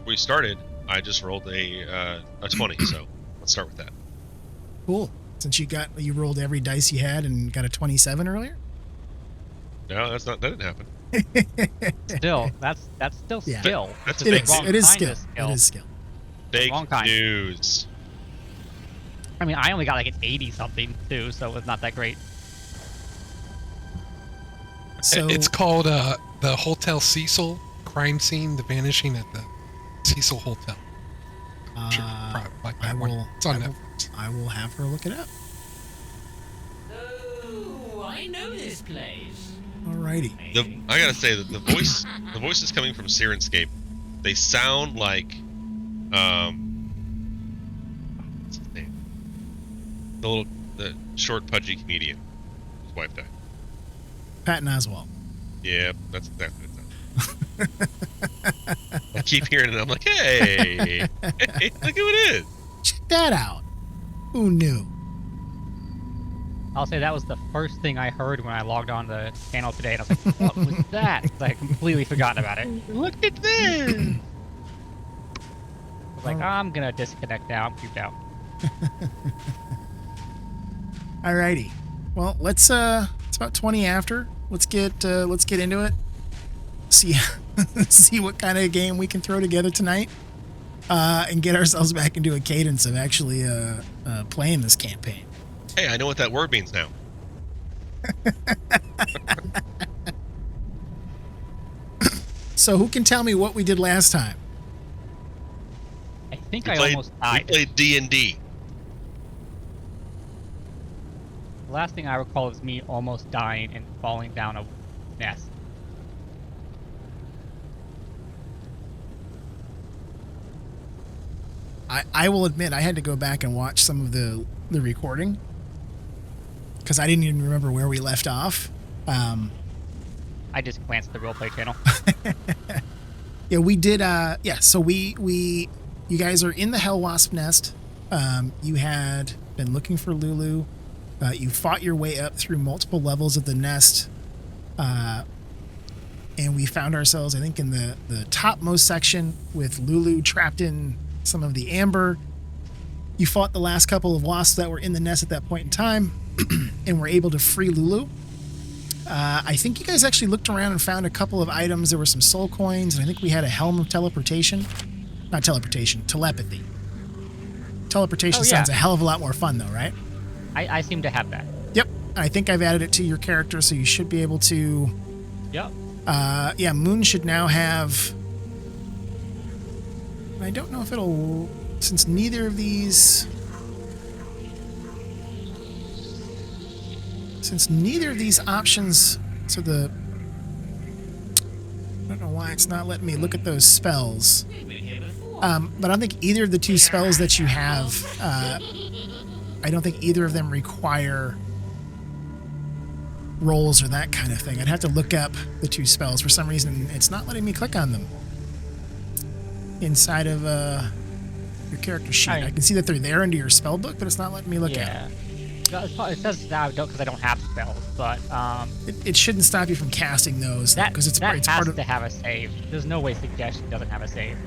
we started, I just rolled a 20, so let's start with that. Cool. Since you rolled every dice you had and got a 27 earlier? No, that didn't happen. Still, that's still Yeah. skill. That's It is. It is skill. It is skill. Fake Wrong kind. news. I mean, I only got like an 80 something too, so it's not that great. So It's called the Hotel Cecil crime scene, the vanishing at the Cecil Hotel. Sure, probably like that one. It's on Netflix. I will have her look it up. Oh, I know this place. Alrighty. I gotta say that the voices coming from Sirenscape, they sound like, what's his name? The short pudgy comedian whose wife died. Patton Oswalt. Yeah, that's exactly what it sounds. I keep hearing it, and I'm like, hey, look who it is. Check that out. Who knew? I'll say that was the first thing I heard when I logged on the channel today, and I was like, what was that? 'Cause I had completely forgotten about it. Look at this. I was like, I'm gonna disconnect now. I'm creeped out. Alrighty. Well, let's it's about 20 after. Let's get into it. See see what kind of game we can throw together tonight. And get ourselves back into a cadence of actually playing this campaign. Hey, I know what that word means now. So who can tell me what we did last time? I think We almost We died. played D&D. The last thing I recall is me almost dying and falling down a nest. I will admit I had to go back and watch some of the recording because I didn't even remember where we left off. I just glanced at the roleplay channel. Yeah, we did. Yeah, so you guys are in the Hellwasp Nest. You had been looking for Lulu. You fought your way up through multiple levels of the nest. And we found ourselves, I think, in the topmost section with Lulu trapped in some of the amber. You fought the last couple of wasps that were in the nest at that point in time and were able to free Lulu. I think you guys actually looked around and found a couple of items. There were some soul coins, and I think we had a helm of teleportation. Not teleportation, telepathy. Teleportation sounds a hell of a lot more fun, though, right? I seem to have that. Yep. I think I've added it to your character, so you should be able to... Yep. Yeah, Moon should now have... I don't know if it'll... Since neither of these... Since neither of these options... So the... I don't know why it's not letting me look at those spells. But I don't think either of the two spells that you have... I don't think either of them require rolls or that kind of thing. I'd have to look up the two spells. For some reason, it's not letting me click on them inside of your character sheet. I can see that they're there under your spell book, but it's not letting me look at them. It says now because I don't have spells, but it shouldn't stop you from casting those because it's part of to have a save. There's no way suggestion doesn't have a save.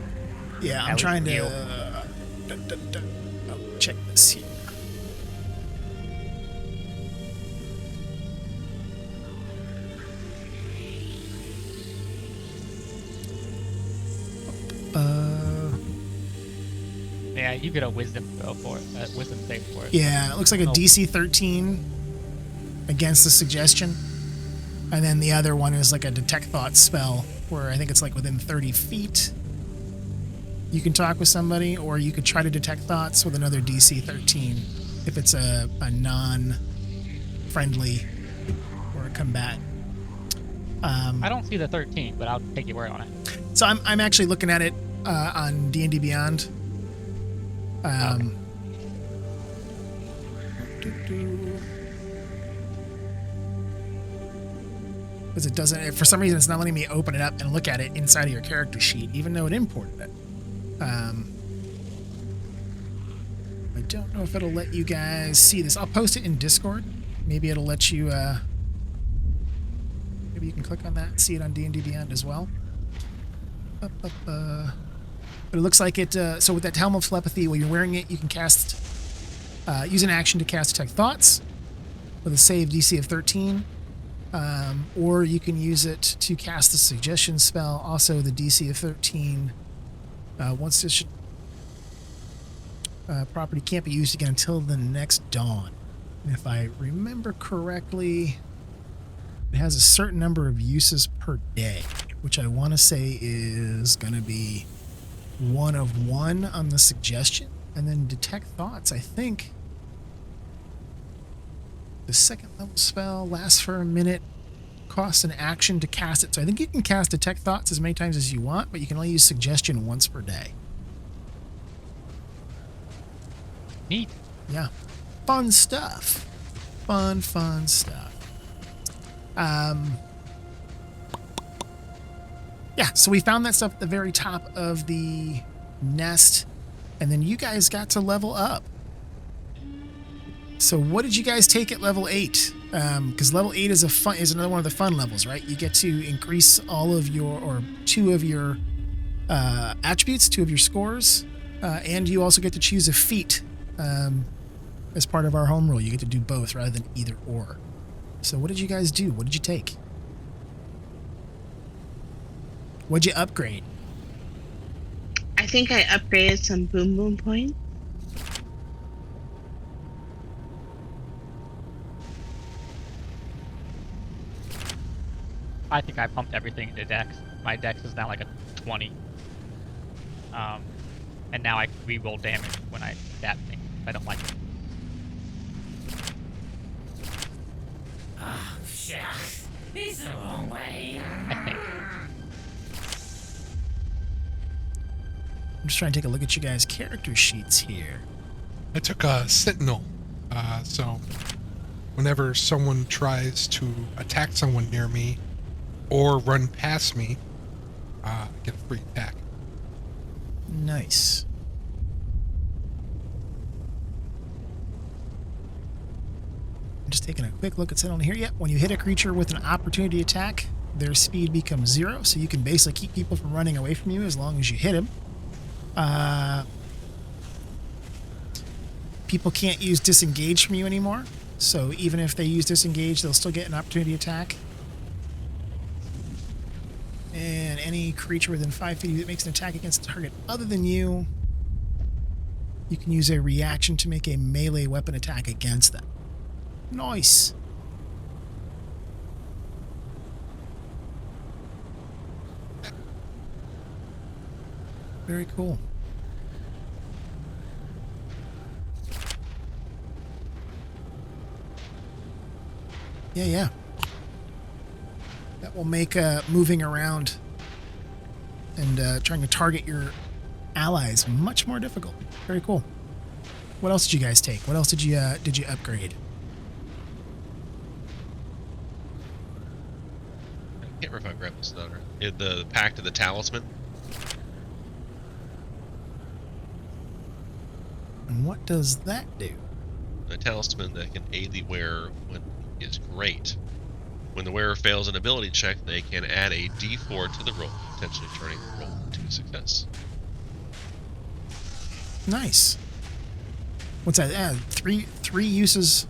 Yeah, I'm trying to check this here. Yeah, you get a wisdom throw for it. Wisdom save for it. Yeah, it looks like a DC 13 against the suggestion. And then the other one is like a detect thought spell where I think it's like within 30 feet. You can talk with somebody, or you could try to detect thoughts with another DC 13 if it's a non-friendly or a combatant. I don't see the 13, but I'll take your word on it. So I'm actually looking at it on D&D Beyond. Because it doesn't, for some reason, it's not letting me open it up and look at it inside of your character sheet, even though it imported it. I don't know if it'll let you guys see this. I'll post it in Discord. Maybe it'll let you, maybe you can click on that and see it on D&D Beyond as well. But it looks like it. So with that helm of telepathy, while you're wearing it, you can cast use an action to cast detect thoughts with a save DC of 13, or you can use it to cast the suggestion spell. Also, the DC of 13. Once this property can't be used again until the next dawn. And if I remember correctly, it has a certain number of uses per day, which I want to say is going to be 1 of 1 on the suggestion. And then detect thoughts, I think the second level spell lasts for a minute, costs an action to cast it. So I think you can cast detect thoughts as many times as you want, but you can only use suggestion once per day. Neat. Yeah. Fun stuff. Fun stuff. Yeah, so we found that stuff at the very top of the nest, and then you guys got to level up. So what did you guys take at level 8? Because level 8 is another one of the fun levels, right? You get to increase all of your, or 2 of your attributes, 2 of your scores, and you also get to choose a feat as part of our home rule. You get to do both rather than either or. So what did you guys do? What did you take? What'd you upgrade? I think I upgraded some boom boom points. I think I pumped everything into Dex. My Dex is now like a 20. And now I can re-roll damage when I stab things. I don't like it. Oh, shucks. This is the wrong way. I think. I'm just trying to take a look at you guys' character sheets here. I took a sentinel, so whenever someone tries to attack someone near me or run past me, I get a free attack. Nice. I'm just taking a quick look at Sentinel here. Yep, when you hit a creature with an opportunity attack, their speed becomes 0, so you can basically keep people from running away from you as long as you hit them. People can't use disengage from you anymore, so even if they use disengage, they'll still get an opportunity attack. And any creature within 5 feet that makes an attack against a target other than you, you can use a reaction to make a melee weapon attack against them. Nice. Very cool. Yeah. That will make moving around and trying to target your allies much more difficult. Very cool. What else did you guys take? What else did you upgrade? I can't remember if I grabbed this other. The Pact of the Talisman. And what does that do? A talisman that can aid the wearer when is great. When the wearer fails an ability check, they can add a D4 to the roll, potentially turning the roll into a success. Nice. What's that? Three uses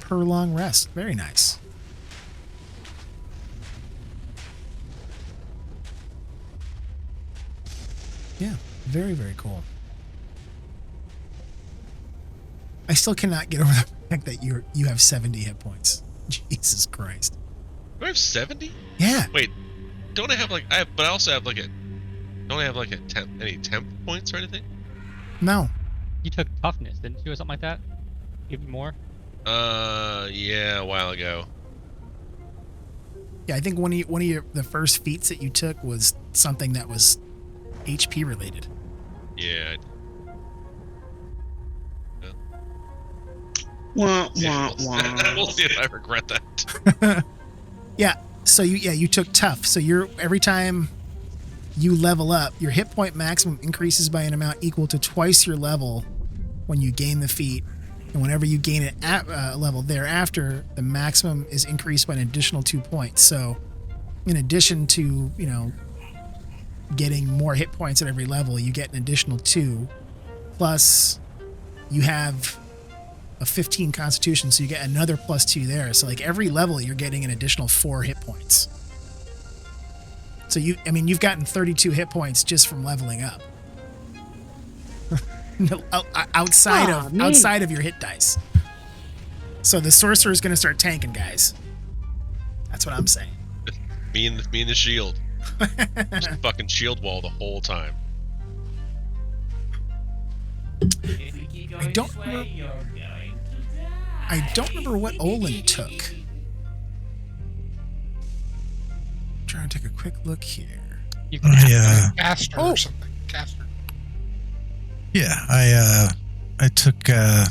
per long rest. Very nice. Yeah, very, very cool. I still cannot get over the fact that you have 70 hit points. Jesus Christ. Do I have 70? Yeah. Wait, don't I have like but I also have like don't I have like any temp points or anything? No. You took toughness, didn't you, or something like that? Give you more? Yeah, a while ago. Yeah, I think one of the first feats that you took was something that was HP related. Yeah. Wah, Yeah, wah, wah. we'll see if I regret that. Yeah. So you took tough. So every time you level up, your hit point maximum increases by an amount equal to twice your level when you gain the feat, and whenever you gain it at a level thereafter, the maximum is increased by an additional 2 points. So, in addition to getting more hit points at every level, you get an additional 2. Plus, you have a 15 constitution, so you get another +2 there. So like every level, you're getting an additional 4 hit points. So you've gotten 32 hit points just from leveling up. No, outside of your hit dice. So the sorcerer is going to start tanking, guys. That's what I'm saying. Me and the shield. Just fucking shield wall the whole time. If we keep going this way, you're going to die. I don't remember what Olin took. Trying to take a quick look here. You can Caster or something. Caster. Yeah, I took a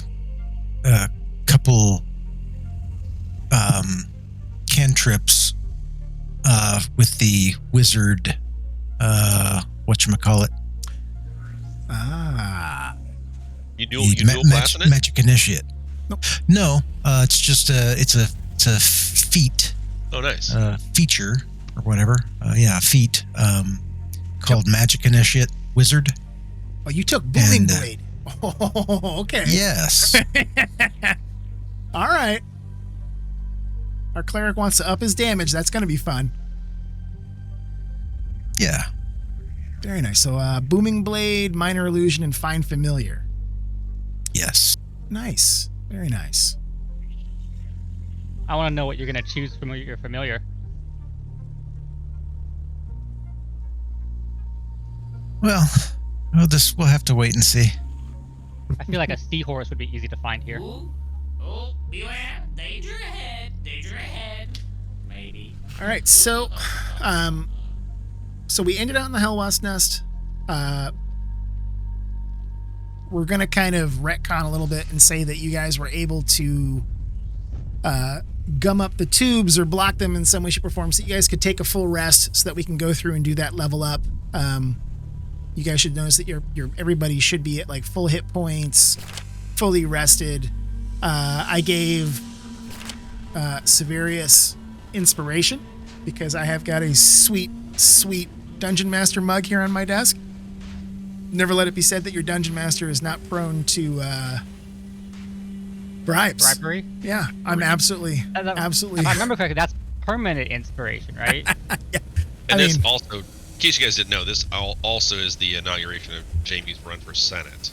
couple cantrips with the wizard whatchamacallit. You dual blasting it? Magic initiate. Nope. No, it's just it's a feat. Oh, nice. Feature or whatever. Feat called Magic Initiate Wizard. Oh, you took Booming Blade. Oh, okay. Yes. All right. Our cleric wants to up his damage. That's going to be fun. Yeah. Very nice. So, Booming Blade, Minor Illusion, and Find Familiar. Yes. Nice. Very nice. I want to know what you're going to choose from your familiar. Well, we'll have to wait and see. I feel like a seahorse would be easy to find here. Ooh. Oh, beware. Danger ahead. Danger ahead. Maybe. All right. So we ended out in the Hellwasp Nest. We're going to kind of retcon a little bit and say that you guys were able to gum up the tubes or block them in some way, shape, or form so you guys could take a full rest so that we can go through and do that level up. You guys should notice that everybody should be at like full hit points, fully rested. I gave Severius inspiration because I have got a sweet Dungeon Master mug here on my desk. Never let it be said that your Dungeon Master is not prone to bribes. Bribery? Yeah, I'm absolutely. If I remember correctly, that's permanent inspiration, right? Yeah. And also, in case you guys didn't know, this also is the inauguration of Jamie's run for Senate.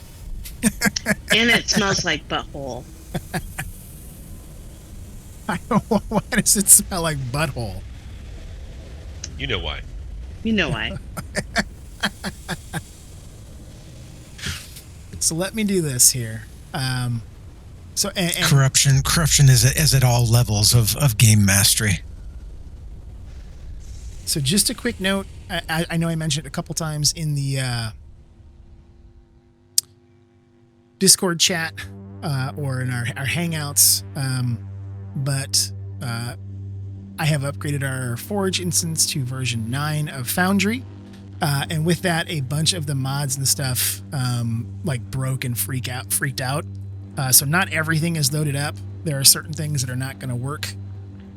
And it smells like butthole. I don't know, why does it smell like butthole? You know why. You know why. So let me do this here. So and Corruption is at all levels of game mastery. So just a quick note. I know I mentioned it a couple times in the Discord chat or in our Hangouts, but I have upgraded our Forge instance to version 9 of Foundry. And with that, a bunch of the mods and stuff broke and freaked out. So not everything is loaded up. There are certain things that are not going to work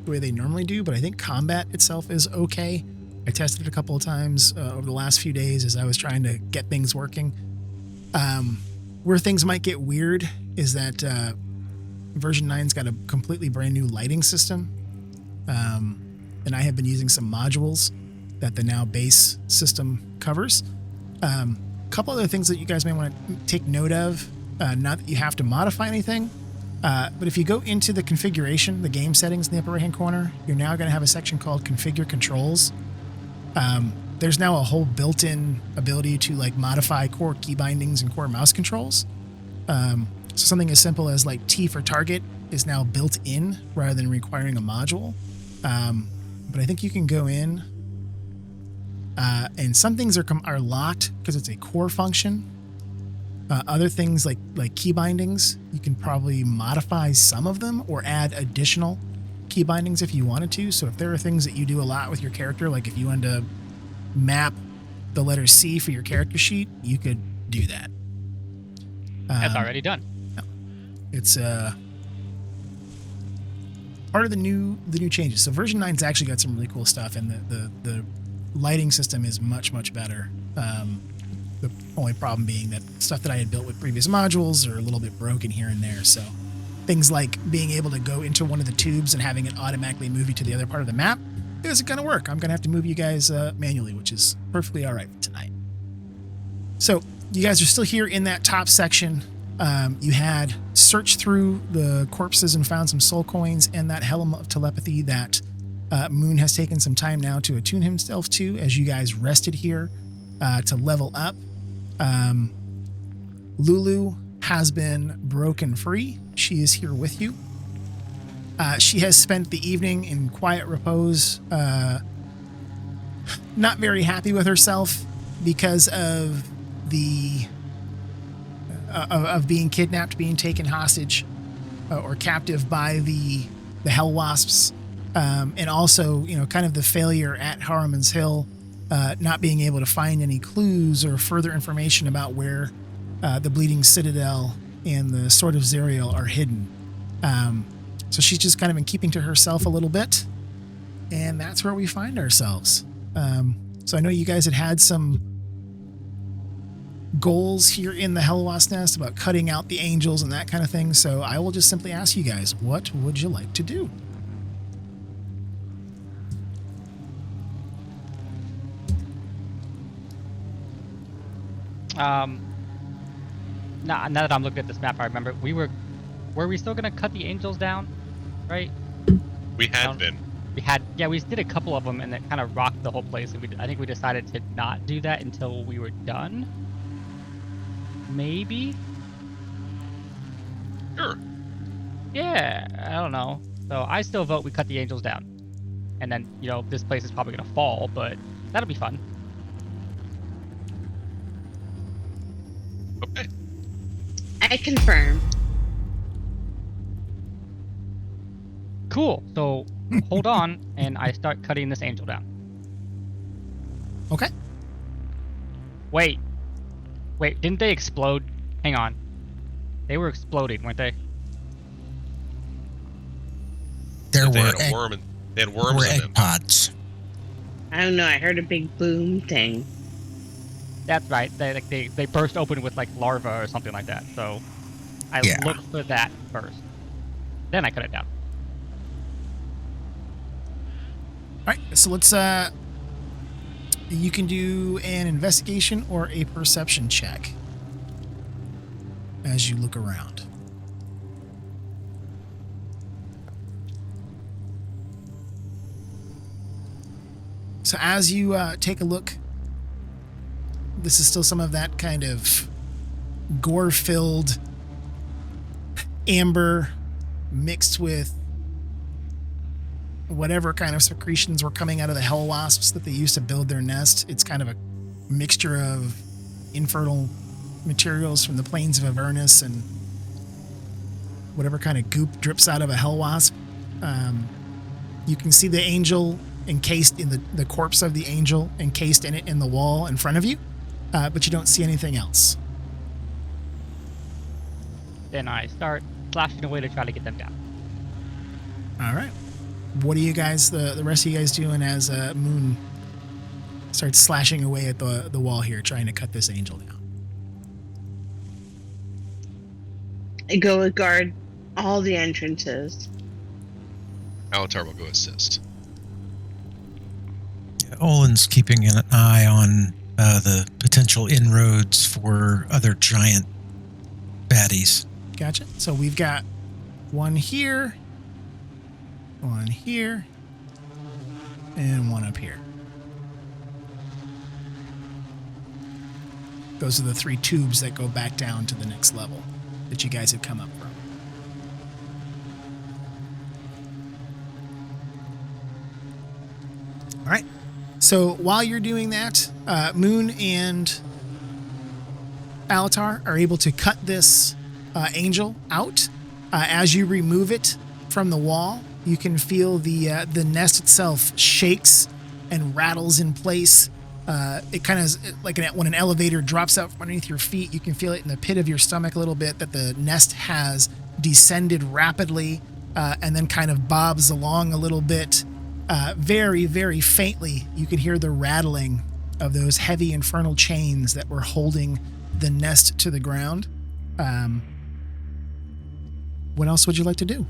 the way they normally do, but I think combat itself is okay. I tested it a couple of times over the last few days as I was trying to get things working. Where things might get weird is that version 9's got a completely brand new lighting system. And I have been using some modules that the now base system covers. A couple other things that you guys may want to take note of, not that you have to modify anything, but if you go into the configuration, the game settings in the upper right-hand corner, you're now going to have a section called Configure Controls. There's now a whole built-in ability to modify core key bindings and core mouse controls. So something as simple as T for target is now built in rather than requiring a module. But I think you can go in and some things are locked because it's a core function. Other things like key bindings, you can probably modify some of them or add additional key bindings if you wanted to. So if there are things that you do a lot with your character, like if you wanted to map the letter C for your character sheet, you could do that. That's already done. It's part of the new changes. So version 9's actually got some really cool stuff, and the lighting system is much, much better. The only problem being that stuff that I had built with previous modules are a little bit broken here and there. So things like being able to go into one of the tubes and having it automatically move you to the other part of the map isn't going to work. I'm going to have to move you guys manually, which is perfectly all right for tonight. So you guys are still here in that top section. You had searched through the corpses and found some soul coins and that helm of telepathy that Moon has taken some time now to attune himself to as you guys rested here to level up. Lulu has been broken free. She is here with you. She has spent the evening in quiet repose, not very happy with herself because of the of being kidnapped, being taken hostage or captive by the hellwasps, and also kind of the failure at Harriman's Hill, not being able to find any clues or further information about where the Bleeding Citadel and the Sword of Zariel are hidden. So she's just kind of been keeping to herself a little bit, and that's where we find ourselves. So I know you guys had some goals here in the Hellwasp Nest about cutting out the angels and that kind of thing. So I will just simply ask you guys, what would you like to do? Now that I'm looking at this map, I remember were we still gonna cut the angels down, right? We had been. We did a couple of them, and it kind of rocked the whole place. And I think we decided to not do that until we were done. Maybe. Sure. Yeah, I don't know. So I still vote we cut the angels down, and then this place is probably gonna fall, but that'll be fun. Okay. I confirm. Cool. So hold on, and I start cutting this angel down. Okay. Wait, didn't they explode? Hang on. They were exploding, weren't they? There They were had worms in egg them. pods. I don't know. I heard a big boom thing. That's right. They burst open with like larvae or something like that. So I Yeah. looked for that first. Then I cut it down. All right, so let's you can do an investigation or a perception check as you look around. So as you take a look, this is still some of that kind of gore-filled amber mixed with whatever kind of secretions were coming out of the hellwasps that they used to build their nest. It's kind of a mixture of infernal materials from the plains of Avernus and whatever kind of goop drips out of a hellwasp. You can see the angel encased in the corpse of the angel encased in it in the wall in front of you, but you don't see anything else. Then I start slashing away to try to get them down. All right. What are you guys, the rest of you guys doing as Moon starts slashing away at the wall here, trying to cut this angel down? I go and guard all the entrances. Alatar will go assist. Olin's keeping an eye on the potential inroads for other giant baddies. Gotcha. So we've got one here, and one up here. Those are the 3 tubes that go back down to the next level that you guys have come up from. All right. So while you're doing that, Moon and Alatar are able to cut this angel out. As you remove it from the wall, you can feel the nest itself shakes and rattles in place. It kind of like when an elevator drops out from underneath your feet, you can feel it in the pit of your stomach a little bit that the nest has descended rapidly and then kind of bobs along a little bit very, very faintly, you can hear the rattling of those heavy infernal chains that were holding the nest to the ground. What else would you like to do?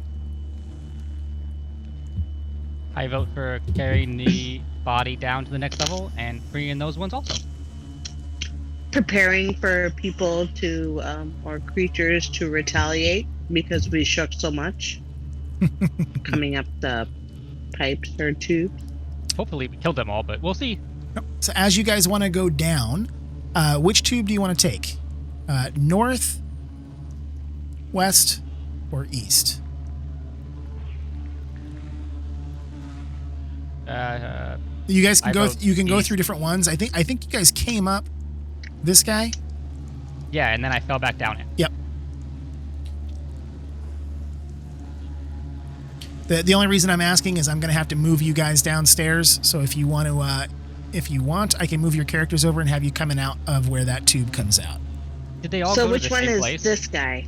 I vote for carrying the body down to the next level and freeing those ones also. Preparing for people to, or creatures to retaliate because we shook so much. Coming up the pipes or tubes. Hopefully we killed them all, but we'll see. So as you guys want to go down, which tube do you want to take? North, west, or east? You guys can You can go through different ones. I think you guys came up this guy. Yeah, and then I fell back down it. Yep. The only reason I'm asking is I'm going to have to move you guys downstairs. So if you want to, I can move your characters over and have you coming out of where that tube comes out. Did they all So go which to the one same is place? this guy?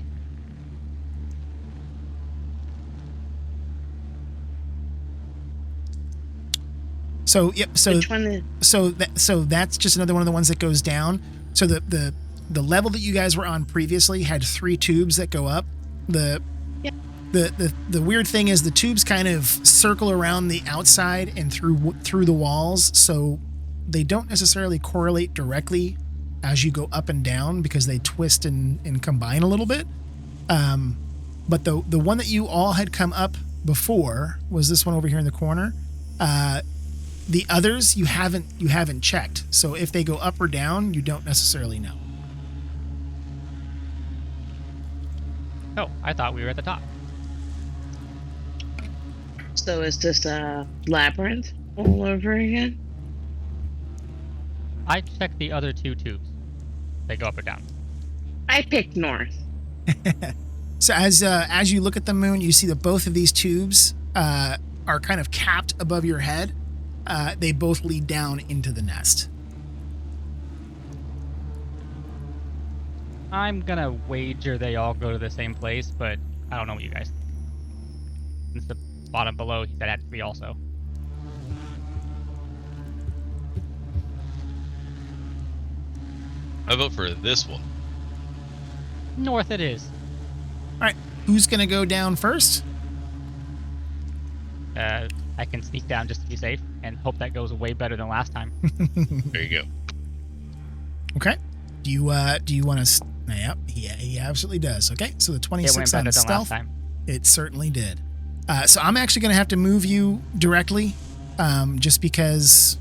So yep. So Which one is? so that's just another one of the ones that goes down. So the level that you guys were on previously had 3 tubes that go up. The weird thing is the tubes kind of circle around the outside and through the walls, so they don't necessarily correlate directly as you go up and down because they twist and combine a little bit. But the one that you all had come up before was this one over here in the corner. The others you haven't checked, so if they go up or down, you don't necessarily know. Oh, I thought we were at the top. So is this a labyrinth all over again? I checked the other 2 tubes. They go up or down. I picked north. So as you look at the moon, you see that both of these tubes are kind of capped above your head. They both lead down into the nest. I'm gonna wager they all go to the same place, but I don't know what you guys think. Since the bottom below, he said had to be also. I vote for this one. North it is. All right, who's gonna go down first? I can sneak down just to be safe and hope that goes way better than last time. There you go. Okay. Do you want to? Yep. Yeah, he absolutely does. Okay. So the It 26 went on better than last stealth. time. It certainly did. So I'm actually going to have to move you directly, just because.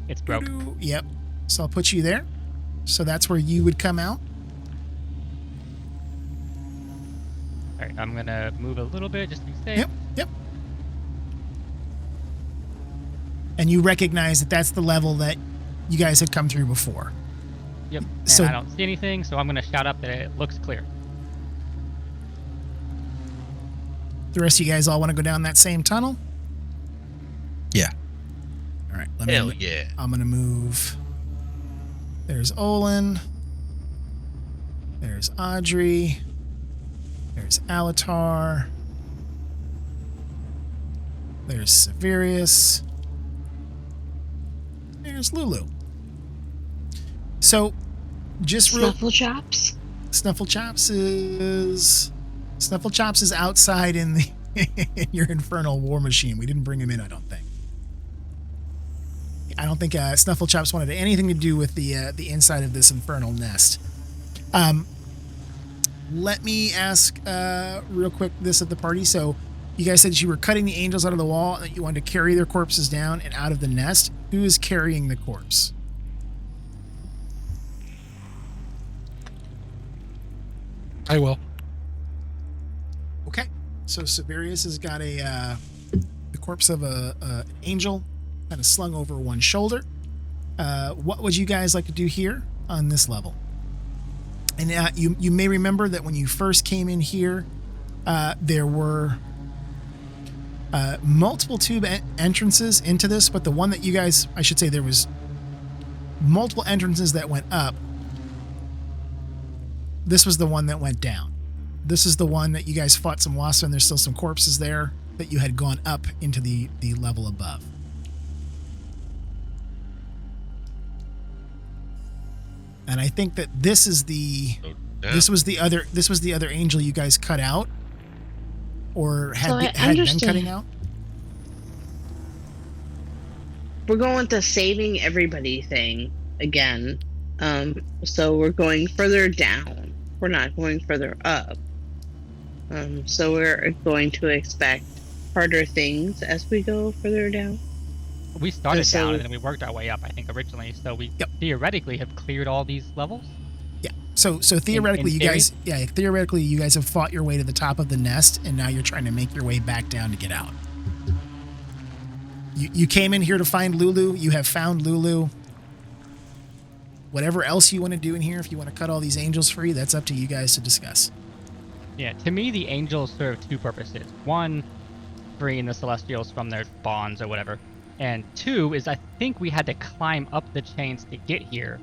It's broke. Yep. So I'll put you there. So that's where you would come out. All right, I'm gonna move a little bit just to be safe. Yep. Yep. And you recognize that that's the level that you guys had come through before. Yep. And So- I don't see anything, so I'm gonna shout up that it looks clear. The rest of you guys all want to go down that same tunnel? Yeah. All right. Hell yeah. I'm going to move. There's Olin. There's Audrey. There's Alatar. There's Severius. There's Lulu. So, just real... Snuffle chops. Snuffle Chops is outside in the in your infernal war machine. We didn't bring him in, I don't think. I don't think Snuffle Chops wanted anything to do with the inside of this infernal nest. Let me ask real quick this at the party. So you guys said you were cutting the angels out of the wall and that you wanted to carry their corpses down and out of the nest. Who is carrying the corpse? I will. Okay. So Severius has got the corpse of an angel kind of slung over one shoulder. What would you guys like to do here on this level? And you may remember that when you first came in here, there were multiple tube entrances into this, but the one that you guys, I should say, there was multiple entrances that went up. This was the one that went down. This is the one that you guys fought some wasps and there's still some corpses there. that you had gone up into the level above. And I think that this is this was the other angel you guys cut out, or had been cutting out. We're going with the saving everybody thing again. So we're going further down. We're not going further up. So we're going to expect harder things as we go further down. We started down and then we worked our way up, I think, originally. So we theoretically have cleared all these levels. Yeah. So theoretically, theoretically, you guys have fought your way to the top of the nest, and now you're trying to make your way back down to get out. You came in here to find Lulu. You have found Lulu. Whatever else you want to do in here, if you want to cut all these angels free, that's up to you guys to discuss. Yeah, to me, the angels serve two purposes. One, freeing the Celestials from their bonds or whatever. And two is I think we had to climb up the chains to get here.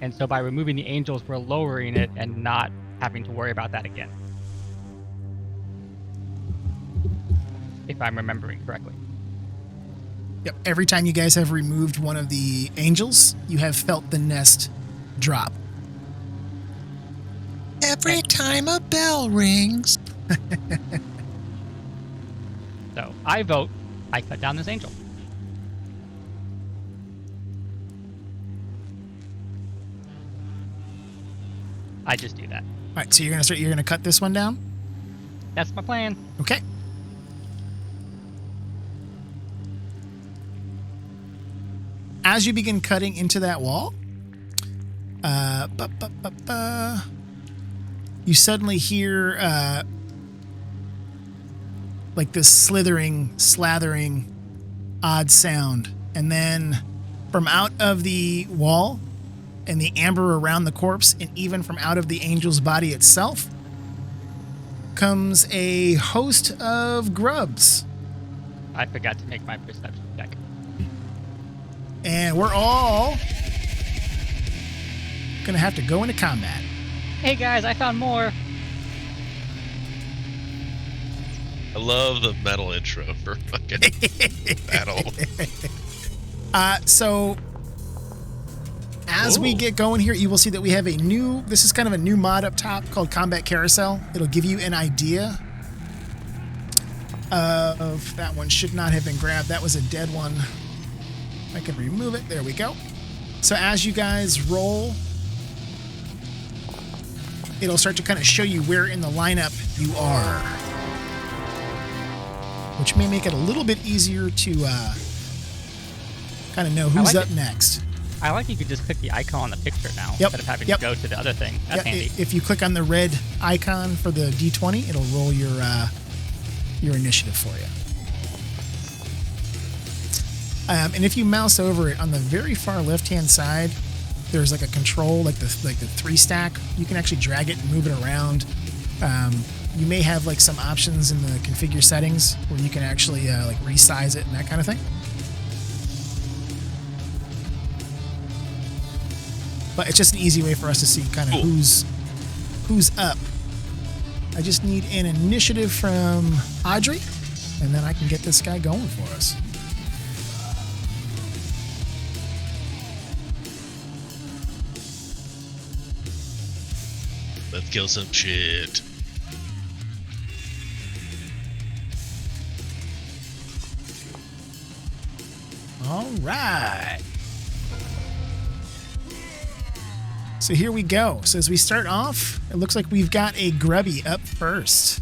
And so by removing the angels, we're lowering it and not having to worry about that again. If I'm remembering correctly. Yep. Every time you guys have removed one of the angels, you have felt the nest drop. Every time a bell rings. So I vote I cut down this angel. I just do that. All right, so you're gonna cut this one down? That's my plan. Okay. As you begin cutting into that wall, you suddenly hear like this slithering, slathering, odd sound. And then from out of the wall and the amber around the corpse, and even from out of the angel's body itself, comes a host of grubs. I forgot to make my perception check. And we're all gonna have to go into combat. Hey guys, I found more. I love the metal intro for fucking battle. So as we get going here, you will see that we have this is kind of a new mod up top called Combat Carousel. It'll give you an idea of, that one should not have been grabbed. That was a dead one. I can remove it. There we go. So as you guys roll, it'll start to kind of show you where in the lineup you are, which may make it a little bit easier to kind of know who's up next. I like you could just click the icon on the picture now instead of having to go to the other thing. That's handy. If you click on the red icon for the D20, it'll roll your initiative for you. And if you mouse over it, on the very far left-hand side, there's like a control, like the 3-stack. You can actually drag it and move it around. You may have like some options in the configure settings where you can actually like resize it and that kind of thing. But it's just an easy way for us to see kind of who's up. I just need an initiative from Audrey, and then I can get this guy going for us. Let's kill some shit. All right. So here we go. So as we start off, it looks like we've got a grubby up first.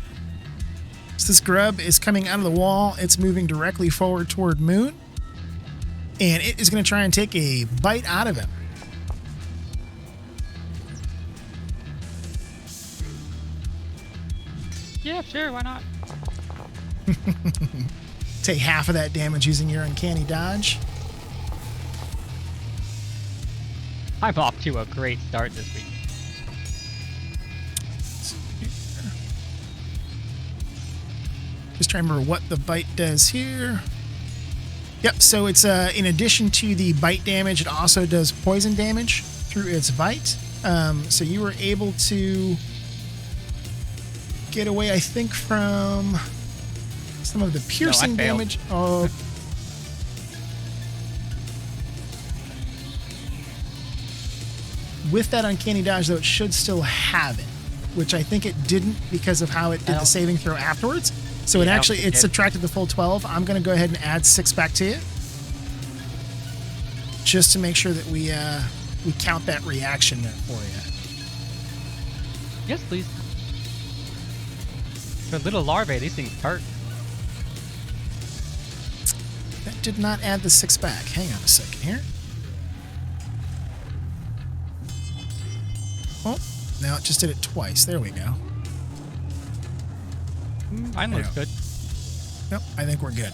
So this grub is coming out of the wall. It's moving directly forward toward Moon. And it is going to try and take a bite out of him. Yeah, sure, why not? Take half of that damage using your uncanny dodge. I'm off to a great start this week. Just trying to remember what the bite does here. Yep, so it's in addition to the bite damage, it also does poison damage through its bite. So you were able to get away, I think, from some of the piercing failed. damage. Oh. With that uncanny dodge, though, it should still have it, which I think it didn't because of how it did the saving throw afterwards. So Yeah, it did. subtracted the full 12. I'm going to go ahead and add 6 back to you, just to make sure that we count that reaction there for you. Yes, please. For little larvae, these things hurt. That did not add the 6 back. Hang on a second here. Oh, now it just did it twice. There we go. Mine looks good. Nope, I think we're good.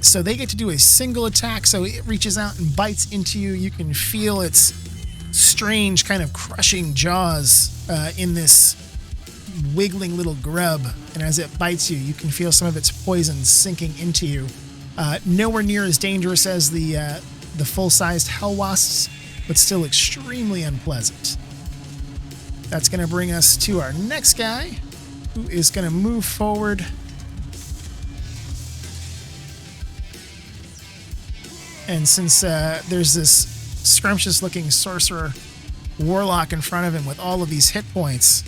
So they get to do a single attack, so it reaches out and bites into you. You can feel its strange kind of crushing jaws in this wiggling little grub, and as it bites you, you can feel some of its poison sinking into you. Nowhere near as dangerous as the full-sized hellwasps, but still extremely unpleasant. That's going to bring us to our next guy, who is going to move forward. And since there's this scrumptious-looking sorcerer warlock in front of him with all of these hit points,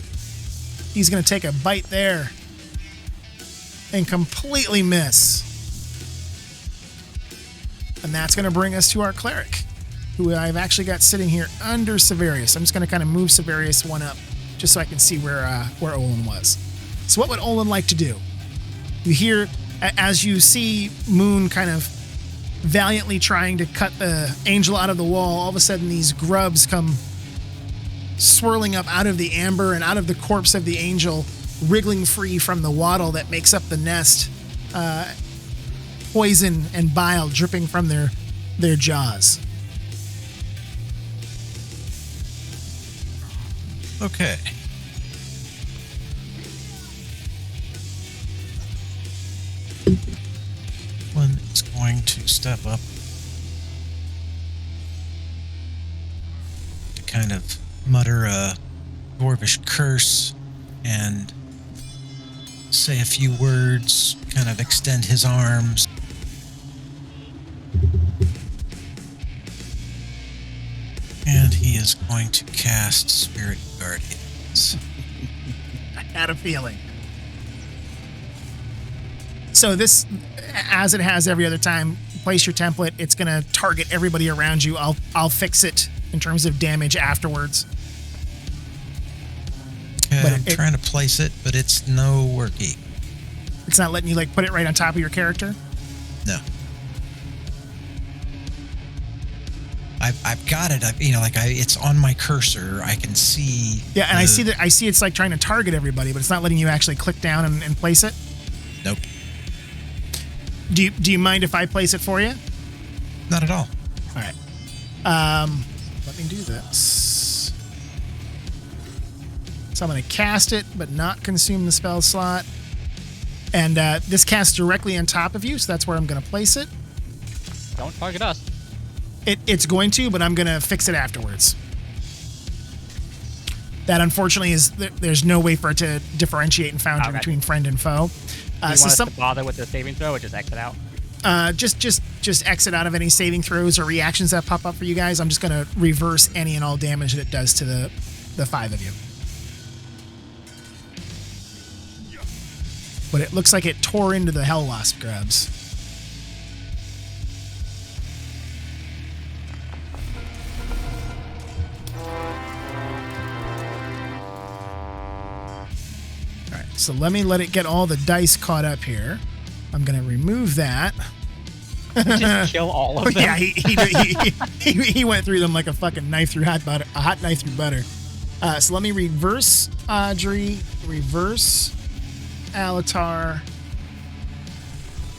he's going to take a bite there and completely miss. And that's going to bring us to our cleric, who I've actually got sitting here under Severius. I'm just going to kind of move Severius one up just so I can see where Olin was. So what would Olin like to do? You hear, as you see Moon kind of valiantly trying to cut the angel out of the wall, all of a sudden these grubs come swirling up out of the amber and out of the corpse of the angel, wriggling free from the waddle that makes up the nest, poison and bile dripping from their jaws. Okay. One is going to step up to kind of mutter a dwarvish curse and say a few words, kind of extend his arms. And he is going to cast Spirit Guardians. I had a feeling. So this, as it has every other time, place your template. It's going to target everybody around you. I'll fix it in terms of damage afterwards. Okay, But I'm trying to place it, but it's no worky. It's not letting you put it right on top of your character. No. I've got it. It's on my cursor. I can see. Yeah, and I see it's trying to target everybody, but it's not letting you actually click down and place it. Nope. Do you mind if I place it for you? Not at all. All right. Let me do this. So I'm going to cast it, but not consume the spell slot. And this casts directly on top of you, so that's where I'm going to place it. Don't target us. It's going to, but I'm going to fix it afterwards. That, unfortunately, is there's no way for it to differentiate in Foundry Okay. between friend and foe. Do you want us to bother with the saving throw or just exit out? Just exit out of any saving throws or reactions that pop up for you guys. I'm just going to reverse any and all damage that it does to the 5 of you. But it looks like it tore into the hellwasp grubs. All right, so let it get all the dice caught up here. I'm going to remove that. Just kill all of them. Yeah, he went through them like a fucking knife through hot butter, a hot knife through butter. So let me reverse Audrey, reverse Alatar,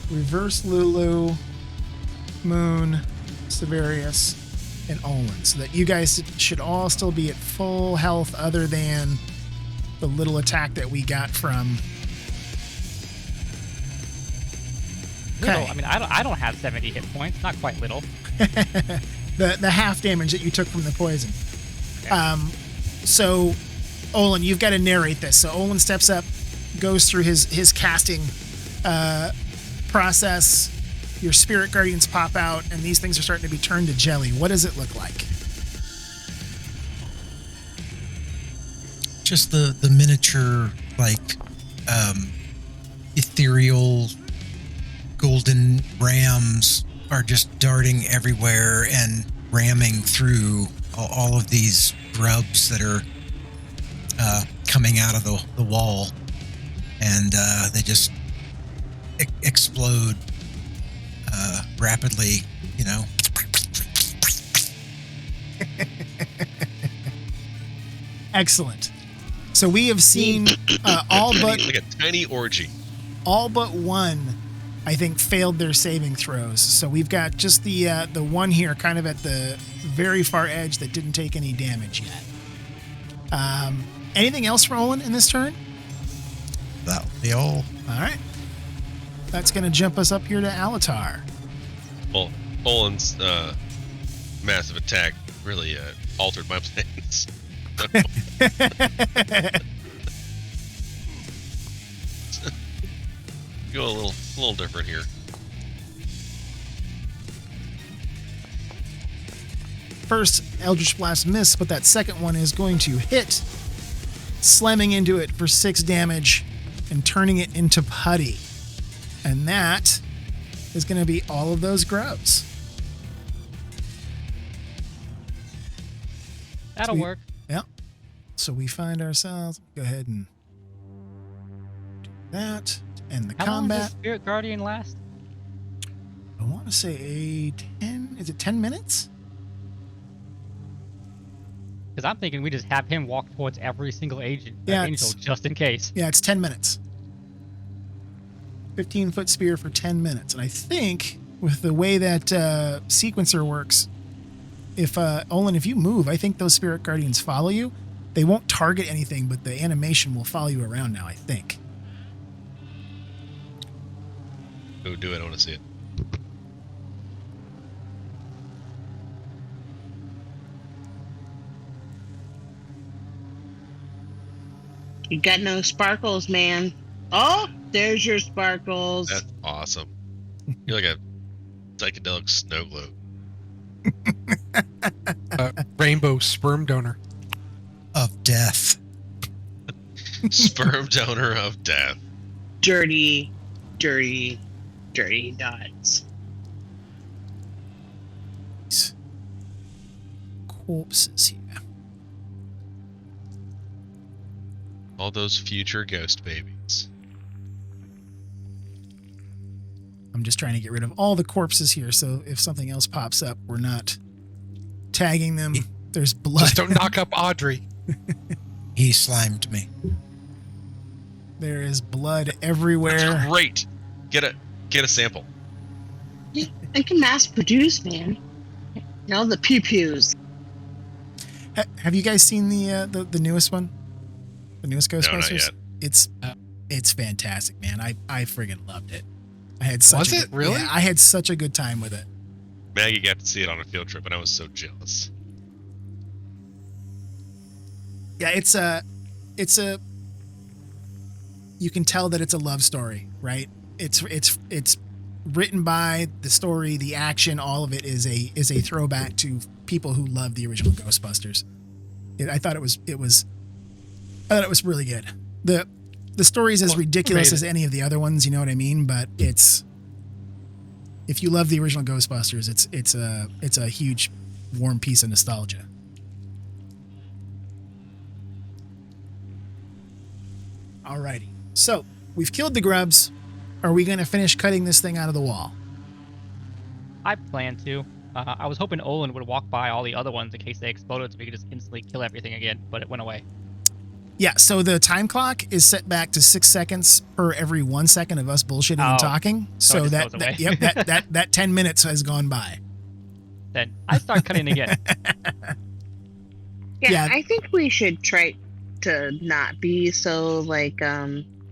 reverse Lulu, Moon, Severius, and Olin, so that you guys should all still be at full health, other than the little attack that we got from. Little. Okay. I mean, I don't have 70 hit points. Not quite little. the half damage that you took from the poison. Okay. So, Olin, you've got to narrate this. So Olin steps up, goes through his casting process, your spirit guardians pop out, and these things are starting to be turned to jelly. What does it look like? Just the miniature, like, ethereal golden rams are just darting everywhere and ramming through all of these grubs that are coming out of the wall, and they just explode rapidly, you know. Excellent. So we have seen all but like a tiny orgy. All but one, I think, failed their saving throws. So we've got just the one here, kind of at the very far edge, that didn't take any damage yet. Anything else for Olin in this turn? That'll be all. All right. That's going to jump us up here to Alatar. Well, Olin's massive attack really altered my plans. Go a little different here. First Eldritch Blast miss, but that second one is going to hit, slamming into it for 6 damage and turning it into putty. And that is going to be all of those grubs. That'll Sweet. work. Yep. So we find ourselves, go ahead and do that to end the How long does combat. Spirit Guardian last? I want to say 10, is it 10 minutes? Because I'm thinking we just have him walk towards every single agent, Yeah, angel, it's- just in case. Yeah, it's 10 minutes. 15-foot spear for 10 minutes. And I think with the way that sequencer works, if Olin, if you move, I think those spirit guardians follow you. They won't target anything, but the animation will follow you around now, I think. Go do it. I want to see it. You got no sparkles, man. Oh, there's your sparkles. That's awesome. You're like a psychedelic snow globe. Rainbow sperm donor. Of death. Sperm donor of death. Dirty, dirty, dirty dots. These corpses here. All those future ghost babies. I'm just trying to get rid of all the corpses here, so if something else pops up, we're not tagging them. There's blood. Just don't knock up Audrey. He slimed me. There is blood everywhere. Great. Get a sample. I can mass produce, man. Now the pew-pews. Have you guys seen the newest one? The newest Ghostbusters? yet. It's fantastic, man. I friggin' loved it. I had such Was it? Really? Yeah, I had such a good time with it. Maggie got to see it on a field trip, and I was so jealous. Yeah, it's a you can tell that it's a love story, right? It's written by the story, the action, all of it is a throwback to people who loved the original Ghostbusters. I thought it was really good. The story is as ridiculous as any of the other ones, you know what I mean? But if you love the original Ghostbusters, it's a huge warm piece of nostalgia. Alrighty. So, we've killed the grubs. Are we going to finish cutting this thing out of the wall? I plan to. I was hoping Olin would walk by all the other ones in case they exploded so we could just instantly kill everything again, but it went away. Yeah, so the time clock is set back to 6 seconds per every 1 second of us bullshitting and talking. So it just goes away. that 10 minutes has gone by. Then I start cutting again. Yeah, Yeah. I think we should try to not be so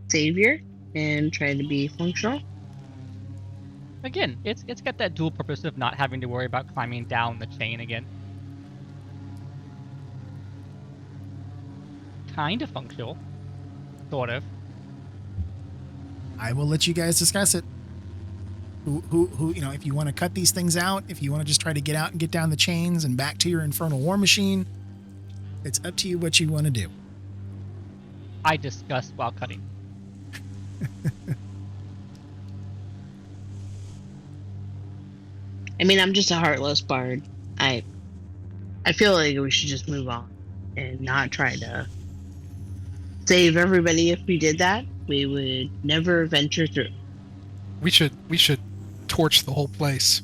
savior and try to be functional. Again, it's got that dual purpose of not having to worry about climbing down the chain again. Kind of functional. Sort of. I will let you guys discuss it. Who, you know, if you want to cut these things out, if you want to just try to get out and get down the chains and back to your infernal war machine, it's up to you what you want to do. I discuss while cutting. I mean, I'm just a heartless bard. I feel like we should just move on and not try to save everybody. If we did that, we would never venture through. We should torch the whole place.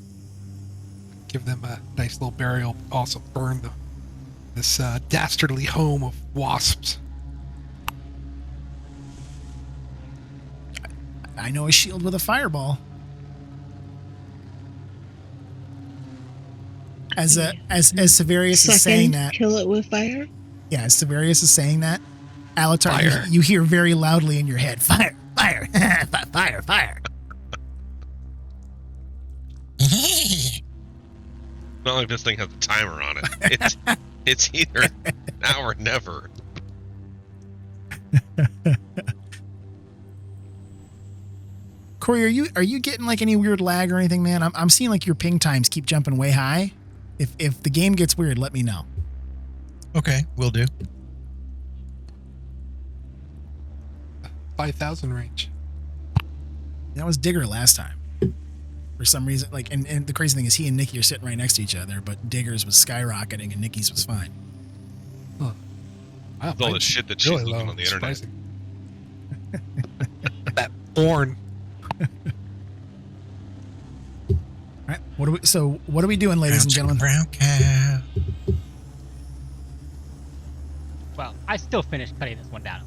Give them a nice little burial. Also burn this dastardly home of wasps. I know a shield with a fireball. As Severius is saying that, Kill it with fire. yeah, as Severius is saying that, Alatar, Fire. you hear very loudly in your head, fire, fire, fire, fire. Not like this thing has a timer on it. It's either now or never. Corey, are you getting like any weird lag or anything, man? I'm seeing like your ping times keep jumping way high. If the game gets weird, let me know. Okay, will do. 5,000 range. That was Digger last time. For some reason, like, and the crazy thing is he and Nikki are sitting right next to each other, but Digger's was skyrocketing and Nikki's was fine. Huh. Wow, With all the mine's shit that she's really looking low. on the internet. Surprising. That horn. All right, what are we doing, ladies and gentlemen? Brown cow. Well, I still finished cutting this one down.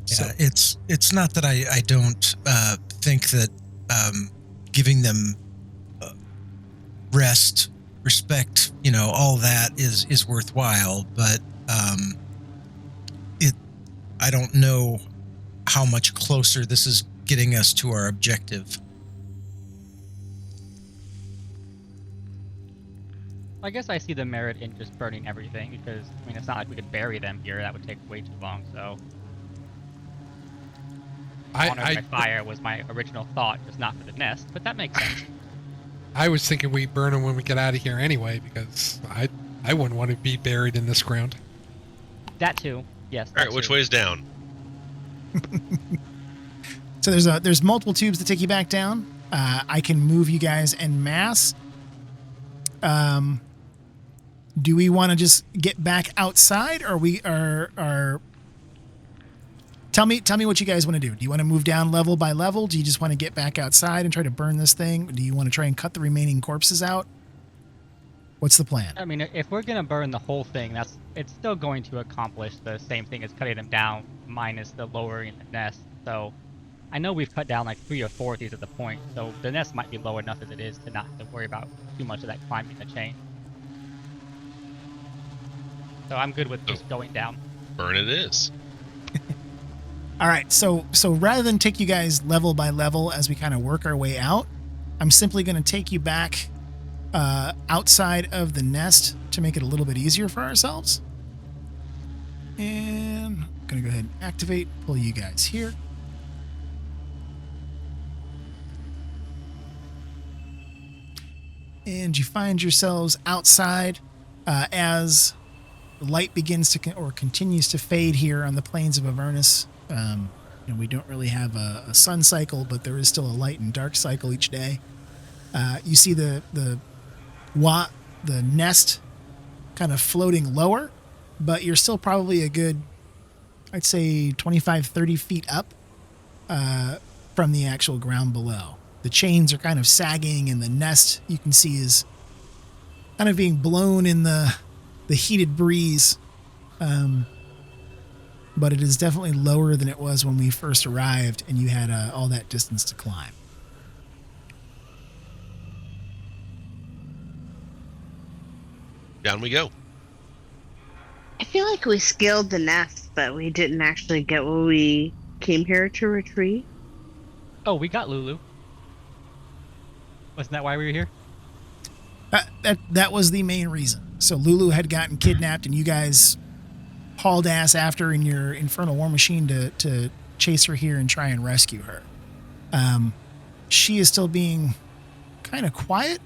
Yeah, it's not that I don't think that giving them rest, respect, you know, all that is worthwhile, but I don't know how much closer this is getting us to our objective. I guess I see the merit in just burning everything because, I mean, it's not like we could bury them here. That would take way too long, so... Honoring by fire was my original thought, just not for the nest, but that makes sense. I was thinking we burn them when we get out of here anyway, because I wouldn't want to be buried in this ground. That too, yes. All right, which way is down? So there's multiple tubes that take you back down. I can move you guys en masse. Do we want to just get back outside, or we are? Tell me what you guys want to do. Do you want to move down level by level? Do you just want to get back outside and try to burn this thing? Do you want to try and cut the remaining corpses out? What's the plan? I mean, if we're gonna burn the whole thing, it's still going to accomplish the same thing as cutting them down, minus the lowering the nest. So, I know we've cut down like 3 or 4 of these at the point, so the nest might be low enough as it is to not have to worry about too much of that climbing the chain. So I'm good with just going down. Burn it is. All right, so rather than take you guys level by level as we kind of work our way out, I'm simply going to take you back outside of the nest to make it a little bit easier for ourselves. And I'm going to go ahead and activate, pull you guys here. And you find yourselves outside as the light begins to or continues to fade here on the plains of Avernus. We don't really have a sun cycle, but there is still a light and dark cycle each day. You see the nest kind of floating lower, but you're still probably a good, I'd say 25, 30 feet up from the actual ground below. The chains are kind of sagging, and the nest you can see is kind of being blown in the heated breeze. But it is definitely lower than it was when we first arrived and you had all that distance to climb. Down we go. I feel like we scaled the nest, but we didn't actually get what we came here to retrieve. Oh, we got Lulu. Wasn't that why we were here? That was the main reason. So Lulu had gotten kidnapped and you guys hauled ass after in your infernal war machine to chase her here and try and rescue her. She is still being kind of quiet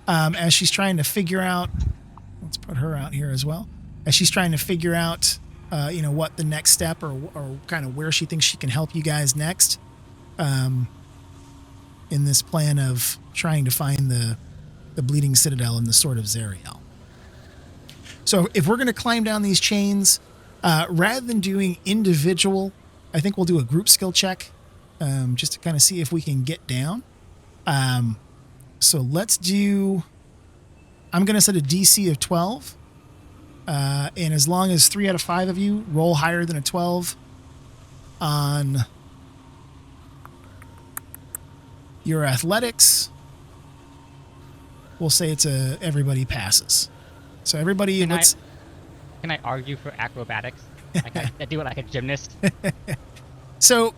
as she's trying to figure out. Let's put her out here as well. As she's trying to figure out, what the next step or kind of where she thinks she can help you guys next in this plan of trying to find the Bleeding Citadel and the Sword of Zariel. So if we're going to climb down these chains, rather than doing individual, I think we'll do a group skill check just to kind of see if we can get down. So let's do, I'm going to set a DC of 12. And as long as 3 out of 5 of you roll higher than a 12 on your athletics, we'll say it's everybody passes. So everybody, Can I argue for acrobatics? Like I do it like a gymnast. So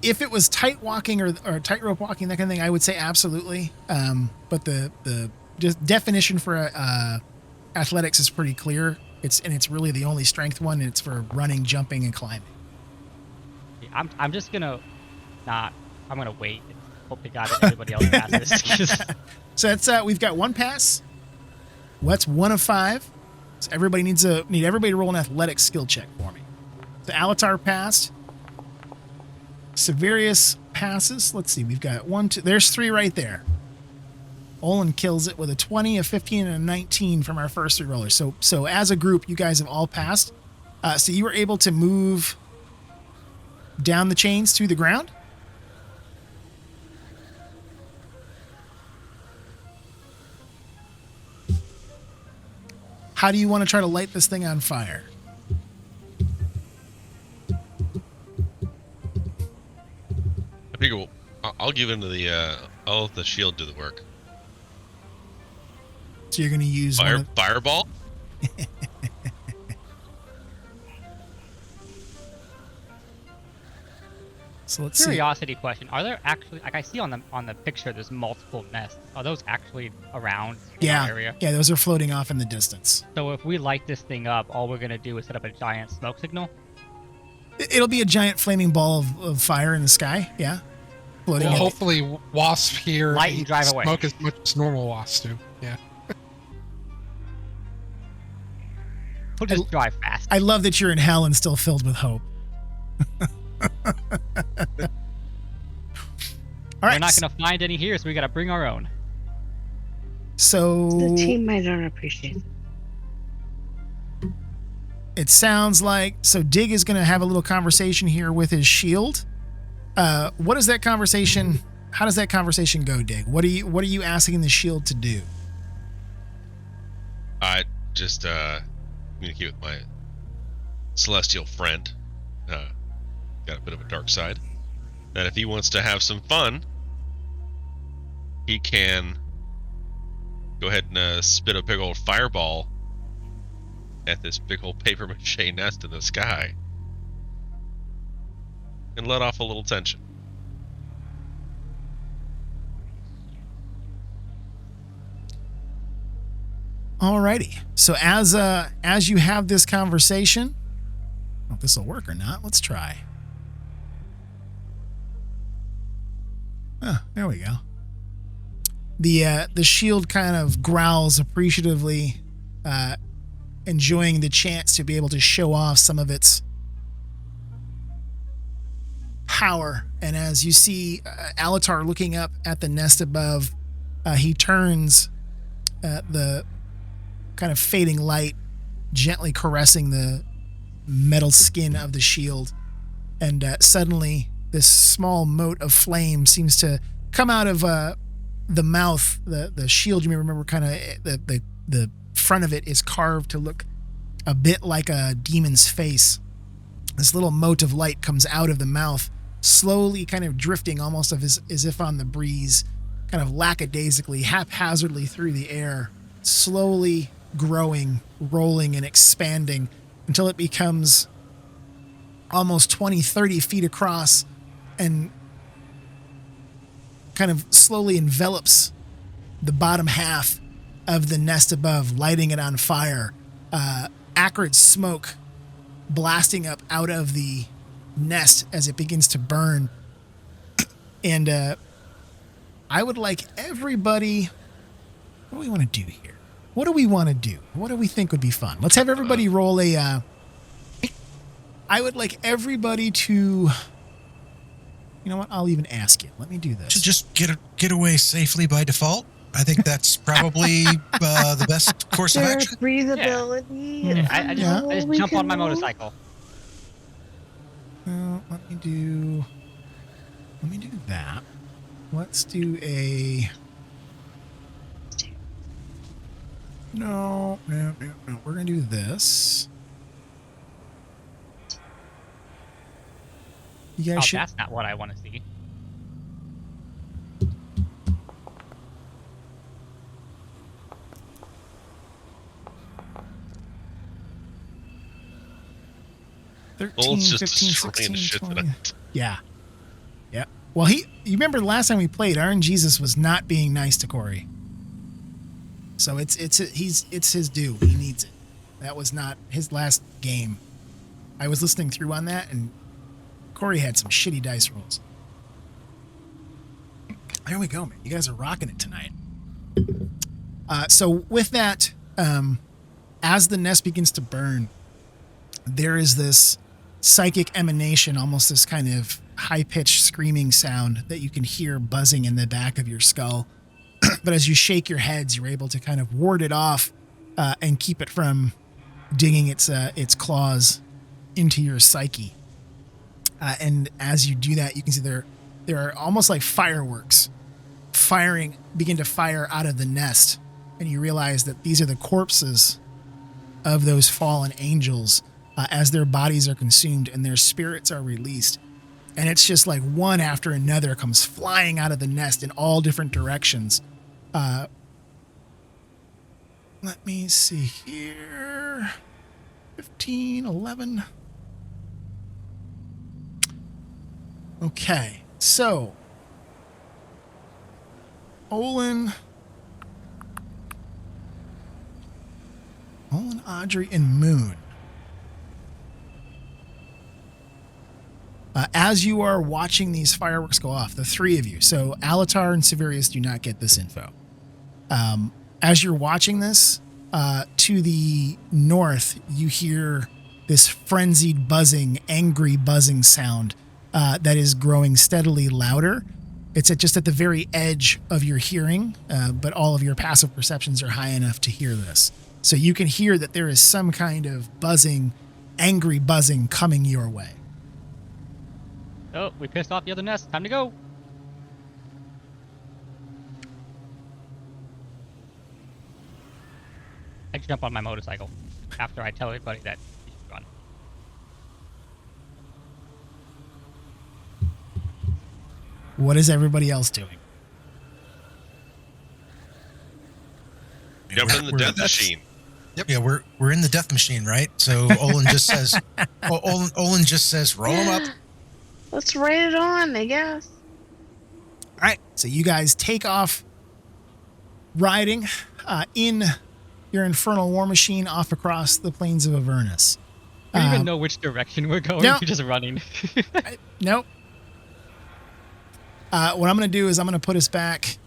if it was tight walking or tightrope walking, that kind of thing, I would say absolutely. But the just definition for athletics is pretty clear. It's really the only strength one. And it's for running, jumping, and climbing. I'm just gonna not. I'm gonna wait and hope to God that everybody else passes. So that's we've got one pass. What's 1 of 5? So everybody need everybody to roll an athletics skill check for me. So Alatar passed. Severius passes. Let's see. We've got 1, 2. There's 3 right there. Olin kills it with a 20, a 15, and a 19 from our first 3 rollers. So as a group, you guys have all passed. So you were able to move down the chains to the ground. How do you want to try to light this thing on fire? I figure I'll give into I'll let the shield do the work. So you're going to use fireball? So let's see. Curiosity question: are there actually, like I see on the picture, there's multiple nests? Are those actually around in our area? Yeah, those are floating off in the distance. So if we light this thing up, all we're gonna do is set up a giant smoke signal. It'll be a giant flaming ball of fire in the sky. Yeah, floating. Well, hopefully, wasps here Light and drive away. smoke as much as normal wasps do. Yeah. We'll just drive fast. I love that you're in hell and still filled with hope. All right. We're not gonna find any here, so we gotta bring our own. So The team I don't appreciate. it sounds like Dig is going to have a little conversation here with his shield. What is that conversation? How does that conversation go, Dig? What are you asking the shield to do? I just communicate with my celestial friend. Got a bit of a dark side. That if he wants to have some fun, he can go ahead and spit a big old fireball at this big old paper mache nest in the sky and let off a little tension. Alrighty. So as you have this conversation, I don't know if this will work or not. Let's try. Oh, there we go. The shield kind of growls appreciatively, enjoying the chance to be able to show off some of its power. And as you see Alatar looking up at the nest above, he turns the kind of fading light, gently caressing the metal skin of the shield. And suddenly this small mote of flame seems to come out of the mouth. The shield, you may remember, kind of the front of it is carved to look a bit like a demon's face. This little mote of light comes out of the mouth, slowly kind of drifting almost as if on the breeze, kind of lackadaisically, haphazardly through the air, slowly growing, rolling, and expanding until it becomes almost 20, 30 feet across and kind of slowly envelops the bottom half of the nest above, lighting it on fire. Acrid smoke blasting up out of the nest as it begins to burn. And I would like everybody... What do we want to do here? What do we want to do? What do we think would be fun? Let's have everybody roll a... I would like everybody to... You know what? I'll even ask you. Let me do this. To just get away safely by default. I think that's probably the best course of action. Breathability. Yeah, I just jump on my motorcycle. Well, let me do that. Let's do a... No. We're going to do this. You guys should... That's not what I want to see. Bull's just 15, destroying 16, the shit 20. tonight. Yeah. Well, you remember last time we played, RNGesus was not being nice to Corey. So it's his due. He needs it. That was not his last game. I was listening through on that, and Corey had some shitty dice rolls. There we go, man. You guys are rocking it tonight. So with that, as the nest begins to burn, there is this psychic emanation, almost this kind of high-pitched screaming sound that you can hear buzzing in the back of your skull. But as you shake your heads, you're able to kind of ward it off and keep it from digging its claws into your psyche. And as you do that, you can see there are almost like fireworks begin to fire out of the nest. And you realize that these are the corpses of those fallen angels as their bodies are consumed and their spirits are released. And it's just like one after another comes flying out of the nest in all different directions. Let me see here. 15, 11. Okay, so Olin, Audrey, and Moon. As you are watching these fireworks go off, the three of you, so Alatar and Severius do not get this info. As you're watching this, to the north, you hear this frenzied buzzing, angry buzzing sound that is growing steadily louder. It's just at the very edge of your hearing, but all of your passive perceptions are high enough to hear this. So you can hear that there is some kind of buzzing, angry buzzing coming your way. Oh, we pissed off the other nest. Time to go. I jump on my motorcycle after I tell everybody that we should run. What is everybody else doing? Jump in the death machine. Yep. Yeah, we're in the death machine, right? So Olin just says, Olin just says, roll them up. Let's write it on, I guess. All right, so you guys take off riding in your infernal war machine off across the plains of Avernus. Do you even know which direction we're going? No. We're just running. Nope. What I'm going to do is I'm going to put us back.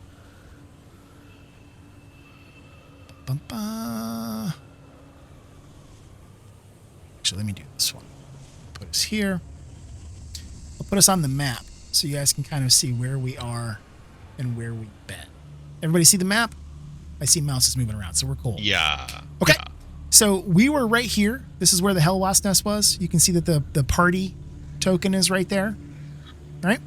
Actually, let me do this one. Put us here. I'll put us on the map so you guys can kind of see where we are and where we've been. Everybody see the map? I see mouses moving around, so we're cool. Yeah. Okay. Yeah. So we were right here. This is where the Hellwasp Nest was. You can see that the party token is right there. Right?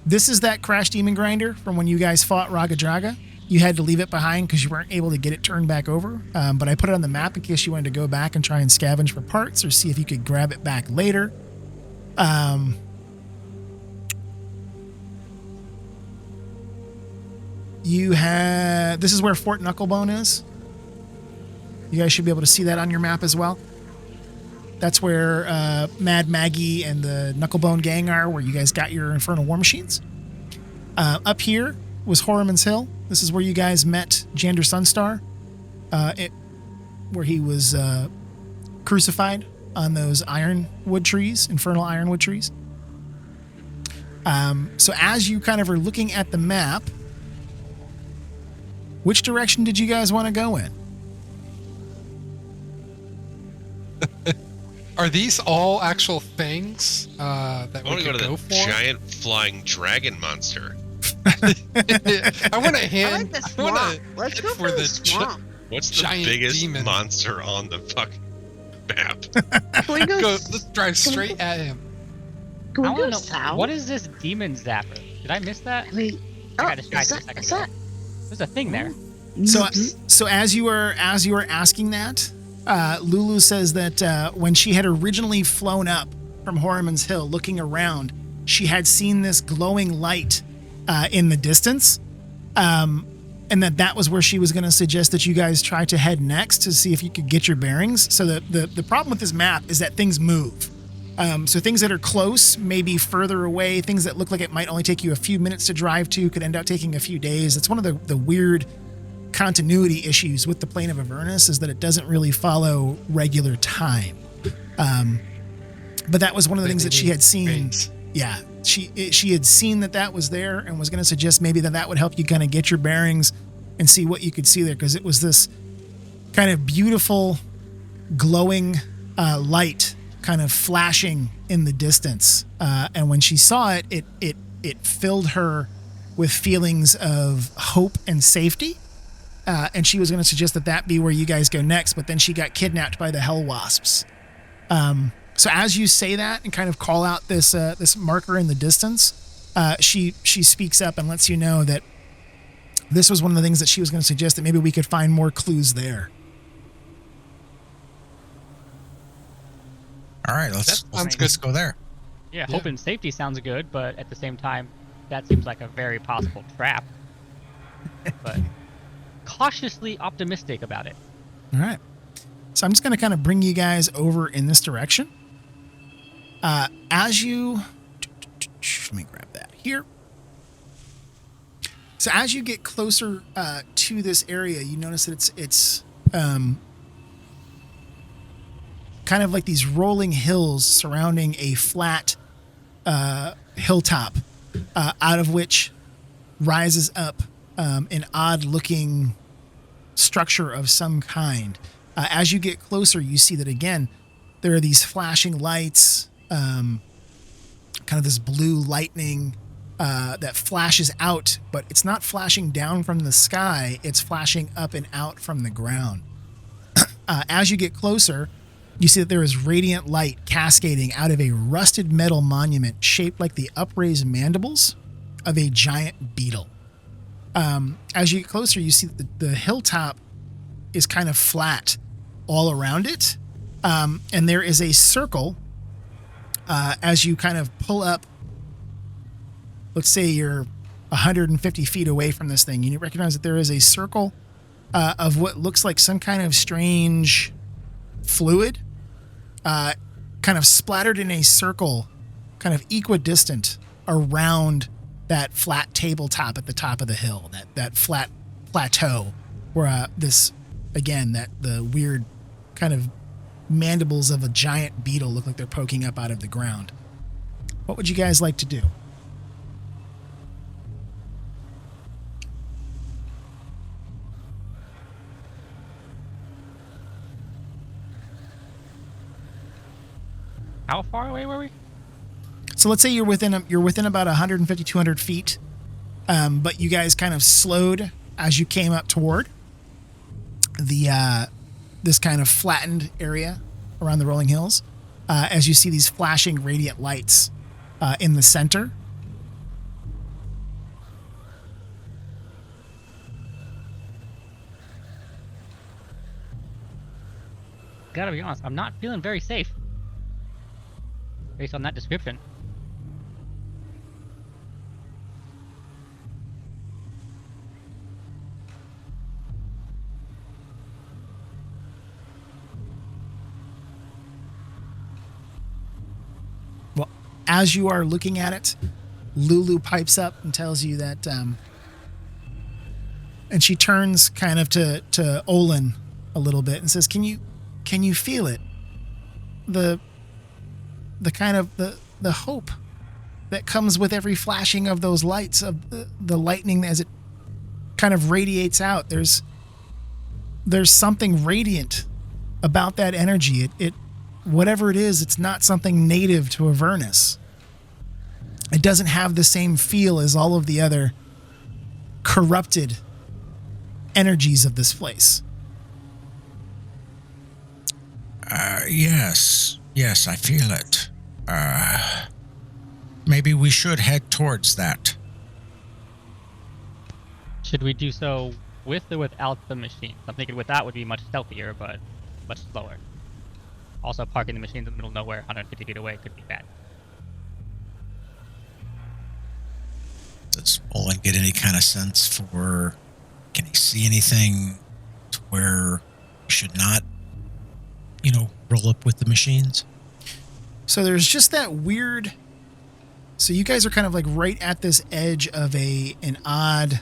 This is that crash demon grinder from when you guys fought Raga Draga. You had to leave it behind because you weren't able to get it turned back over. But I put it on the map in case you wanted to go back and try and scavenge for parts or see if you could grab it back later. This is where Fort Knucklebone is. You guys should be able to see that on your map as well. That's where Mad Maggie and the Knucklebone gang are, where you guys got your infernal war machines. Up here was Horriman's Hill. This is where you guys met Jander Sunstar, where he was crucified on those ironwood trees, infernal ironwood trees. So as you kind of are looking at the map, which direction did you guys want to go in? Are these all actual things that I we want to go could to go the for? giant flying dragon monster. I want to I hand. like the I wanna swamp. Let's head go for the swamp. What's the Giant biggest demon. monster on the fucking map? Can we go? Let's drive straight at him. Can I we want to go know, south? what is this demon zapper? Did I miss that? I mean, I oh, got distracted a second ago. There's a thing there. So as you were asking that, Lulu says that when she had originally flown up from Horriman's Hill, looking around, she had seen this glowing light in the distance, and that was where she was going to suggest that you guys try to head next to see if you could get your bearings. So the problem with this map is that things move. So things that are close may be further away. Things that look like it might only take you a few minutes to drive to could end up taking a few days. It's one of the weird continuity issues with the plane of Avernus, is that it doesn't really follow regular time. But that was one of the things that she had seen. Yeah, she had seen that was there and was going to suggest maybe that would help you kind of get your bearings and see what you could see there, because it was this kind of beautiful glowing light kind of flashing in the distance, and when she saw it filled her with feelings of hope and safety, and she was going to suggest that be where you guys go next, but then she got kidnapped by the hellwasps. So as you say that and kind of call out this marker in the distance, she speaks up and lets you know that this was one of the things that she was going to suggest, that maybe we could find more clues there. All right, let's go there. Yeah, hope and safety sounds good, but at the same time, that seems like a very possible trap. But cautiously optimistic about it. All right. So I'm just going to kind of bring you guys over in this direction. As you... Let me grab that here. So as you get closer to this area, you notice that it's kind of like these rolling hills surrounding a flat hilltop, out of which rises up an odd-looking structure of some kind. As you get closer, you see that, again, there are these flashing lights, kind of this blue lightning that flashes out, but it's not flashing down from the sky, it's flashing up and out from the ground. As you get closer, you see that there is radiant light cascading out of a rusted metal monument shaped like the upraised mandibles of a giant beetle. As you get closer, you see that the hilltop is kind of flat all around it. And there is a circle as you kind of pull up. Let's say you're 150 feet away from this thing. You recognize that there is a circle of what looks like some kind of strange fluid, kind of splattered in a circle, kind of equidistant around that flat tabletop at the top of the hill, that flat plateau where the weird kind of mandibles of a giant beetle look like they're poking up out of the ground. What would you guys like to do? How far away were we? So let's say you're within about 150, 200 feet, but you guys kind of slowed as you came up toward the this kind of flattened area around the rolling hills, as you see these flashing radiant lights in the center. Gotta be honest, I'm not feeling very safe. Based on that description. Well, as you are looking at it, Lulu pipes up and tells you that, and she turns kind of to Olin a little bit and says, "Can you feel it? the kind of the hope that comes with every flashing of those lights, of the lightning as it kind of radiates out. There's something radiant about that energy. It whatever it is, it's not something native to Avernus. It doesn't have the same feel as all of the other corrupted energies of this place. Yes, I feel it. Maybe we should head towards that. Should we do so with or without the machines? I'm thinking without would be much stealthier, but much slower. Also, parking the machines in the middle of nowhere, 150 feet away, could be bad. Does Olin get any kind of sense for, can he see anything to where he should not, roll up with the machines? So there's just that weird. So you guys are kind of like right at this edge of an odd.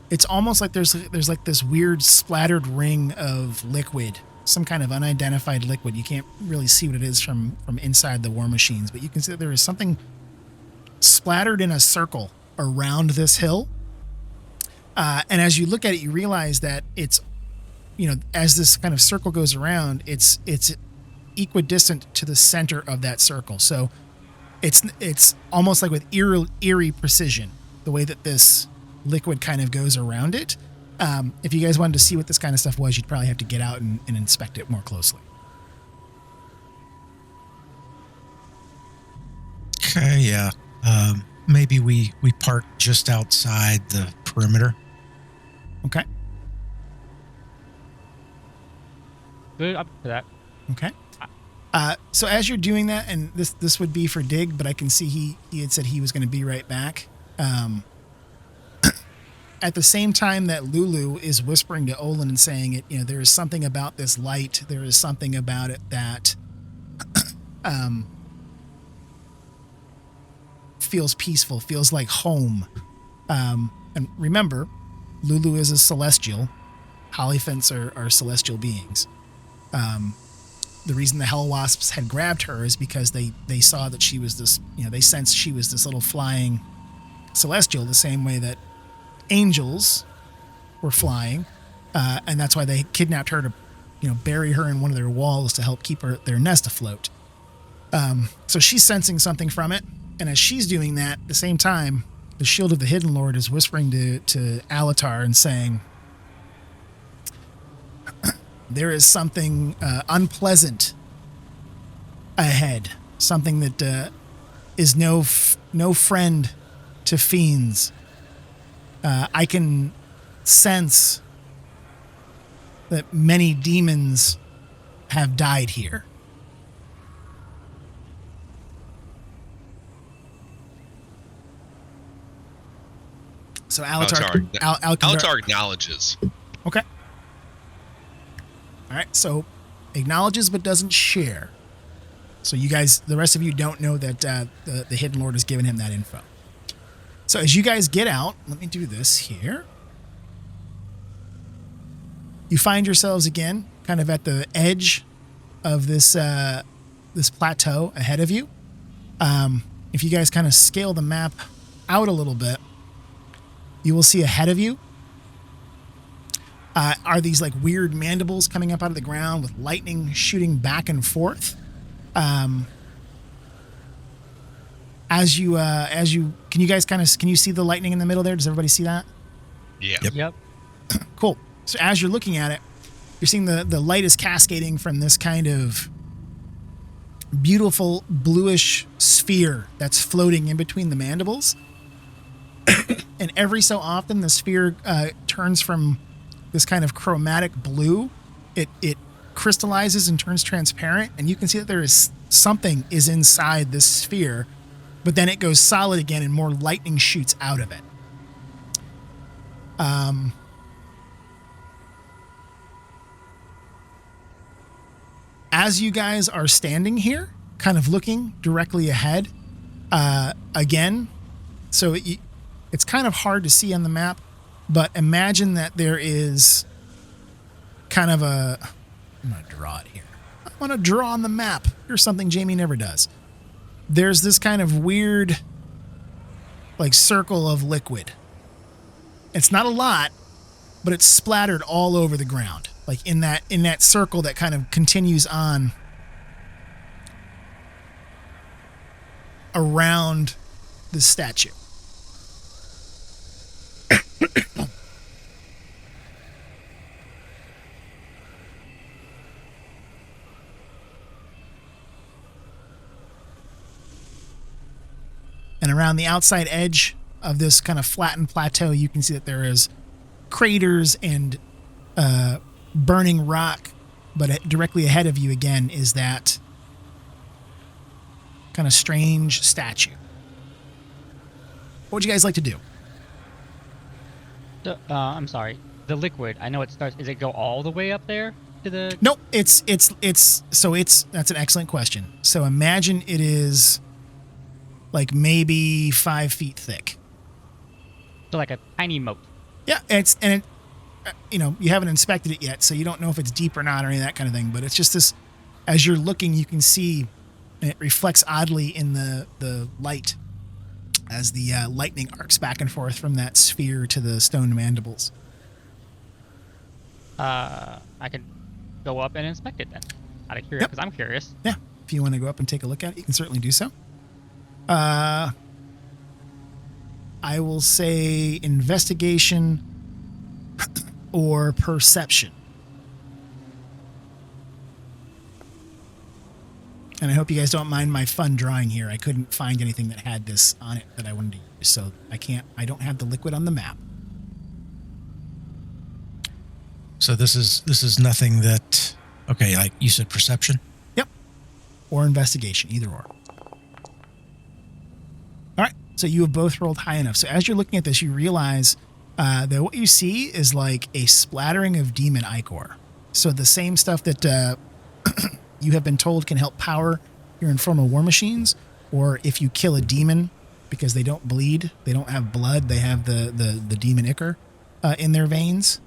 It's almost like there's like this weird splattered ring of liquid, some kind of unidentified liquid. You can't really see what it is from inside the war machines, but you can see that there is something splattered in a circle around this hill. And as you look at it, you realize that it's, as this kind of circle goes around, it's equidistant to the center of that circle. So it's almost like with eerie precision, the way that this liquid kind of goes around it. If you guys wanted to see what this kind of stuff was, you'd probably have to get out and inspect it more closely. Okay, yeah. Maybe we park just outside the perimeter. Okay. Good, up to that. Okay. So as you're doing that, and this would be for Dig, but I can see he had said he was going to be right back. At the same time that Lulu is whispering to Olin and saying it, there is something about this light. There is something about it that feels peaceful, feels like home. And remember, Lulu is a celestial. Holophants are celestial beings. The reason the hellwasps had grabbed her is because they saw that she was this, they sensed she was this little flying celestial, the same way that angels were flying. And that's why they kidnapped her to, bury her in one of their walls to help keep their nest afloat. So she's sensing something from it. And as she's doing that, at the same time, the Shield of the Hidden Lord is whispering to Alatar and saying, there is something unpleasant ahead. Something that is no friend to fiends. I can sense that many demons have died here. So Alatar acknowledges. Okay. All right. So acknowledges but doesn't share. So you guys, the rest of you don't know that the Hidden Lord has given him that info. So as you guys get out, let me do this here. You find yourselves again kind of at the edge of this this plateau ahead of you. If you guys kind of scale the map out a little bit, you will see ahead of you are these like weird mandibles coming up out of the ground with lightning shooting back and forth. As you can you see the lightning in the middle there? Does everybody see that? Yeah. Yep. Cool. So as you're looking at it, you're seeing the light is cascading from this kind of beautiful bluish sphere that's floating in between the mandibles. And every so often the sphere turns from this kind of chromatic blue. It crystallizes and turns transparent, and you can see that there is something is inside this sphere, but then it goes solid again and more lightning shoots out of it. As you guys are standing here, kind of looking directly ahead, again, so it's kind of hard to see on the map, but imagine that there is kind of I'm going to draw it here. I want to draw on the map. Here's something Jamie never does. There's this kind of weird, like, circle of liquid. It's not a lot, but it's splattered all over the ground. Like in that circle that kind of continues on around the statue. And around the outside edge of this kind of flattened plateau, you can see that there is craters and burning rock, but directly ahead of you again is that kind of strange statue. What would you guys like to do? I'm sorry. The liquid, I know it starts, does it go all the way up there to the... Nope, that's an excellent question. So imagine it is like maybe 5 feet thick. So like a tiny moat. Yeah, you haven't inspected it yet, so you don't know if it's deep or not or any of that kind of thing, but it's just this, as you're looking, you can see, and it reflects oddly in the light as the lightning arcs back and forth from that sphere to the stone mandibles. I can go up and inspect it then, out of curiosity, because I'm curious. Yeah, if you want to go up and take a look at it, you can certainly do so. I will say investigation or perception. And I hope you guys don't mind my fun drawing here. I couldn't find anything that had this on it that I wanted to use, so I don't have the liquid on the map. So this is nothing that, okay, like you said, perception? Yep. Or investigation, either or. All right, so you have both rolled high enough. So as you're looking at this, you realize that what you see is like a splattering of demon ichor. So the same stuff that you have been told can help power your infernal war machines, or if you kill a demon, because they don't bleed, they don't have blood, they have the demon ichor in their veins.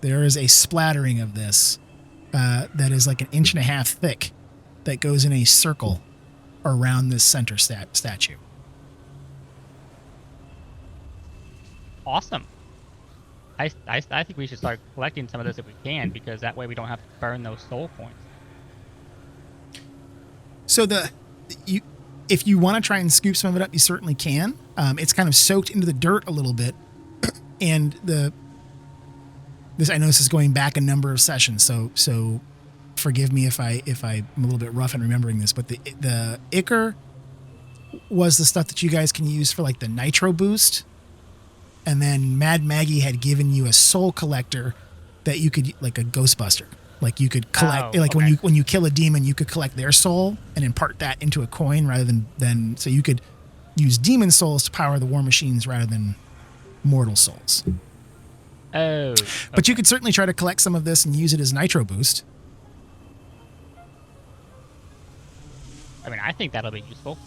There is a splattering of this that is like 1.5 inches thick that goes in a circle around this center statue. Awesome. I think we should start collecting some of this if we can, because that way we don't have to burn those soul points. So if you want to try and scoop some of it up, you certainly can. It's kind of soaked into the dirt a little bit, and I know this is going back a number of sessions, so forgive me if I'm a little bit rough in remembering this, but the ichor was the stuff that you guys can use for like the nitro boost, and then Mad Maggie had given you a soul collector that you could, like a Ghostbuster, like you could collect, okay. when you kill a demon, you could collect their soul and impart that into a coin rather than so you could use demon souls to power the war machines rather than mortal souls. Oh. Okay. But you could certainly try to collect some of this and use it as nitro boost. I mean, I think that'll be useful.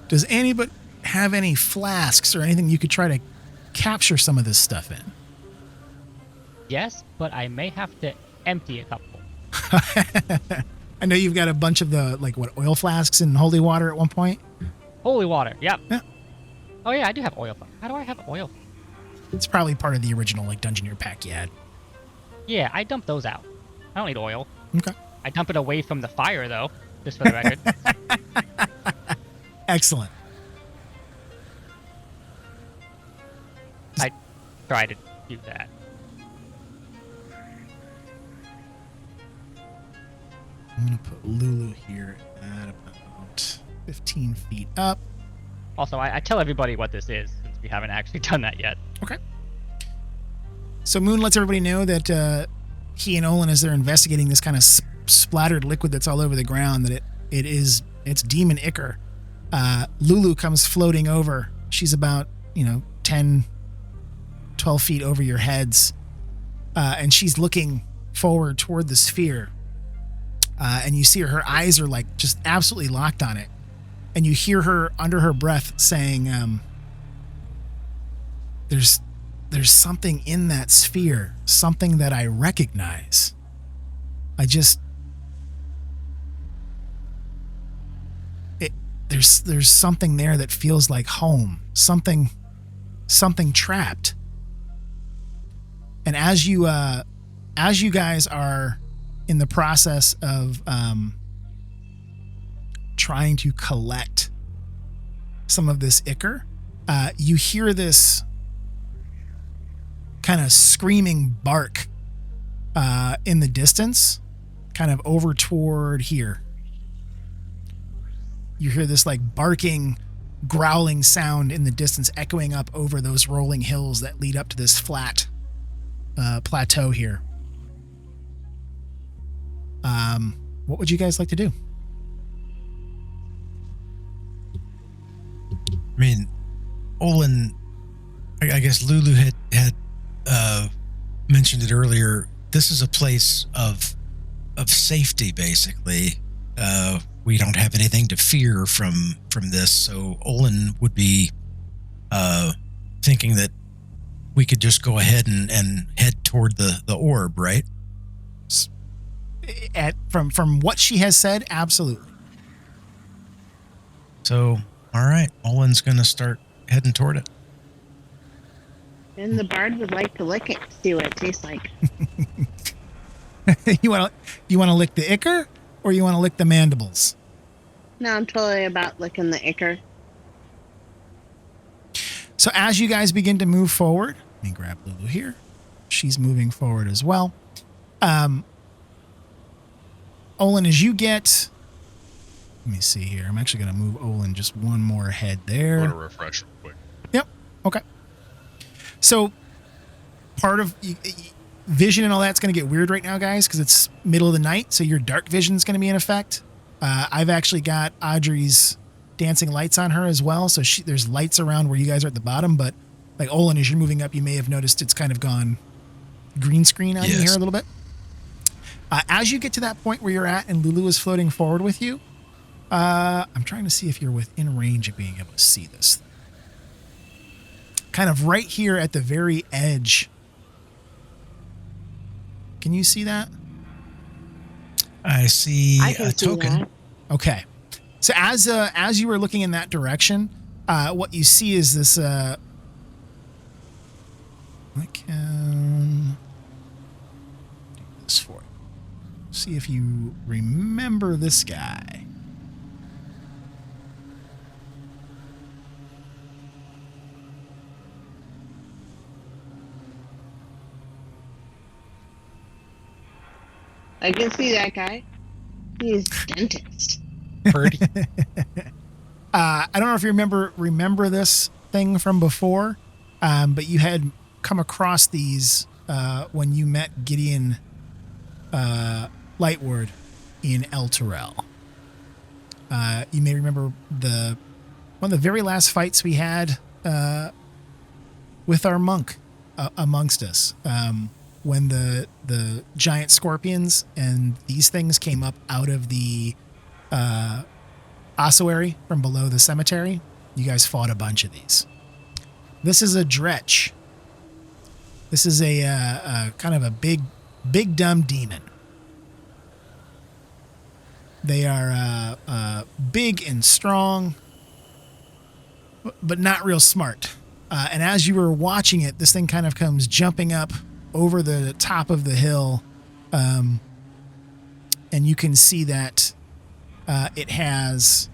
Does anybody have any flasks or anything you could try to capture some of this stuff in? Yes, but I may have to empty a couple. I know you've got a bunch of the, oil flasks in holy water at one point? Holy water, yep. Yeah. Oh yeah, I do have oil. How do I have oil? It's probably part of the original, Dungeoneer pack you had. Yeah, I dump those out. I don't need oil. Okay. I dump it away from the fire, though, just for the record. Excellent. I try to do that. I'm going to put Lulu here at about 15 feet up. Also, I tell everybody what this is, since we haven't actually done that yet. Okay. So Moon lets everybody know that he and Olin, as they're investigating this kind of splattered liquid that's all over the ground, that it's demon ichor. Lulu comes floating over. She's about 10, 12 feet over your heads, and she's looking forward toward the sphere. And you see her eyes are just absolutely locked on it, and you hear her under her breath saying, "There's there's something in that sphere, something that I recognize. There's something there that feels like home, something trapped. And as you guys are in the process of trying to collect some of this ichor, you hear this kind of screaming bark in the distance, kind of over toward here. You hear this like barking, growling sound in the distance echoing up over those rolling hills that lead up to this flat plateau here. What would you guys like to do? I mean, Olin, I guess Lulu had mentioned it earlier. This is a place of safety, basically. We don't have anything to fear from this, so Olin would be thinking that we could just go ahead and head toward the orb, right? From what she has said, absolutely. So, all right, Olin's going to start heading toward it. And the bard would like to lick it to see what it tastes like. You want to lick the ichor, or you want to lick the mandibles? No, I'm totally about licking the ichor. So as you guys begin to move forward, let me grab Lulu here. She's moving forward as well. Olin, as you get... Let me see here. I'm actually going to move Olin just one more ahead there. I want to refresh real quick. Yep. Okay. So part of... vision and all that's going to get weird right now, guys, because it's middle of the night, so your dark vision is going to be in effect. I've actually got Audrey's dancing lights on her as well, so there's lights around where you guys are at the bottom, but like Olin, as you're moving up, you may have noticed it's kind of gone green screen on you here a little bit. As you get to that point where you're at and Lulu is floating forward with you, I'm trying to see if you're within range of being able to see this thing. Kind of right here at the very edge. Can you see that? I see I can a see token. that. Okay. So as you were looking in that direction, what you see is this. I can do this for you. See if you remember this guy. I can see that guy. He's dentist. Purdy. I don't know if you remember this thing from before, but you had come across these when you met Gideon Lightward in El Terrell. You may remember one of the very last fights we had with our monk amongst us. When the giant scorpions and these things came up out of the ossuary from below the cemetery, you guys fought a bunch of these. This is a dretch. This is a kind of a big dumb demon. They are big and strong, but not real smart. And as you were watching it, this thing kind of comes jumping up over the top of the hill, and you can see that it has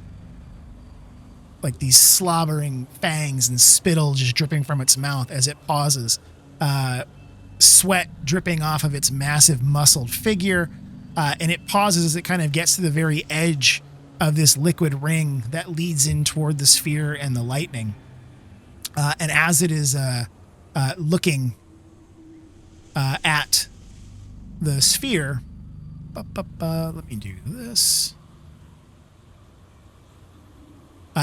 like these slobbering fangs and spittle just dripping from its mouth as it pauses, sweat dripping off of its massive muscled figure, and it pauses as it kind of gets to the very edge of this liquid ring that leads in toward the sphere and the lightning. And as it is looking at the sphere, let me do this.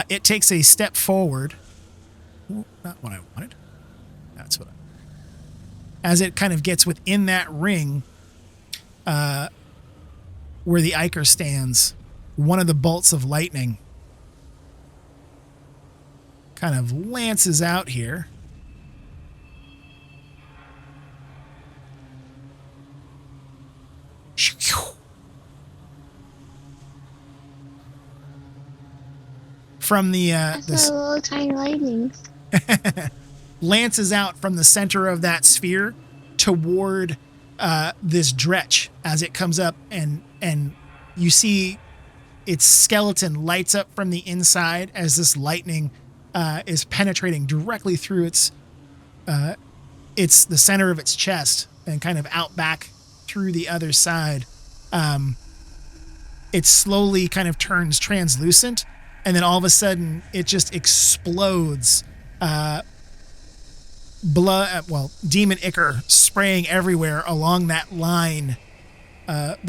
It takes a step forward. Ooh, not what I wanted. That's what as it kind of gets within that ring, where the ichor stands, one of the bolts of lightning kind of lances out here. from the That's a little tiny lightning. lances out from the center of that sphere toward this dretch as it comes up, and you see its skeleton lights up from the inside as this lightning is penetrating directly through the center of its chest and kind of out back through the other side. It slowly kind of turns translucent, and then all of a sudden it just explodes. Demon ichor spraying everywhere along that line,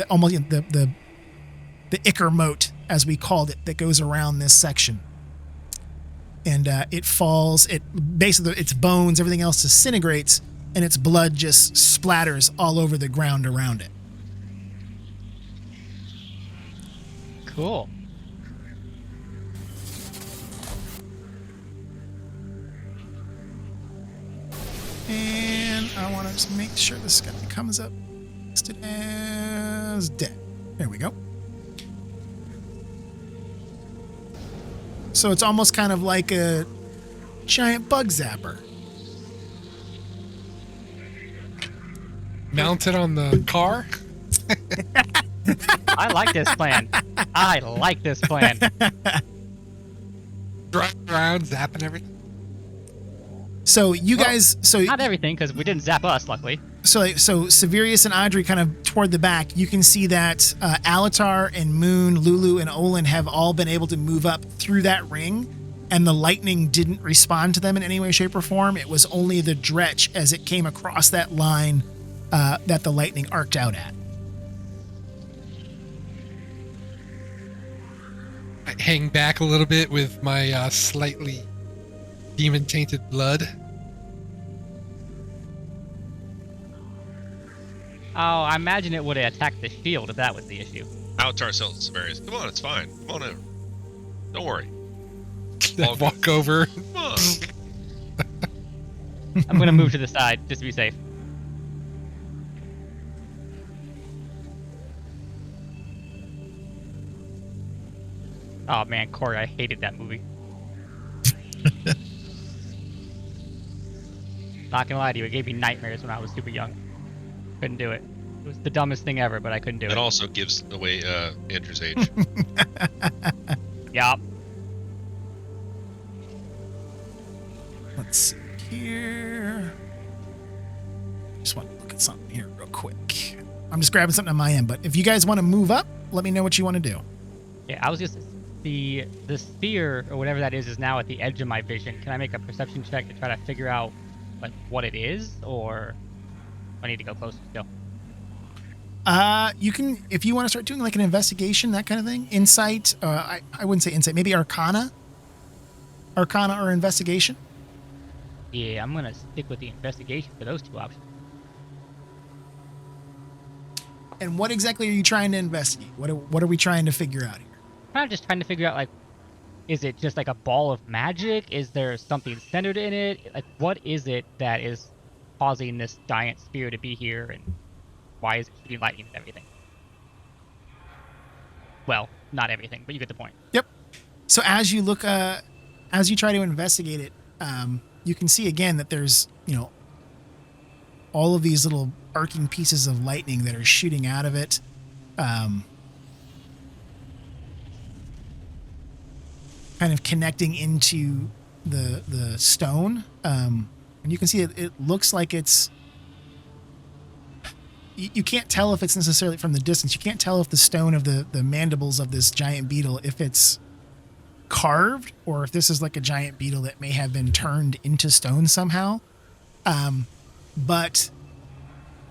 almost the ichor moat, as we called it, that goes around this section. And it falls. It basically, its bones, everything else disintegrates, and its blood just splatters all over the ground around it. Cool. And I want to just make sure this guy comes up listed as dead. There we go. So it's almost kind of like a giant bug zapper. Mounted on the car? I like this plan. I like this plan. Driving around, zapping everything. So you guys, Not everything, because we didn't zap us, luckily. So Severius and Audrey kind of toward the back, you can see that Alatar and Moon, Lulu, and Olin have all been able to move up through that ring, and the lightning didn't respond to them in any way, shape, or form. It was only the dretch as it came across that line that the lightning arced out at. I hang back a little bit with my slightly demon-tainted blood. Oh, I imagine it would have attacked the shield if that was the issue. Out to ourselves, Severius. Come on, it's fine. Come on over. Don't worry. All Walk good. over. Come on. I'm going to move to the side, just to be safe. Oh man, Corey, I hated that movie. Not gonna lie to you, it gave me nightmares when I was super young. Couldn't do it. It was the dumbest thing ever, but I couldn't do It it. also gives away Andrew's age. Yup. Let's see here. Just want to look at something here real quick. I'm just grabbing something on my end, but if you guys want to move up, let me know what you want to do. Yeah, I was just the sphere or whatever that is now at the edge of my vision. Can I make a perception check to try to figure out like what it is, or I need to go closer still? You can, if you want to start doing like an investigation, that kind of thing. Insight, I wouldn't say insight, maybe Arcana or investigation. Yeah, I'm gonna stick with the investigation for those two options. And what exactly are you trying to investigate? What are we trying to figure out here? I'm just trying to figure out, like, is it just like a ball of magic? Is there something centered in it? Like, what is it that is causing this giant sphere to be here, and why is it shooting lightning and everything? Well, not everything, but you get the point. Yep. So as you look, as you try to investigate it, you can see again that there's, all of these little arcing pieces of lightning that are shooting out of it. Kind of connecting into the stone. And you can see it looks like it's... You can't tell if it's necessarily from the distance. You can't tell if the stone of the mandibles of this giant beetle, if it's carved or if this is like a giant beetle that may have been turned into stone somehow. But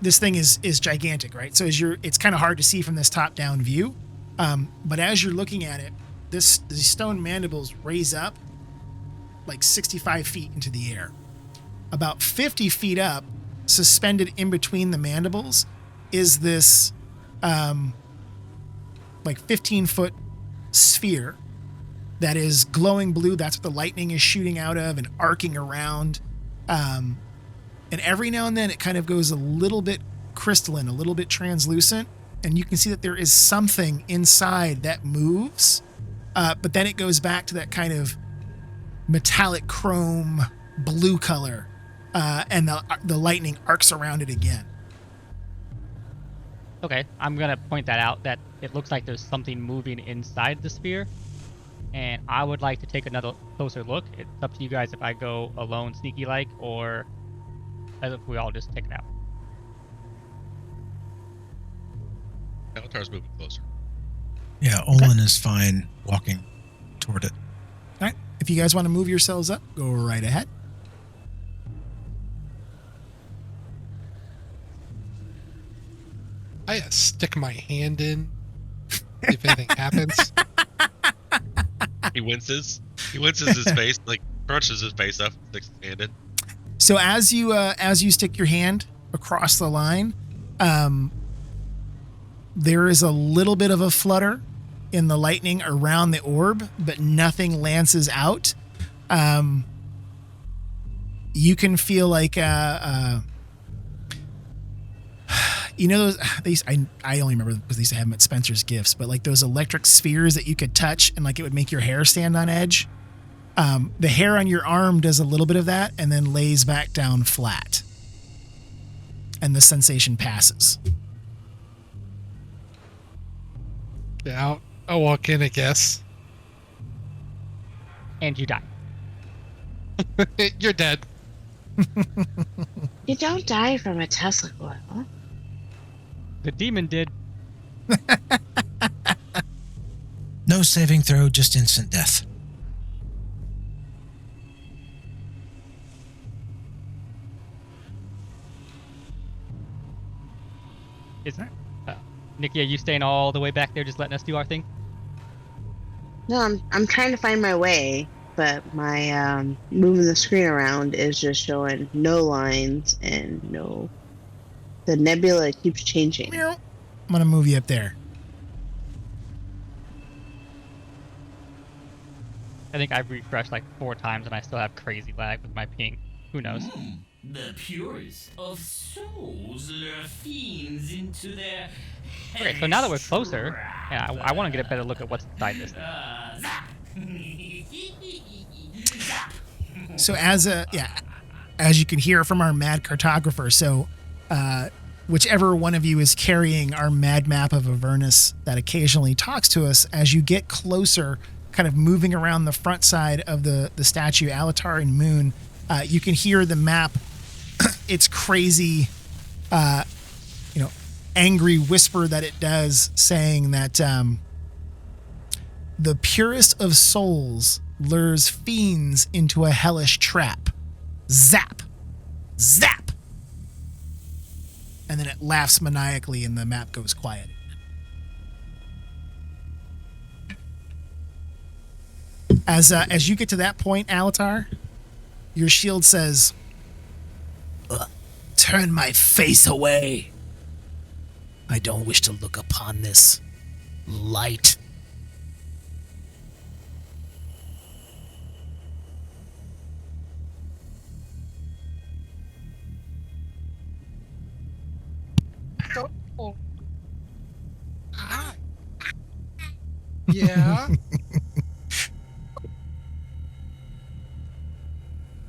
this thing is gigantic, right? So it's kind of hard to see from this top-down view. But as you're looking at it, these stone mandibles raise up like 65 feet into the air. About 50 feet up, suspended in between the mandibles, is this like 15-foot sphere that is glowing blue. That's what the lightning is shooting out of and arcing around. And every now and then it kind of goes a little bit crystalline, a little bit translucent, and you can see that there is something inside that moves but then it goes back to that kind of metallic chrome blue color, and the lightning arcs around it again. Okay, I'm gonna point that out, that it looks like there's something moving inside the sphere, and I would like to take another closer look. It's up to you guys if I go alone, sneaky-like, or if we all just take it out. Alatar's moving closer. Yeah, Olin is fine walking toward it. All right. If you guys want to move yourselves up, go right ahead. I stick my hand in if anything happens. He winces. He winces his face, like crunches his face up, sticks his hand in. So as you stick your hand across the line, there is a little bit of a flutter in the lightning around the orb, but nothing lances out. You can feel like you know those I only remember because they used to have them at Spencer's Gifts, but like those electric spheres that you could touch and like it would make your hair stand on edge. The hair on your arm does a little bit of that and then lays back down flat, and the sensation passes. Yeah, I'll walk in, I guess. And you die. You're dead. You don't die from a Tesla coil. The demon did. No saving throw, just instant death. Is Nikki, are you staying all the way back there, just letting us do our thing? No, I'm trying to find my way, but my moving the screen around is just showing no lines and no. The nebula keeps changing. Meow. I'm gonna move you up there. I think I've refreshed like 4 times and I still have crazy lag with my ping. Who knows? The purest of souls lure fiends into their. Okay, so now that we're closer, yeah, I want to get a better look at what's inside this thing. Zap. So as you can hear from our mad cartographer, so whichever one of you is carrying our mad map of Avernus that occasionally talks to us, as you get closer, kind of moving around the front side of the statue, Alatar and Moon, you can hear the map. It's crazy, angry whisper that it does, saying that the purest of souls lures fiends into a hellish trap. Zap! Zap! And then it laughs maniacally and the map goes quiet. As you get to that point, Alatar, your shield says, "Turn my face away. I don't wish to look upon this light." Yeah.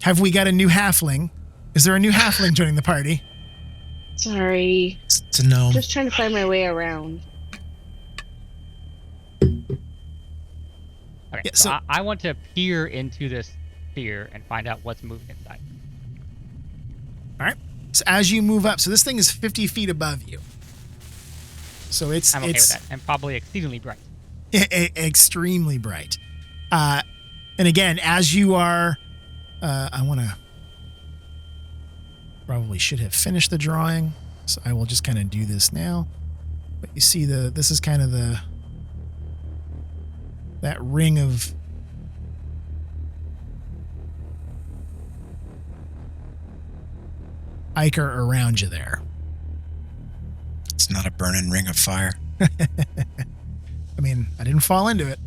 Have we got a new halfling? Is there a new halfling joining the party? Sorry. It's a gnome. Just trying to find my way around. Okay, Yeah, so so- I want to peer into this sphere and find out what's moving inside. All right. So as you move up, so this thing is 50 feet above you. So it's I'm okay with that, and probably exceedingly bright. extremely bright. And again, as you are, I want to probably should have finished the drawing, so I will just kind of do this now. But you see this is kind of that ring of ichor around you there. It's not a burning ring of fire. I mean, I didn't fall into it.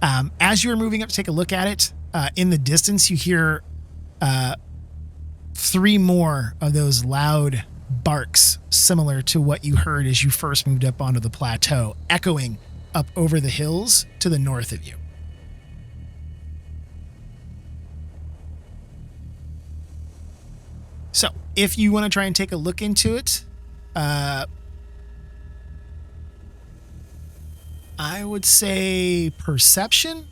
As you are moving up to take a look at it, in the distance, you hear 3 more of those loud barks, similar to what you heard as you first moved up onto the plateau, echoing up over the hills to the north of you. So, if you want to try and take a look into it, I would say perception.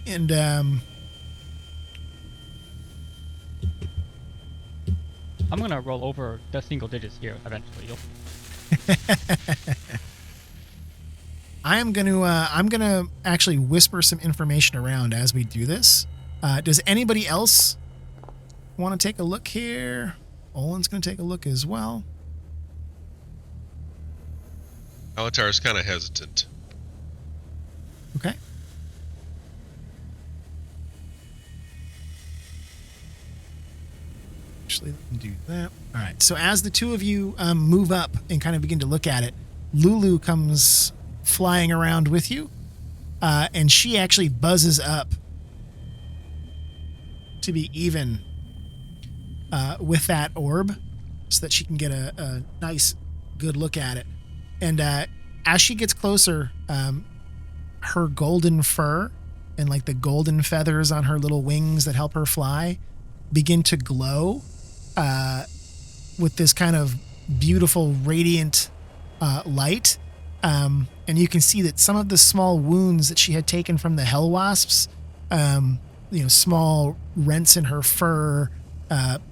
And I'm gonna roll over the single digits here eventually. I'm gonna actually whisper some information around as we do this. Does anybody else want to take a look here? Olin's gonna take a look as well. Alatar's kind of hesitant. Okay. Actually, let me do that. All right. So as the two of you move up and kind of begin to look at it, Lulu comes flying around with you, and she actually buzzes up to be even with that orb so that she can get a nice, good look at it. And as she gets closer, her golden fur and like the golden feathers on her little wings that help her fly begin to glow with this kind of beautiful, radiant light. And you can see that some of the small wounds that she had taken from the hellwasps, small rents in her fur,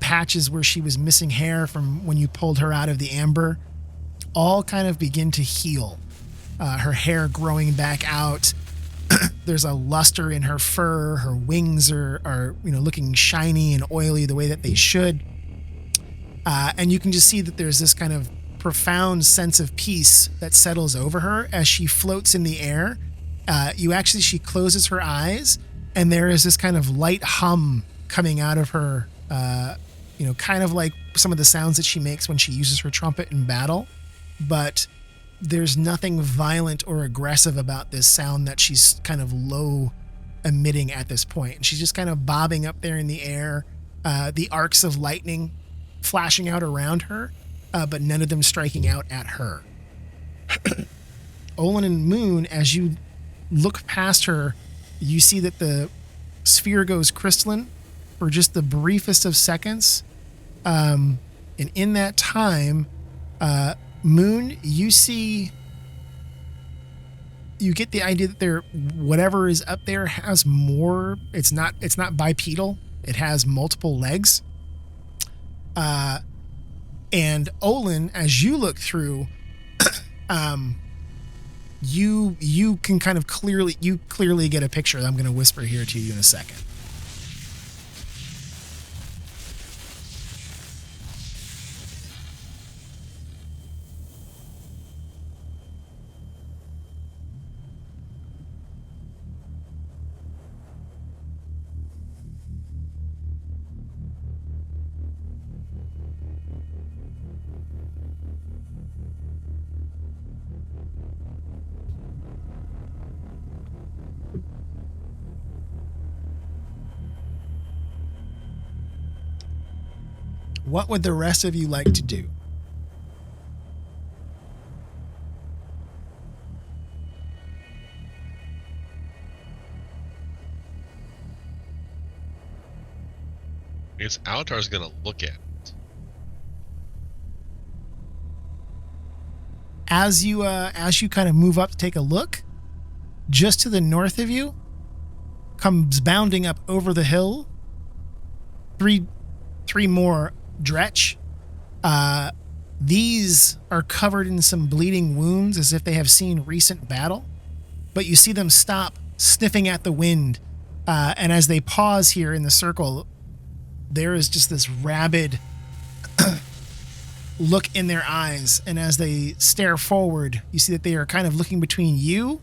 patches where she was missing hair from when you pulled her out of the amber, all kind of begin to heal. Her hair growing back out. There's a luster in her fur. Her wings are looking shiny and oily the way that they should. And you can just see that there's this kind of profound sense of peace that settles over her as she floats in the air. She closes her eyes, and there is this kind of light hum coming out of her, kind of like some of the sounds that she makes when she uses her trumpet in battle. But there's nothing violent or aggressive about this sound that she's kind of low emitting at this point. And she's just kind of bobbing up there in the air, the arcs of lightning flashing out around her, but none of them striking out at her. Olin and Moon, as you look past her, you see that the sphere goes crystalline for just the briefest of seconds. And in that time, Moon, you get the idea that whatever is up there has more. It's not bipedal. It has multiple legs. And Olin, as you look through, you can kind of clearly get a picture that I'm going to whisper here to you in a second. What would the rest of you like to do? I guess Alatar's gonna look at it. As you kind of move up to take a look, just to the north of you comes bounding up over the hill three more Dretch. These are covered in some bleeding wounds as if they have seen recent battle, but you see them stop, sniffing at the wind, and as they pause here in the circle, there is just this rabid look in their eyes, and as they stare forward, you see that they are kind of looking between you,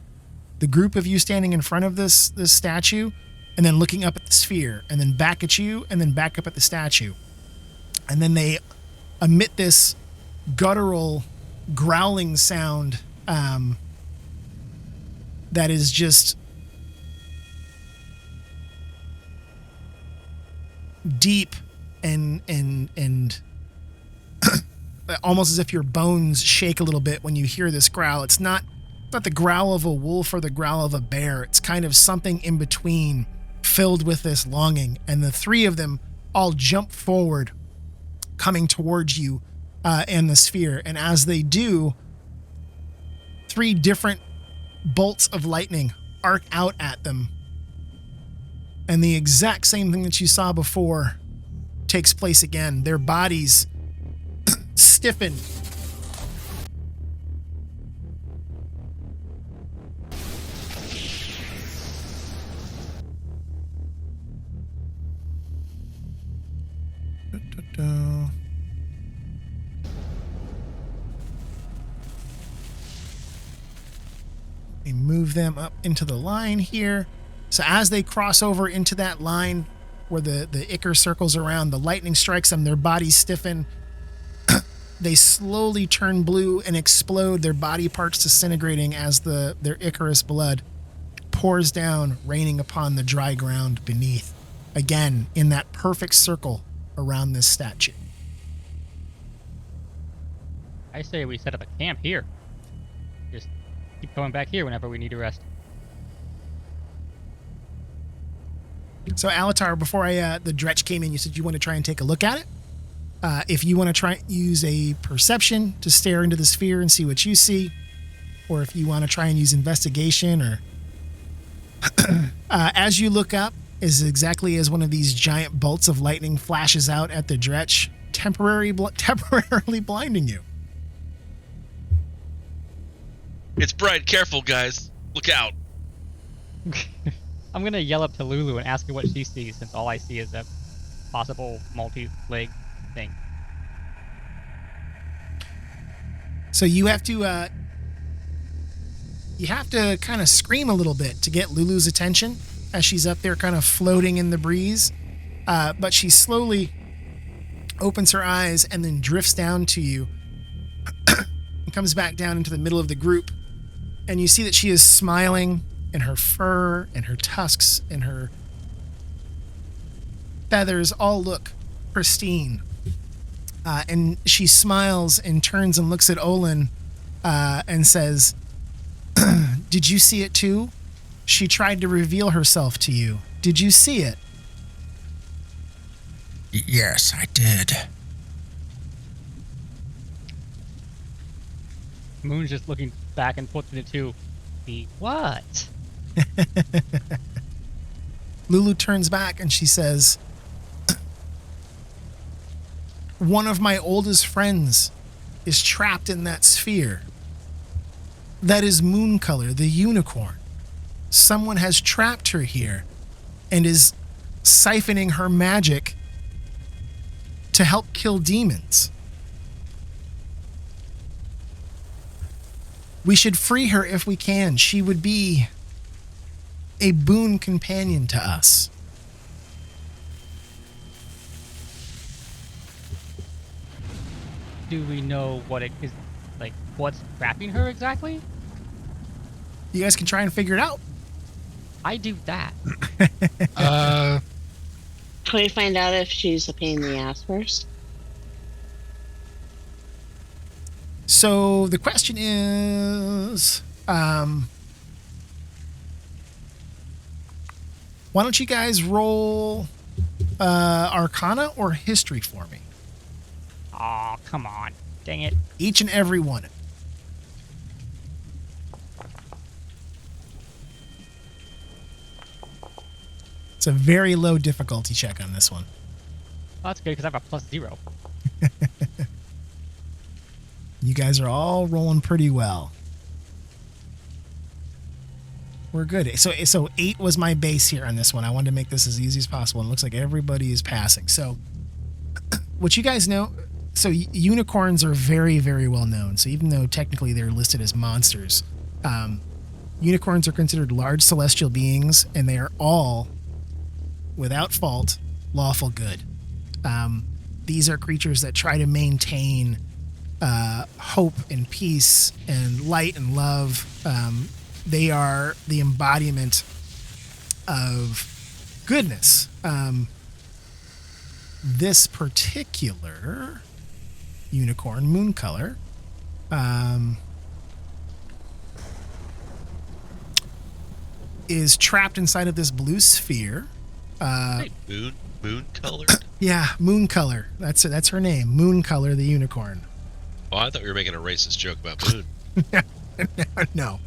the group of you standing in front of this statue, and then looking up at the sphere, and then back at you, and then back up at the statue. And then they emit this guttural growling sound that is just deep and almost as if your bones shake a little bit when you hear this growl. It's not the growl of a wolf or the growl of a bear. It's kind of something in between, filled with this longing. And the three of them all jump forward, coming towards you in the sphere. And as they do, 3 different bolts of lightning arc out at them. And the exact same thing that you saw before takes place again. Their bodies stiffen. We move them up into the line here. So as they cross over into that line where the ichor circles around, the lightning strikes them, their bodies stiffen. They slowly turn blue and explode, their body parts disintegrating as their ichorous blood pours down, raining upon the dry ground beneath. Again, in that perfect circle around this statue. I say we set up a camp here. Just keep going back here whenever we need to rest. So Alatar, before the Dretch came in, you said you want to try and take a look at it. If you want to try use a perception to stare into the sphere and see what you see, or if you want to try and use investigation, or as you look up, is exactly as one of these giant bolts of lightning flashes out at the Dretch, temporarily blinding you. It's bright. Careful, guys. Look out. I'm gonna yell up to Lulu and ask her what she sees, since all I see is a possible multi-leg thing. So you have to kind of scream a little bit to get Lulu's attention as she's up there kind of floating in the breeze. But she slowly opens her eyes and then drifts down to you and comes back down into the middle of the group. And you see that she is smiling, and her fur and her tusks and her feathers all look pristine. And she smiles and turns and looks at Olin and says, "Did you see it too? She tried to reveal herself to you. Did you see it?" Yes, I did. Moon's just looking back and forth between the two. The what? Lulu turns back and she says, "One of my oldest friends is trapped in that sphere. That is Mooncolor, the unicorn. Someone has trapped her here and is siphoning her magic to help kill demons. We should free her if we can. She would be a boon companion to us." Do we know what it is, like, what's trapping her exactly? You guys can try and figure it out. I do that. Can we find out if she's a pain in the ass first? So the question is, why don't you guys roll Arcana or History for me? Aw, come on. Dang it. Each and every one. It's a very low difficulty check on this one. Oh, that's good, because I have a +0. You guys are all rolling pretty well. We're good. So 8 was my base here on this one. I wanted to make this as easy as possible. And it looks like everybody is passing. So what you guys know, so unicorns are very, very well known. So even though technically they're listed as monsters, unicorns are considered large celestial beings, and they are all, without fault, lawful good. These are creatures that try to maintain hope and peace and light and love. They are the embodiment of goodness. This particular unicorn, moon color, is trapped inside of this blue sphere. Hey, moon colored. Yeah, moon color. That's her name, Moon Color the unicorn. Oh, I thought you were making a racist joke about moon. No.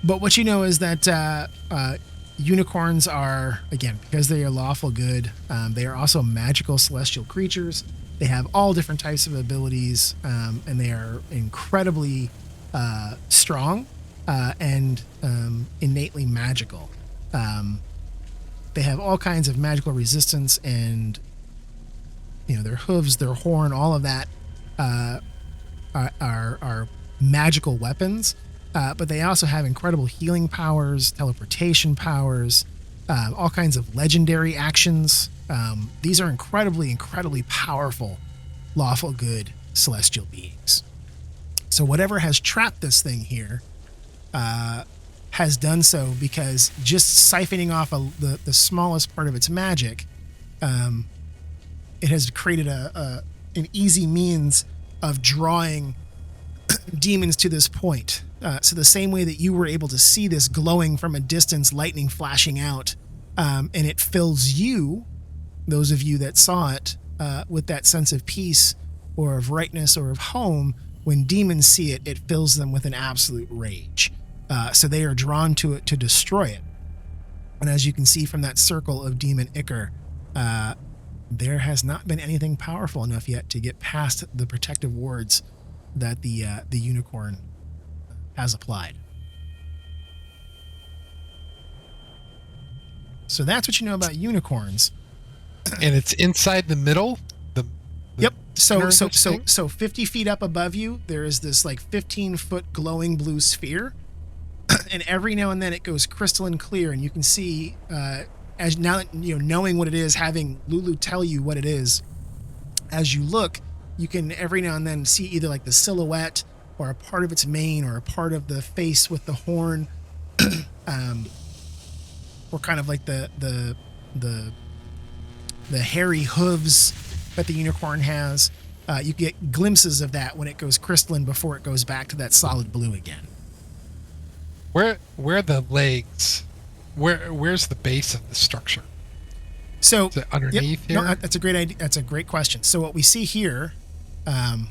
But what you know is that unicorns are, again, because they are lawful good, they are also magical celestial creatures. They have all different types of abilities, and they are incredibly strong and innately magical. They have all kinds of magical resistance, and their hooves, their horn, all of that are magical weapons. But they also have incredible healing powers, teleportation powers, all kinds of legendary actions. These are incredibly powerful, lawful good celestial beings. So whatever has trapped this thing here has done so because just siphoning off the smallest part of its magic, it has created an easy means of drawing demons to this point. So the same way that you were able to see this glowing from a distance, lightning flashing out, and it fills you, those of you that saw it, with that sense of peace or of rightness or of home, when demons see it, it fills them with an absolute rage. So they are drawn to it to destroy it. And as you can see from that circle of demon ichor, there has not been anything powerful enough yet to get past the protective wards that the unicorn has applied. So that's what you know about unicorns. And it's inside the middle. Yep. So thing? 50 feet up above you, there is this like 15-foot glowing blue sphere, and every now and then it goes crystalline clear, and you can see, as now that knowing what it is, having Lulu tell you what it is, as you look, you can every now and then see either like the silhouette or a part of its mane or a part of the face with the horn, or kind of like the hairy hooves that the unicorn has. You get glimpses of that when it goes crystalline before it goes back to that solid blue again. Where are the legs? Where's the base of the structure? So Is it underneath here? No, that's a great idea. That's a great question. So what we see here, kind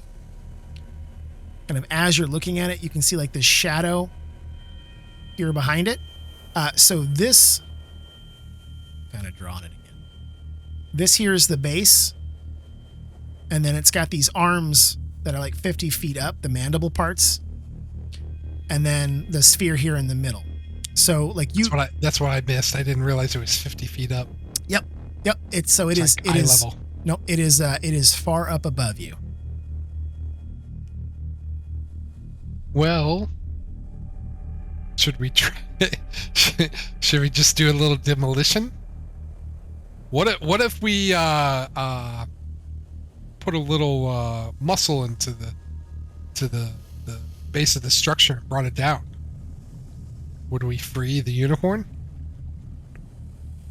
of as you're looking at it, you can see like this shadow here behind it. So this, kind of drawing it again. This here is the base, and then it's got these arms that are like 50 feet up, the mandible parts, and then the sphere here in the middle. So like you, that's what I missed. I didn't realize it was 50 feet up. Yep. It's like eye level. No, it is far up above you. Well, should we try? Should we just do a little demolition? What if we put a little muscle into the base of the structure and brought it down? Would we free the unicorn?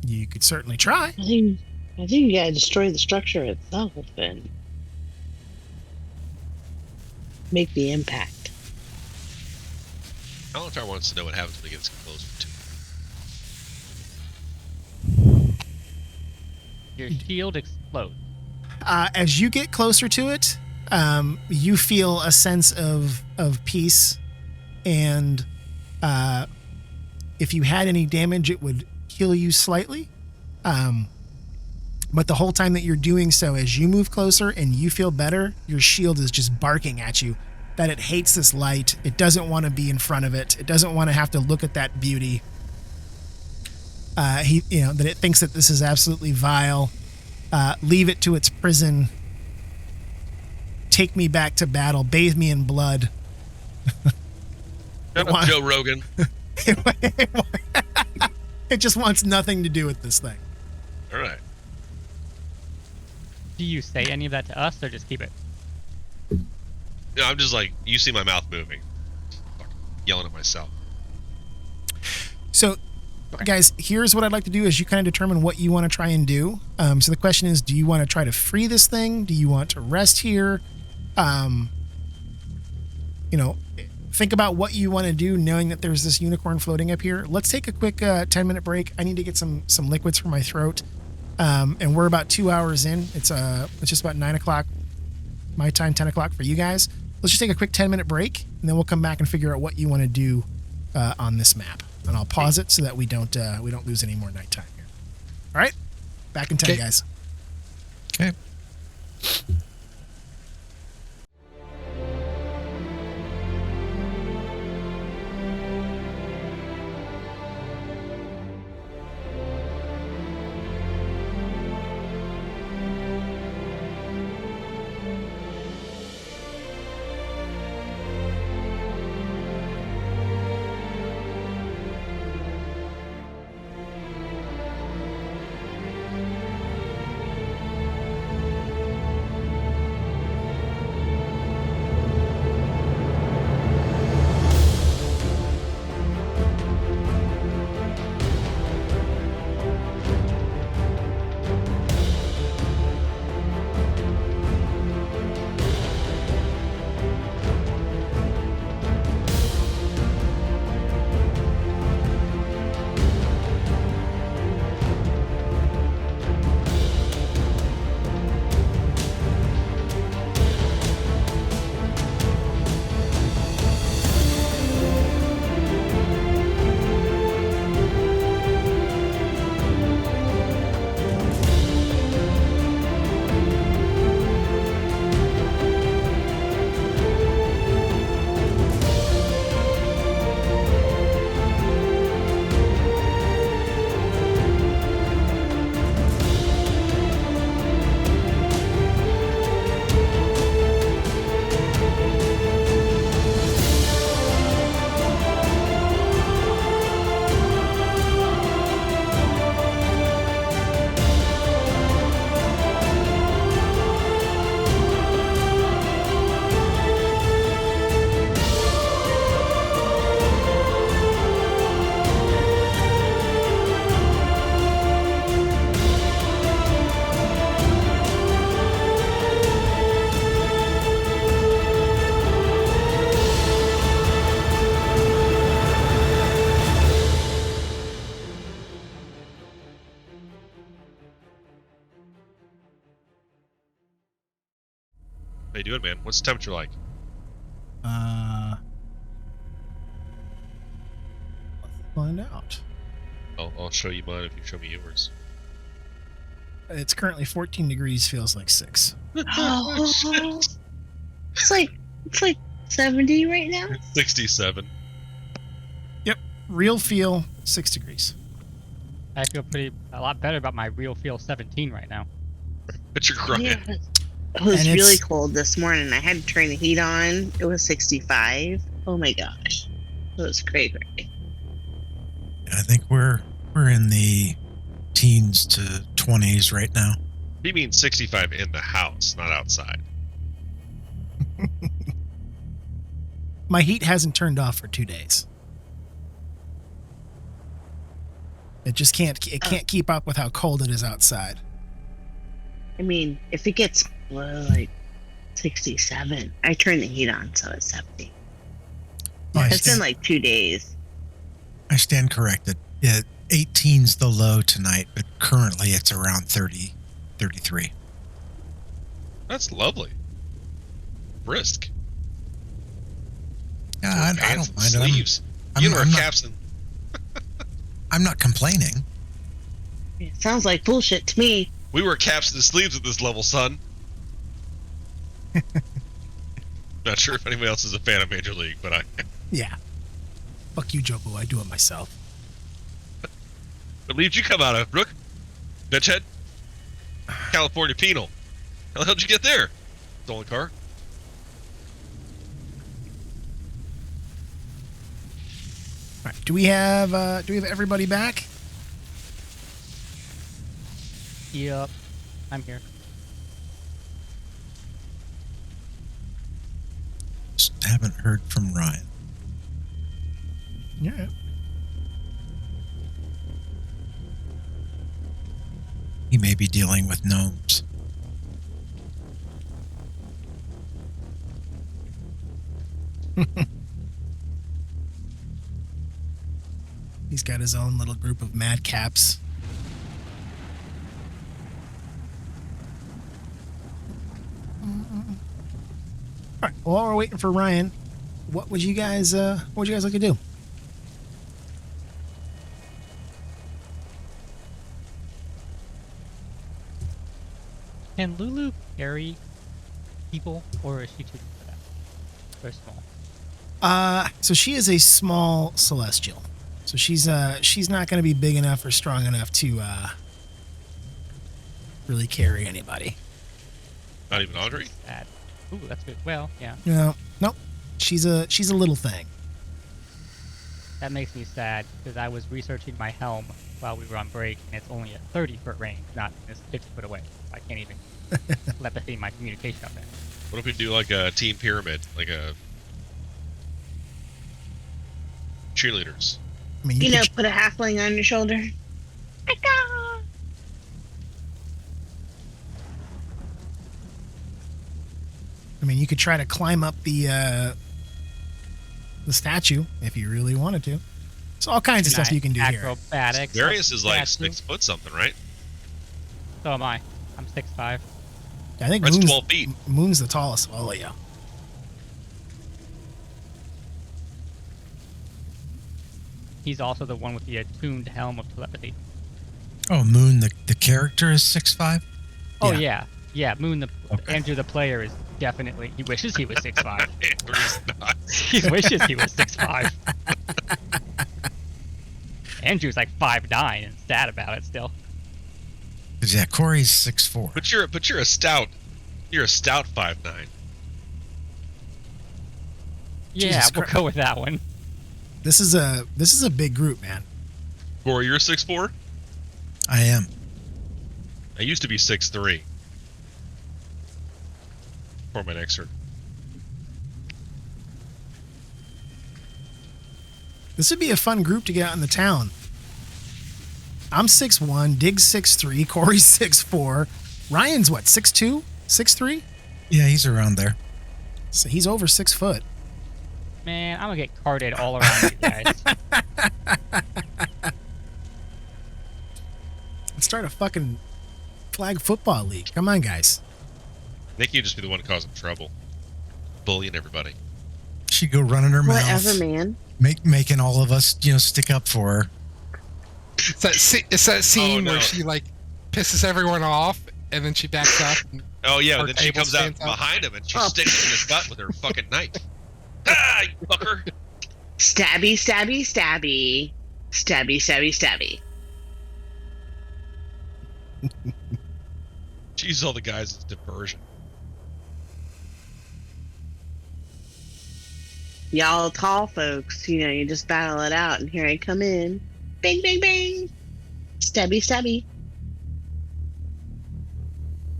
You could certainly try. I think you gotta destroy the structure itself and make the impact. Alatar wants to know what happens when he gets closer to it. Your shield explodes. As you get closer to it, you feel a sense of peace, and if you had any damage, it would heal you slightly. But the whole time that you're doing so, as you move closer and you feel better, your shield is just barking at you that it hates this light. It doesn't want to be in front of it. It doesn't want to have to look at that beauty. That it thinks that this is absolutely vile. Leave it to its prison. Take me back to battle. Bathe me in blood. Shut up, Joe Rogan. It just wants nothing to do with this thing. All right. Do you say any of that to us, or just keep it? No, I'm just like, you see my mouth moving. Fucking yelling at myself. So Okay. Guys, here's what I'd like to do is you kind of determine what you want to try and do. So the question is, do you want to try to free this thing? Do you want to rest here? Think about what you want to do knowing that there's this unicorn floating up here. Let's take a quick 10-minute break. I need to get some liquids for my throat. And we're about 2 hours in. It's just about 9 o'clock my time, 10 o'clock for you guys. Let's just take a quick 10-minute break, and then we'll come back and figure out what you want to do on this map. And I'll pause it so that we don't lose any more nighttime here. All right, back in 10, Okay. guys. Okay. How you doing, man? What's the temperature like? Let's find out. I'll show you mine if you show me yours. It's currently 14 degrees, feels like 6. Oh, it's like 70 right now. 67. Real feel 6 degrees. I feel a lot better about my real feel 17 right now. But you're crying. Yeah, it was And really it's- cold this morning. I had to turn the heat on. It was 65. Oh my gosh, it was crazy. I think we're in the teens to 20s right now. He means 65 in the house, not outside. My heat hasn't turned off for 2 days. It just can't keep up with how cold it is outside. I mean, if it gets like 67, I turn the heat on, so it's 70. I It's been stand, like 2 days. I stand corrected. 18's the low tonight, but currently it's around 30, 33. That's lovely. Brisk. Yeah, I Pants don't and mind it. sleeves. I'm- You wear I'm not- caps and I'm not complaining. It sounds like bullshit to me. we wear caps and sleeves at this level, son. Not sure if anybody else is a fan of Major League, but I am. Yeah. Fuck you, Jobu. I do it myself. What league you come out of, Brooke? Bitchhead? California Penal. How the hell did you get there? Stolen car? All right. Do we have everybody back? Yep, I'm here. Just haven't heard from Ryan. Yeah. He may be dealing with gnomes. He's got his own little group of madcaps. All right. While we're waiting for Ryan, what would you guys like to do? Can Lulu carry people, or is she too big for that? Very small. So she is a small celestial. So she's not going to be big enough or strong enough to really carry anybody. Not even Audrey? Sad. Ooh, that's good. Well, yeah. No, nope. She's a little thing. That makes me sad because I was researching my helm while we were on break, and it's only a 30-foot range, not it's 50 foot away. I can't even telepathy my communication up there. What if we do like a team pyramid, like a cheerleaders? I mean, You know, could- put a halfling on your shoulder. you could try to climb up the statue if you really wanted to. So all kinds of stuff you can do here. Acrobatics. Darius is like statue. 6 foot something, right? So am I. I'm 6'5". I think That's Moon's, 12 feet. Moon's the tallest of all of you. He's also the one with the attuned helm of telepathy. Oh, Moon, the character is 6'5"? Oh Yeah. yeah. Moon, Okay. Andrew the player is definitely. He wishes he was 6'5". Andrew's not. He wishes he was 6'5". Andrew's like 5'9" and sad about it still. Yeah, Corey's 6'4". But you're a stout. You're a stout 5'9". Yeah, Jesus we'll Christ. go with that one. This is a big group, man. Corey, you're 6'4". I am. I used to be 6'3". For my next turn. This would be a fun group to get out in the town. I'm 6'1", Dig's 6'3", Corey's 6'4", Ryan's what, 6'2", 6'3"? Yeah, he's around there. So he's over 6 foot. Man, I'm gonna get carded all around you guys. Let's start a fucking flag football league. Come on, guys. Nick, you'd just be the one causing trouble. Bullying everybody. She'd go running her mouth. Whatever, man. Making all of us, stick up for her. It's that scene no. where she like pisses everyone off and then she backs up. And Oh yeah, Or and then she table comes out stands up. behind him and she Oh. sticks him in his gut with her fucking knife. Ah, you fucker! Stabby, stabby, stabby. Stabby, stabby, stabby. She uses all the guys as diversion. Y'all tall folks, you just battle it out, and here I come in. Bang, bang, bang. Stabby, stabby.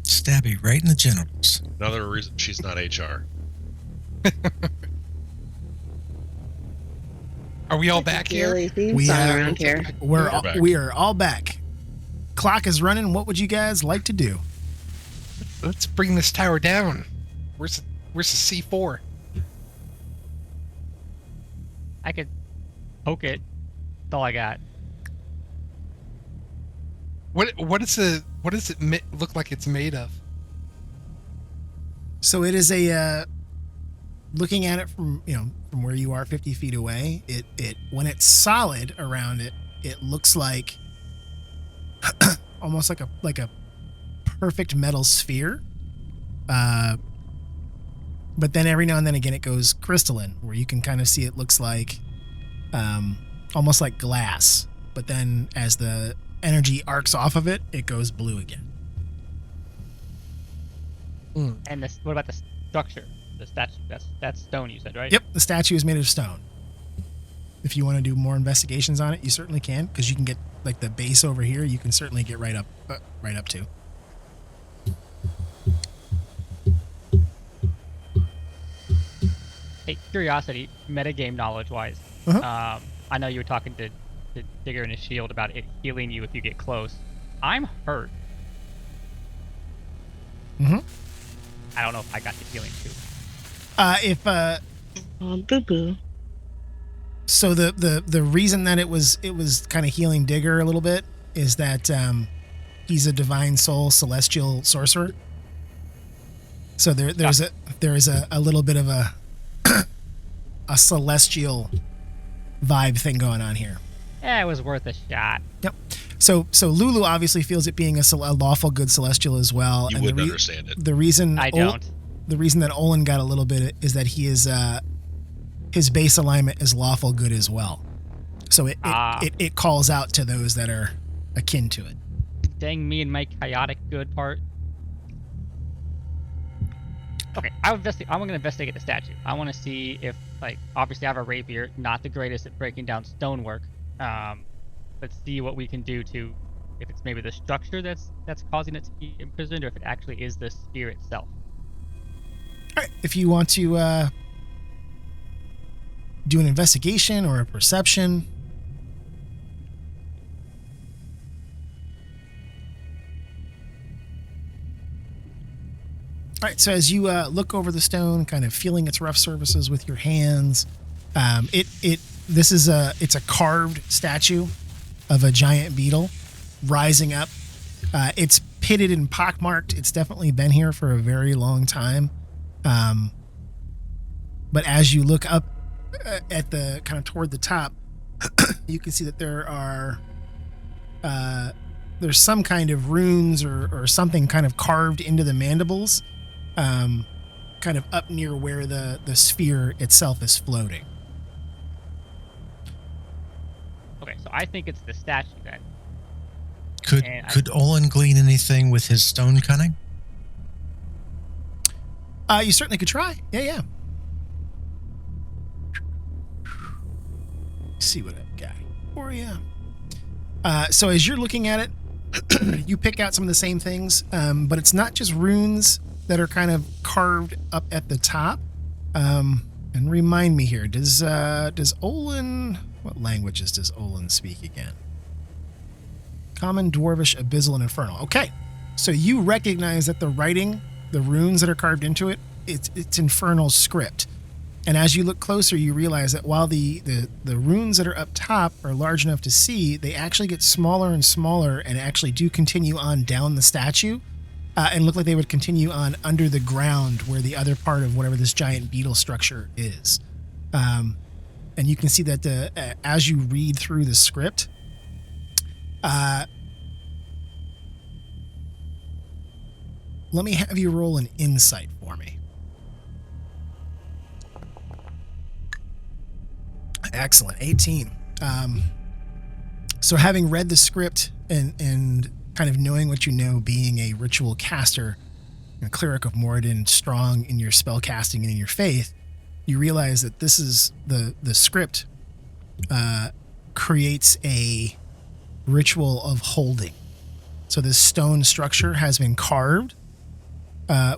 Stabby right in the genitals. Another reason she's not HR. are we all back here? Really theme We song are- around here. back. We are all back. Clock is running. What would you guys like to do? Let's bring this tower down. Where's the C4? I could poke it. That's all I got. What does it look like it's made of? So it is a looking at it from from where you are 50 feet away. It when it's solid around it, it looks like almost like a perfect metal sphere. But then every now and then again it goes crystalline, where you can kind of see it looks like almost like glass. But then as the energy arcs off of it, it goes blue again. And what about the structure? The statue. That's stone. You said, right? Yep, the statue is made of stone. If you want to do more investigations on it, you certainly can, because you can get like the base over here. You can certainly get right up to. Hey, curiosity, metagame knowledge-wise. Uh-huh. I know you were talking to Digger and his shield about it healing you if you get close. I'm hurt. Mm-hmm. I don't know if I got the healing too. Boo boo. So the reason that it was kind of healing Digger a little bit is that he's a divine soul celestial sorcerer. So there is a little bit of a a celestial vibe thing going on here. Yeah, it was worth a shot. Yep. So Lulu obviously feels it being a lawful good celestial as well. You wouldn't understand it. The reason I don't. The reason that Olin got a little bit is that he is his base alignment is lawful good as well. So it calls out to those that are akin to it. Dang me and my chaotic good part. Okay, I'm going to investigate the statue. I want to see if, like, obviously I have a rapier, not the greatest at breaking down stonework. Let's see what we can do to, if it's maybe the structure that's causing it to be imprisoned, or if it actually is the sphere itself. All right, if you want to do an investigation or a perception. All right, so as you look over the stone, kind of feeling its rough surfaces with your hands, it's a carved statue of a giant beetle rising up. It's pitted and pockmarked. It's definitely been here for a very long time. But as you look up at the kind of toward the top, you can see that there's some kind of runes or something kind of carved into the mandibles. Kind of up near where the sphere itself is floating. Okay, so I think it's the statue then. Could Olin glean anything with his stone cunning? You certainly could try. Yeah. Let's see what I've got for you. So as you're looking at it, you pick out some of the same things, but it's not just runes that are kind of carved up at the top. And remind me here, does Olin, what languages does Olin speak again? Common, Dwarvish, Abyssal, and Infernal. Okay, so you recognize that the writing, the runes that are carved into it, it's Infernal script. And as you look closer, you realize that while the runes that are up top are large enough to see, they actually get smaller and smaller and actually do continue on down the statue. And look like they would continue on under the ground where the other part of whatever this giant beetle structure is. And you can see that as you read through the script, let me have you roll an insight for me. Excellent, 18. So having read the script and kind of knowing what you know, being a ritual caster, a cleric of Moradin, strong in your spell casting and in your faith, you realize that this is the script creates a ritual of holding. So this stone structure has been carved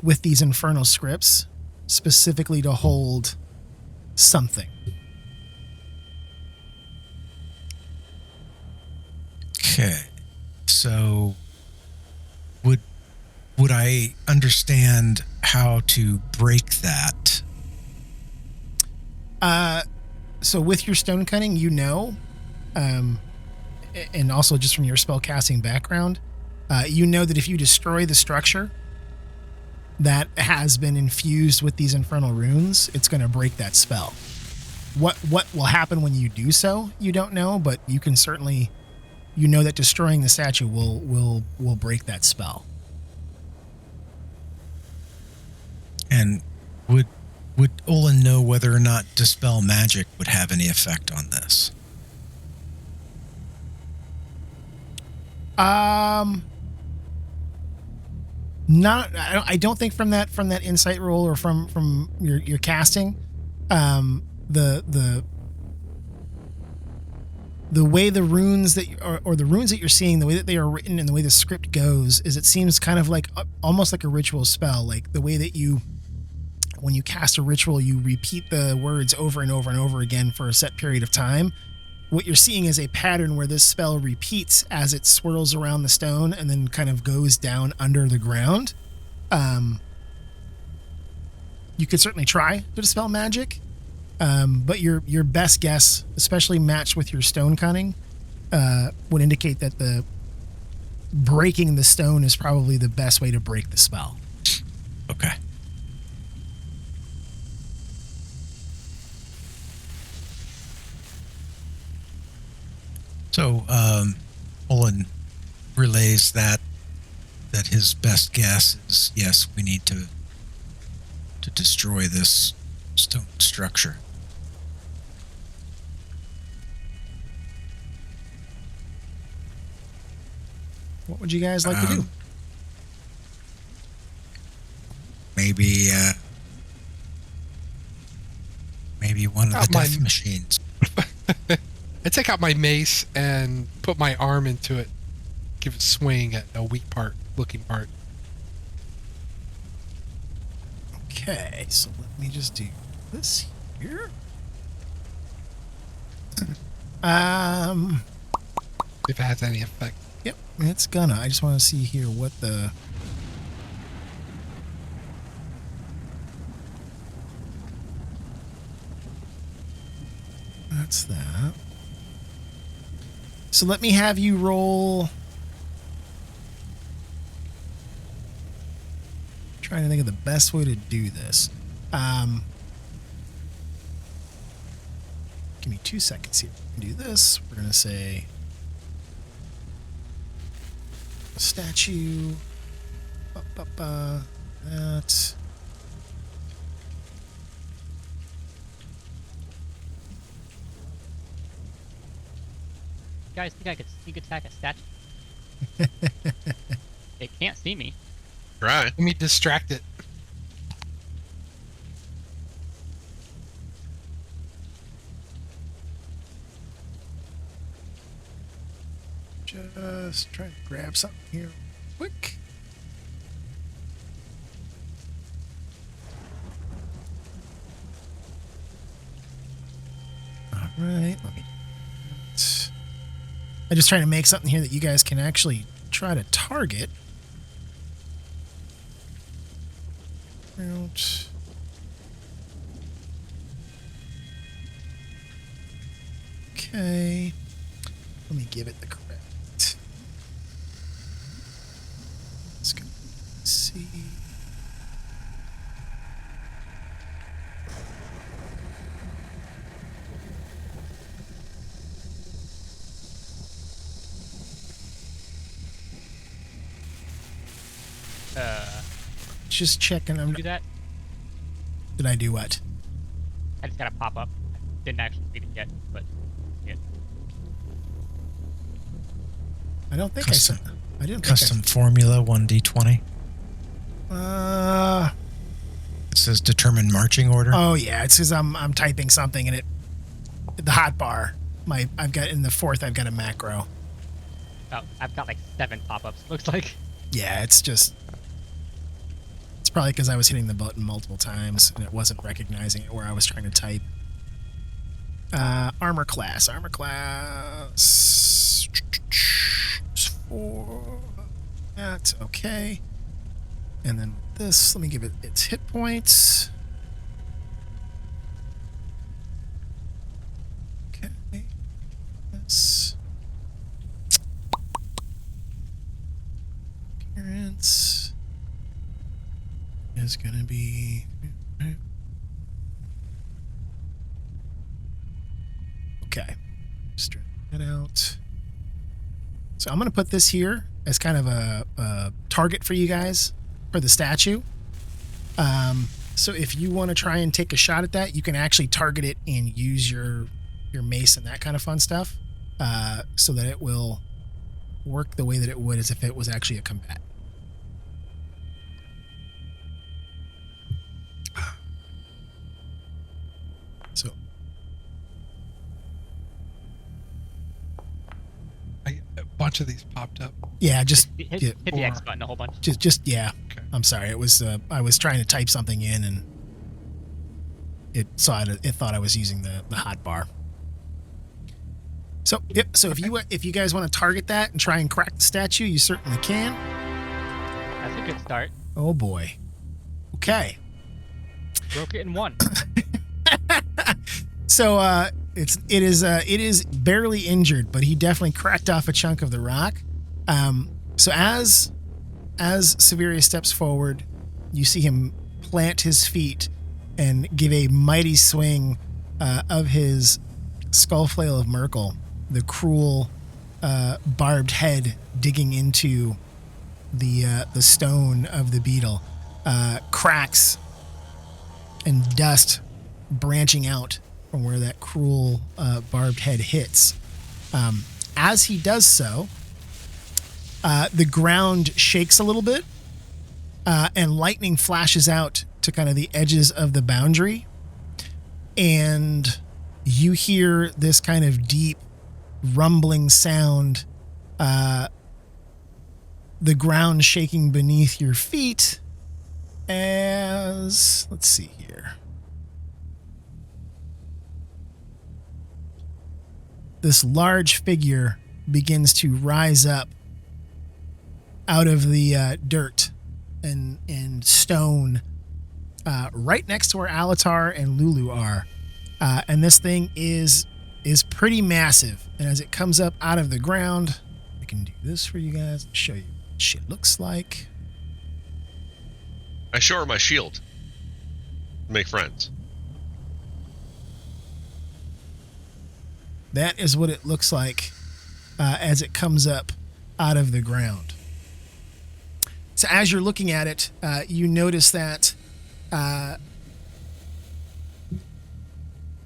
with these infernal scripts specifically to hold something. Okay. So would I understand how to break that? So with your stone cunning, you know, and also just from your spell casting background, you know that if you destroy the structure that has been infused with these infernal runes, it's going to break that spell. What will happen when you do so, you don't know, but you can certainly, you know that destroying the statue will break that spell. And would Olin know whether or not dispel magic would have any effect on this? I don't think from that insight roll or from your casting, the way the runes that or the runes that you're seeing, the way that they are written and the way the script goes is it seems kind of like almost like a ritual spell, like the way that when you cast a ritual, you repeat the words over and over and over again for a set period of time. What you're seeing is a pattern where this spell repeats as it swirls around the stone and then kind of goes down under the ground. You could certainly try to dispel magic, but your best guess, especially matched with your stone cunning, would indicate that the breaking the stone is probably the best way to break the spell. Okay. So, Olin relays that his best guess is yes, we need to destroy this stone structure. What would you guys like to do? Maybe one of the death machines. I take out my mace and put my arm into it. Give it a swing at a weak looking part. Okay, so let me just do this here. If it has any effect. Yep, it's gonna. I just want to see here what the... That's that. So let me have you roll... Trying to think of the best way to do this. Give me 2 seconds here. Do this. We're gonna say statue. That. You guys think I could sneak attack a statue? It can't see me. Try. Let me distract it. Just trying to grab something here quick. All right, let me... I'm just trying to make something here that you guys can actually try to target. Out. Okay. Let me give it the correct. Let's go see. Just checking. Do that. Did I do what? I just got to pop up. I didn't actually read it yet, but yeah. I don't think Custom. I didn't. Custom formula 1d20. Uh. It says determine marching order. Oh yeah, it's because I'm typing something and the hot bar. I've got in the fourth. I've got a macro. Oh, I've got like 7 pop-ups. Looks like. Yeah, it's probably because I was hitting the button multiple times and it wasn't recognizing it where I was trying to type. Armor class. 4. That's okay. And then this, let me give it its hit points. Okay. This. Appearance is going to be... Okay. Straighten that out. So I'm going to put this here as kind of a target for you guys for the statue. So if you want to try and take a shot at that, you can actually target it and use your mace and that kind of fun stuff, so that it will work the way that it would as if it was actually a combat. So A bunch of these popped up. yeah, just Hit yeah, the X button a whole bunch. just yeah. Okay. I'm sorry. It was I was trying to type something in and it thought I was using the hot bar. So yep. So if you guys want to target that and try and crack the statue, you certainly can. That's a good start. Oh boy. Okay. Broke it in one. So it is barely injured, but he definitely cracked off a chunk of the rock. So as Severia steps forward, you see him plant his feet and give a mighty swing of his skull flail of Merkel, the cruel barbed head digging into the stone of the beetle, cracks and dust branching out from where that cruel barbed head hits. As he does so, the ground shakes a little bit, and lightning flashes out to kind of the edges of the boundary, and you hear this kind of deep rumbling sound, the ground shaking beneath your feet as, let's see here. This large figure begins to rise up out of the dirt and stone right next to where Alatar and Lulu are. And this thing is pretty massive. And as it comes up out of the ground, I can do this for you guys, show you what shit looks like. I show her my shield. Make friends. That is what it looks like as it comes up out of the ground. So as you're looking at it, you notice that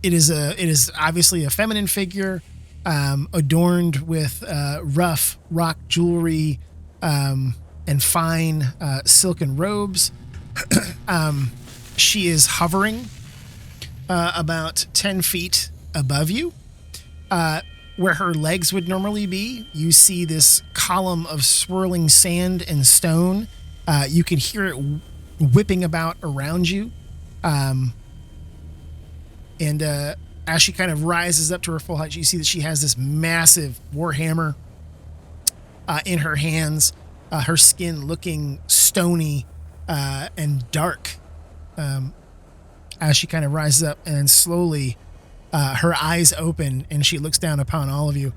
it is obviously a feminine figure, adorned with rough rock jewelry and fine silken robes. She is hovering about 10 feet above you. Where her legs would normally be, you see this column of swirling sand and stone. You can hear it whipping about around you. And as she kind of rises up to her full height, you see that she has this massive warhammer in her hands, her skin looking stony and dark as she kind of rises up, and then slowly her eyes open and she looks down upon all of you.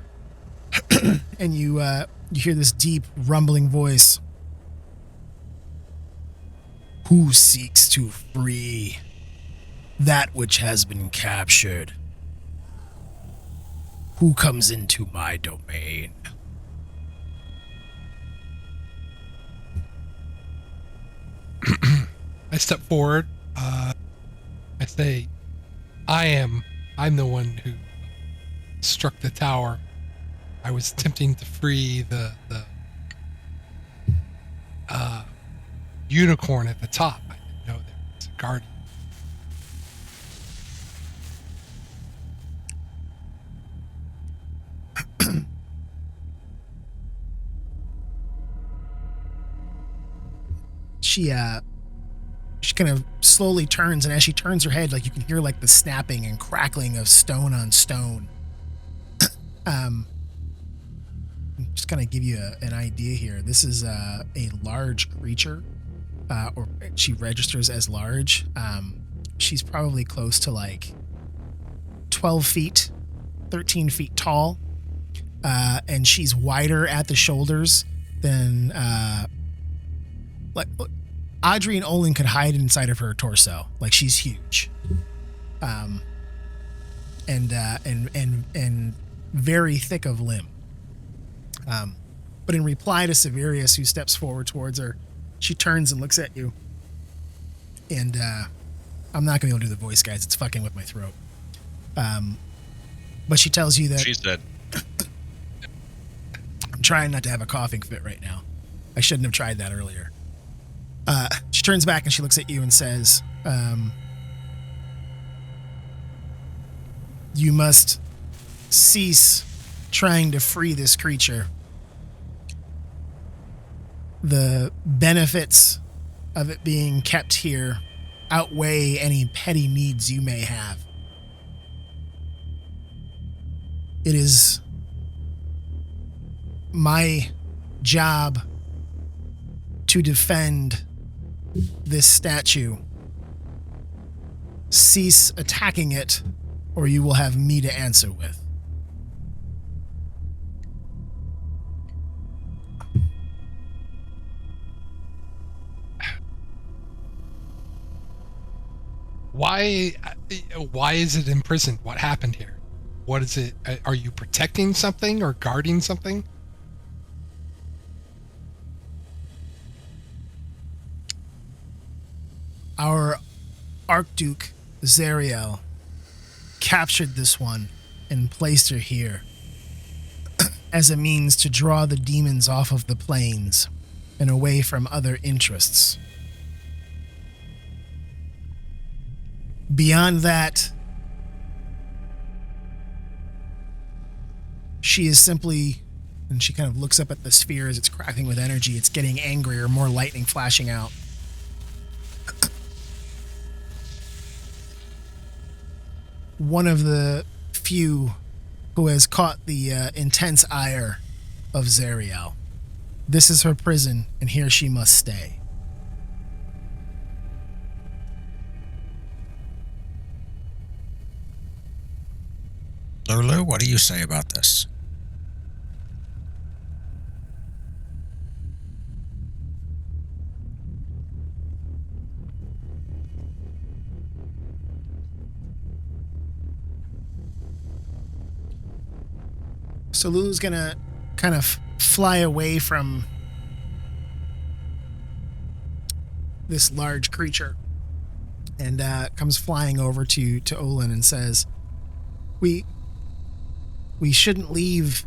And you hear this deep rumbling voice. Who seeks to free that which has been captured? Who comes into my domain? I step forward. I say, I'm the one who struck the tower. I was attempting to free the unicorn at the top. I didn't know there was a guardian. She kind of slowly turns, and as she turns her head, like you can hear like the snapping and crackling of stone on stone. Just kind of give you an idea here. This is a large creature, or she registers as large. She's probably close to like 12 feet, 13 feet tall, and she's wider at the shoulders than like Audrey and Olin could hide inside of her torso. Like, she's huge, and very thick of limb. But in reply to Severius, who steps forward towards her, she turns and looks at you. And I'm not gonna be able to do the voice, guys. It's fucking with my throat. But she tells you that She's dead. I'm trying not to have a coughing fit right now. I shouldn't have tried that earlier. She turns back and she looks at you and says, you must cease trying to free this creature. The benefits of it being kept here outweigh any petty needs you may have. It is my job to defend this statue, cease attacking it, or you will have me to answer with. Why is it imprisoned? What happened here? What is it? Are you protecting something or guarding something? Our Archduke Zariel captured this one and placed her here as a means to draw the demons off of the plains and away from other interests. Beyond that, she is simply, and she kind of looks up at the sphere as it's cracking with energy. It's getting angrier, more lightning flashing out. One of the few who has caught the intense ire of Zariel. This is her prison, and here she must stay. Lulu, what do you say about this? So Lulu's gonna kind of fly away from this large creature and comes flying over to Olin and says, We shouldn't leave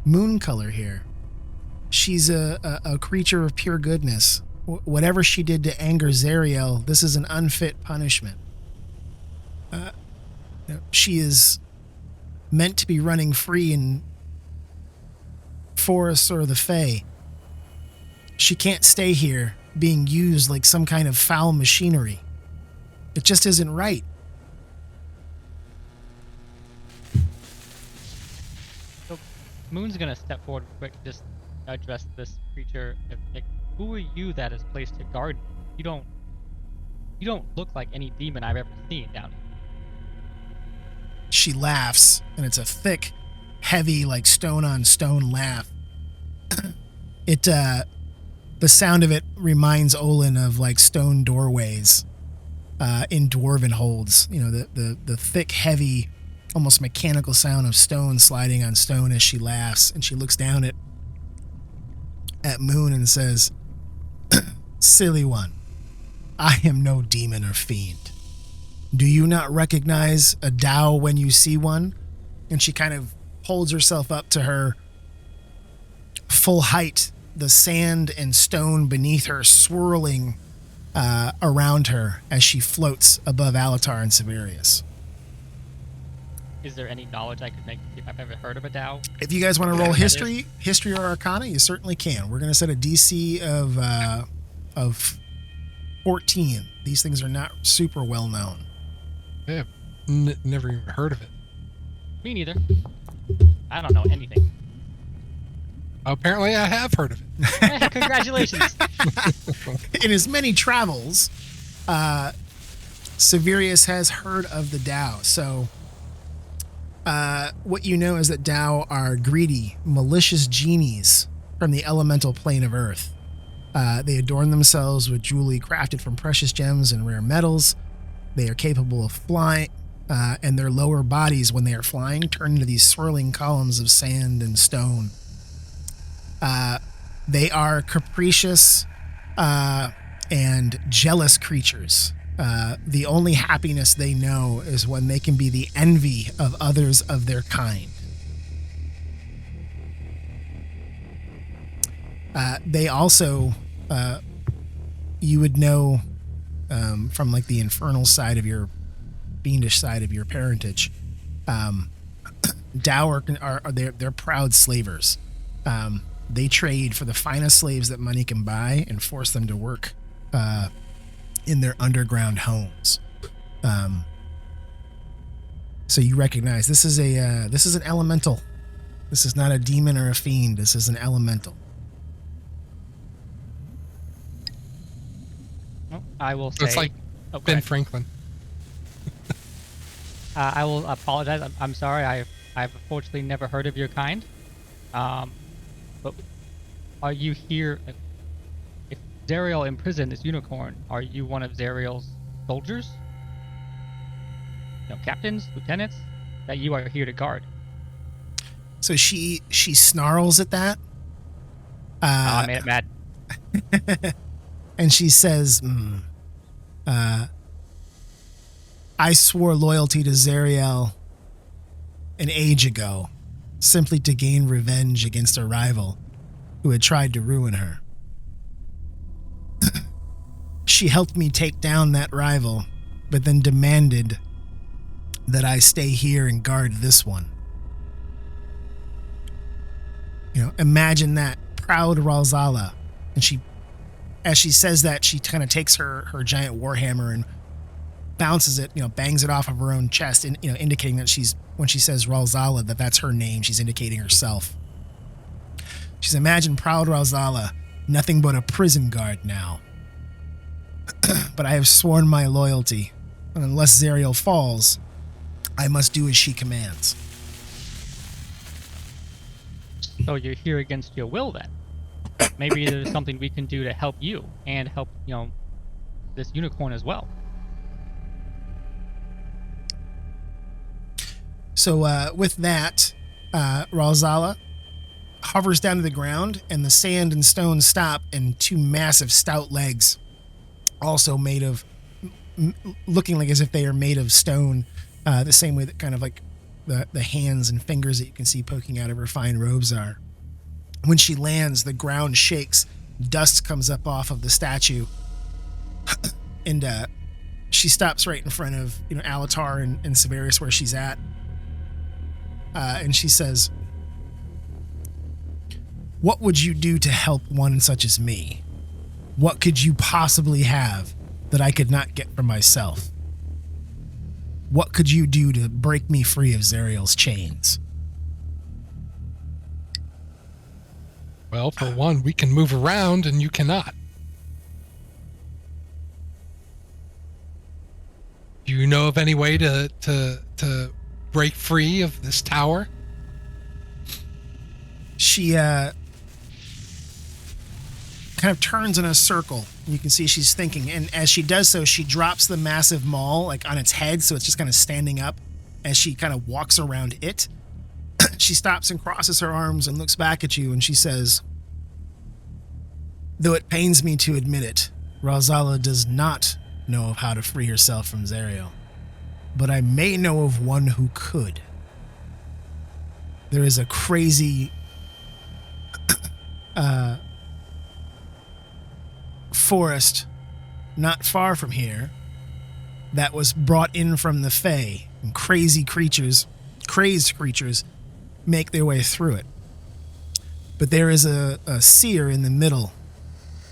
Moon Color here. She's a creature of pure goodness. Whatever she did to anger Zariel, this is an unfit punishment. She is meant to be running free in forests or the Fae. She can't stay here being used like some kind of foul machinery. It just isn't right. So Moon's gonna step forward quick, just address this creature. Like, who are you that is placed to guard you? You don't look like any demon I've ever seen down here. She laughs, and it's a thick, heavy, like stone on stone laugh. The sound of it reminds Olin of like stone doorways in dwarven holds. You know, the thick, heavy, almost mechanical sound of stone sliding on stone as she laughs, and she looks down at Moon and says, "Silly one, I am no demon or fiend. Do you not recognize a Dao when you see one?" And she kind of holds herself up to her full height, the sand and stone beneath her swirling around her as she floats above Alatar and Severius. Is there any knowledge I could make if I've ever heard of a Dao? If you guys want to roll history or Arcana, you certainly can. We're going to set a DC of 14. These things are not super well known. Yeah, never even heard of it. Me neither. I don't know anything. Apparently, I have heard of it. Congratulations. In his many travels, Severius has heard of the Dao. So, what you know is that Dao are greedy, malicious genies from the elemental plane of Earth. They adorn themselves with jewelry crafted from precious gems and rare metals. They are capable of flying, and their lower bodies, when they are flying, turn into these swirling columns of sand and stone. They are capricious and jealous creatures. The only happiness they know is when they can be the envy of others of their kind. They also, you would know from like the infernal side of your fiendish side of your parentage, Dao are they're proud slavers. They trade for the finest slaves that money can buy and force them to work in their underground homes. So you recognize this is an elemental. This is not a demon or a fiend. This is an elemental. I will say. It's like Oh, go Ben ahead. Franklin. I will apologize. I'm sorry. I've unfortunately never heard of your kind. But are you here? If Zariel imprisoned this unicorn, are you one of Zariel's soldiers? Captains, lieutenants, that you are here to guard? So she snarls at that. I made it mad. And she says, I swore loyalty to Zariel an age ago, simply to gain revenge against a rival who had tried to ruin her. She helped me take down that rival, but then demanded that I stay here and guard this one. Imagine that, proud Ralzala. And as she says that, she kind of takes her giant warhammer and bounces it, bangs it off of her own chest, and indicating that when she says Ralzala, that's her name. She's indicating herself. She's, imagine proud Ralzala, nothing but a prison guard now. But I have sworn my loyalty, and unless Zariel falls, I must do as she commands. So you're here against your will, then? Maybe there's something we can do to help you and help, this unicorn as well. So with that, Ralzala hovers down to the ground, and the sand and stone stop, and two massive stout legs, also made of, looking like as if they are made of stone, the same way that kind of like the hands and fingers that you can see poking out of her fine robes are. When she lands, the ground shakes, dust comes up off of the statue, and she stops right in front of Alatar and Severus where she's at, and she says, "What would you do to help one such as me? What could you possibly have that I could not get for myself? What could you do to break me free of Zariel's chains?" Well, for one, we can move around and you cannot. Do you know of any way to break free of this tower? She kind of turns in a circle. You can see she's thinking, and as she does so, she drops the massive maul like on its head, so it's just kind of standing up as she kind of walks around it. She stops and crosses her arms and looks back at you, and she says, "Though it pains me to admit it, Ralzala does not know of how to free herself from Zariel, but I may know of one who could. There is a crazy forest not far from here that was brought in from the Fae, and crazy creatures, crazed creatures, make their way through it. But there is a seer in the middle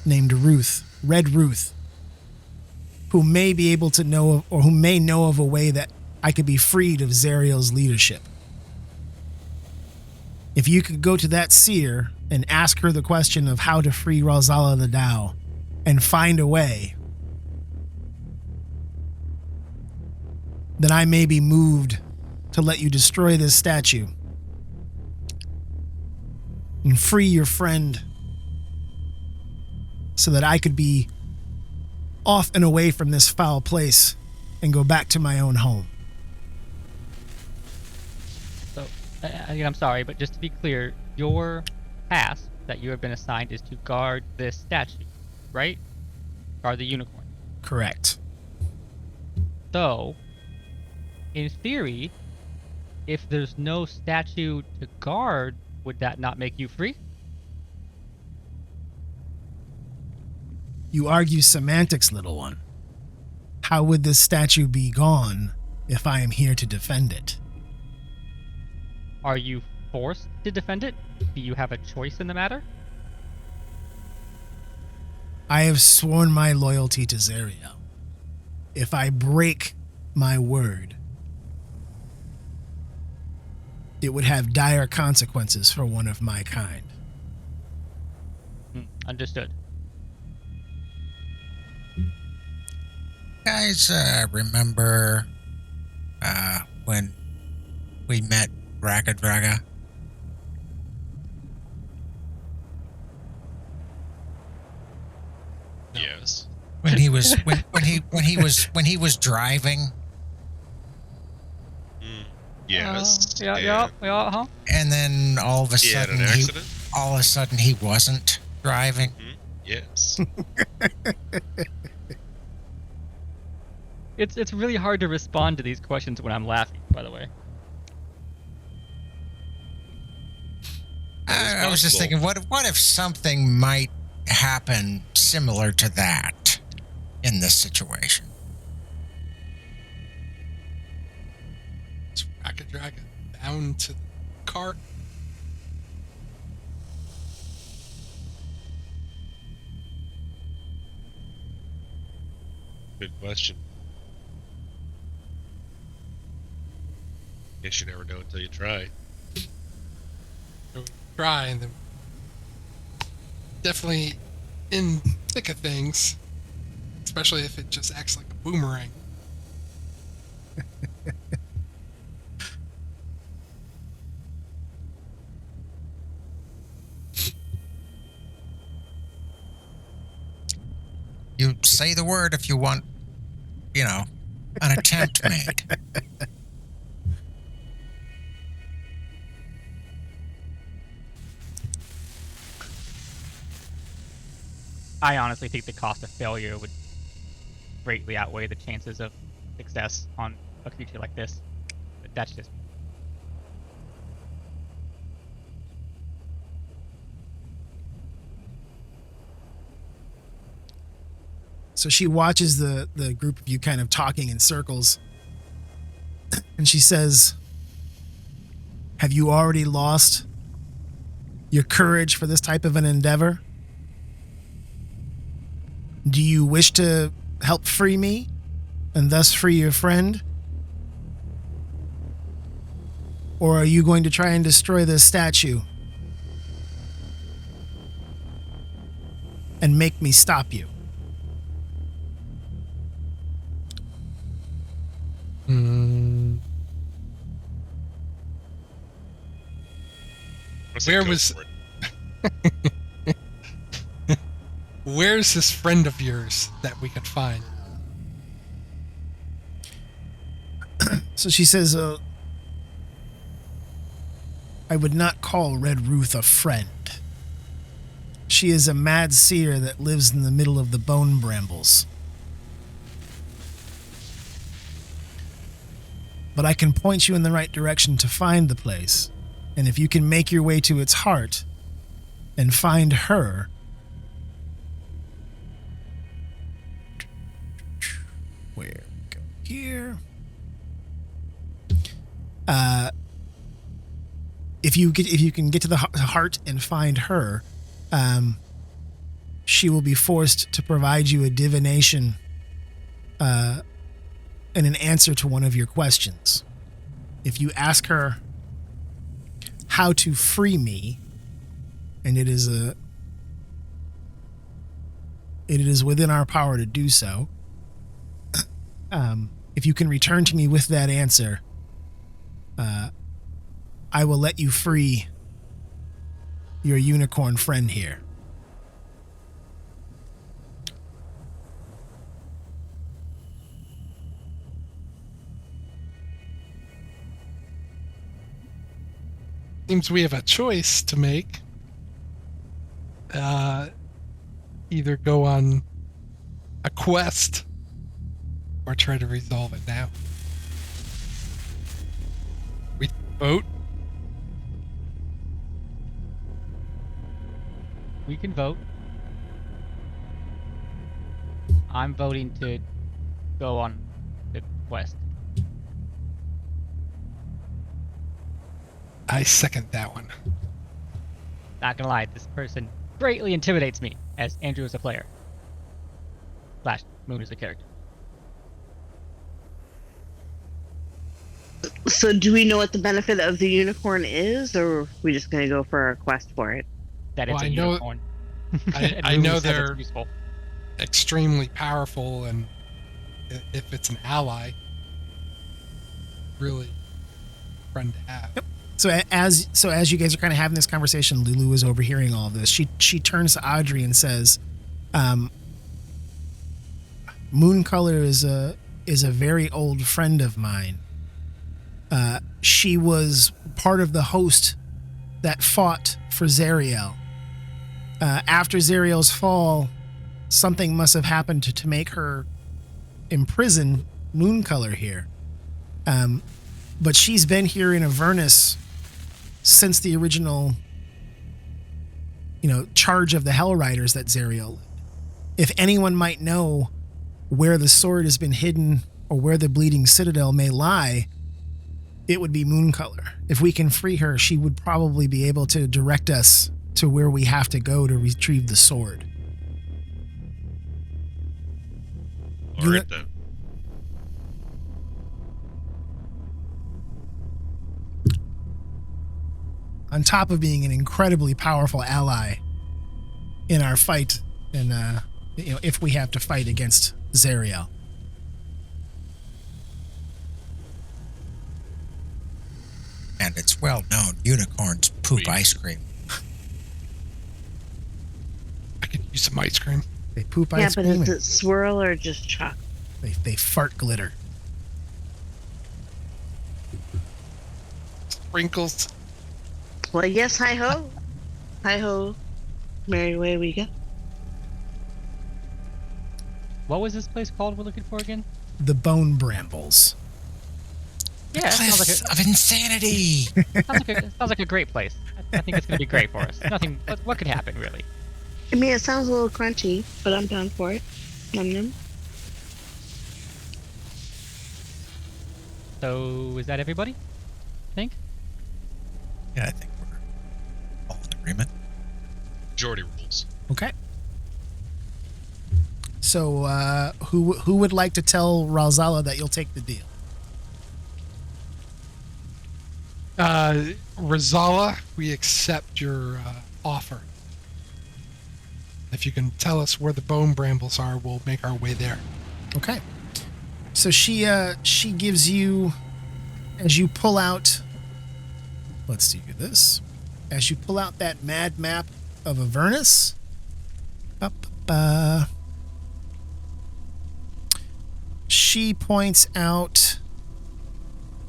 named Ruth, Red Ruth, who may be able to know, or who may know of a way that I could be freed of Zariel's leadership. If you could go to that seer and ask her the question of how to free Ralzala the Dao and find a way, then I may be moved to let you destroy this statue and free your friend so that I could be off and away from this foul place and go back to my own home." So, again, I'm sorry, but just to be clear, your task that you have been assigned is to guard this statue, right? Guard the unicorn. Correct. So, in theory, if there's no statue to guard, would that not make you free? You argue semantics, little one. How would this statue be gone if I am here to defend it? Are you forced to defend it? Do you have a choice in the matter? I have sworn my loyalty to Zariel. If I break my word, it would have dire consequences for one of my kind. Understood. guys remember when we met Rakadraga? Yes. When he was when he was driving, Yes. Yeah, huh? and then all of a He had sudden an accident. he wasn't driving. Yes. It's really hard to respond to these questions when I'm laughing, by the way. I was just thinking, what if something might happen similar to that in this situation? So I could drag it down to the cart. Good question. Guess you never know until you try. So we try, and then definitely in thick of things, especially if it just acts like a boomerang. You say the word if you want, an attempt made. I honestly think the cost of failure would greatly outweigh the chances of success on a creature like this. But that's just... So she watches the group of you kind of talking in circles. And she says, "Have you already lost your courage for this type of an endeavor? Do you wish to help free me and thus free your friend? Or are you going to try and destroy this statue and make me stop you?" Where was... Where's this friend of yours that we could find? So she says, "I would not call Red Ruth a friend. She is a mad seer that lives in the middle of the bone brambles. But I can point you in the right direction to find the place. And if you can make your way to its heart and find her..." Where? Go here. If you can get to the heart and find her, she will be forced to provide you a divination and an answer to one of your questions. If you ask her how to free me, and it is within our power to do so, if you can return to me with that answer, I will let you free your unicorn friend here. Seems we have a choice to make. Either go on a quest or try to resolve it now. We vote. We can vote. I'm voting to go on the quest. I second that one. Not gonna lie, this person greatly intimidates me as Andrew is a player. / Moon is a character. So do we know what the benefit of the unicorn is, or are we just going to go for a quest for it? That it's Well, a I know- unicorn. I And know Lulu says it's they're useful. extremely powerful, and if it's an ally, really friend to have. Yep. So as you guys are kind of having this conversation, Lulu is overhearing all of this. She turns to Audrey and says, Mooncolor is a very old friend of mine. She was part of the host that fought for Zariel. After Zariel's fall, something must have happened to make her imprison Mooncolor here. But she's been here in Avernus since the original, charge of the Hell Riders that Zariel led. If anyone might know where the sword has been hidden or where the Bleeding Citadel may lie, it would be Mooncolor. If we can free her, she would probably be able to direct us to where we have to go to retrieve the sword. All right, then. On top of being an incredibly powerful ally in our fight, and if we have to fight against Zariel. And it's well known unicorns poop Sweet. ice cream. I could use some ice cream. They poop Yeah, ice but cream. is And it swirl or just chocolate? they fart glitter. Sprinkles. Well, yes, hi ho. Hi ho. Merry way we go. What was this place called we're looking for again? The Bone Brambles. Yeah, it sounds Cliffs like of insanity. it sounds like a great place. I think it's going to be great for us. Nothing. What could happen, really? I mean, it sounds a little crunchy, but I'm down for it. Num num. So, is that everybody? I think? Yeah, I think we're all in agreement. Majority rules. Okay. So, who would like to tell Ralzala that you'll take the deal? Ralzala, we accept your offer. If you can tell us where the bone brambles are, we'll make our way there. Okay. So she gives you, as you pull out, let's do this. As you pull out that mad map of Avernus, she points out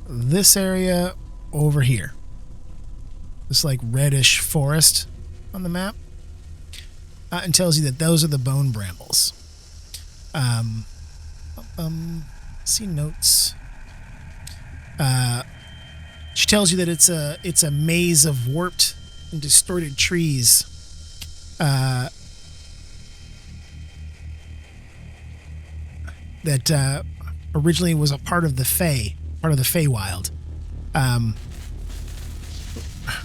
this area over here. This like reddish forest on the map. And tells you that those are the bone brambles. See notes. She tells you that it's a maze of warped and distorted trees. That originally was a part of the Feywild.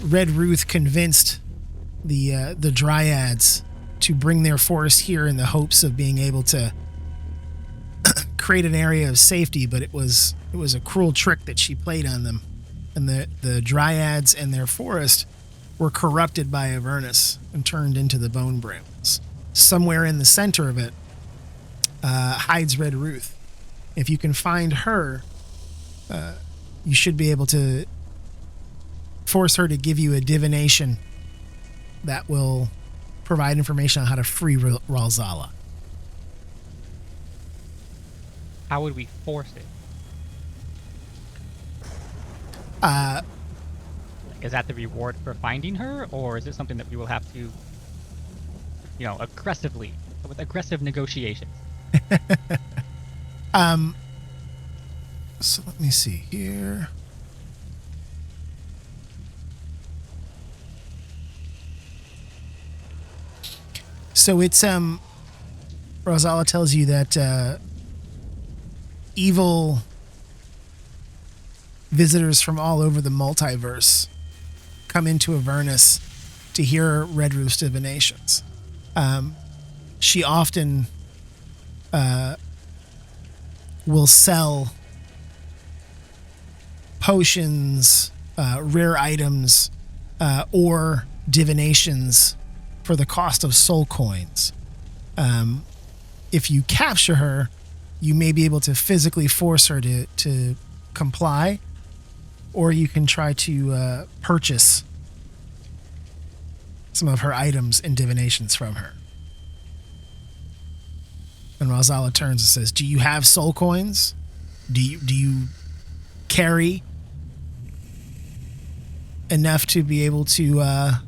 Red Ruth convinced the Dryads to bring their force here in the hopes of being able to create an area of safety, but it was a cruel trick that she played on them, and the Dryads and their forest were corrupted by Avernus and turned into the Bone Brambles. Somewhere in the center of it hides Red Ruth. If you can find her, you should be able to force her to give you a divination that will provide information on how to free Ralzala. How would we force it? Is that the reward for finding her, or is it something that we will have to, aggressively, with aggressive negotiations? So let me see here. So it's Ralzala tells you that evil visitors from all over the multiverse come into Avernus to hear Red Roof's divinations. She often will sell potions, rare items, or divinations for the cost of soul coins. If you capture her, you may be able to physically force her to comply, or you can try to purchase some of her items and divinations from her. And Ralzala turns and says, "Do you have soul coins? Do you carry enough to be able to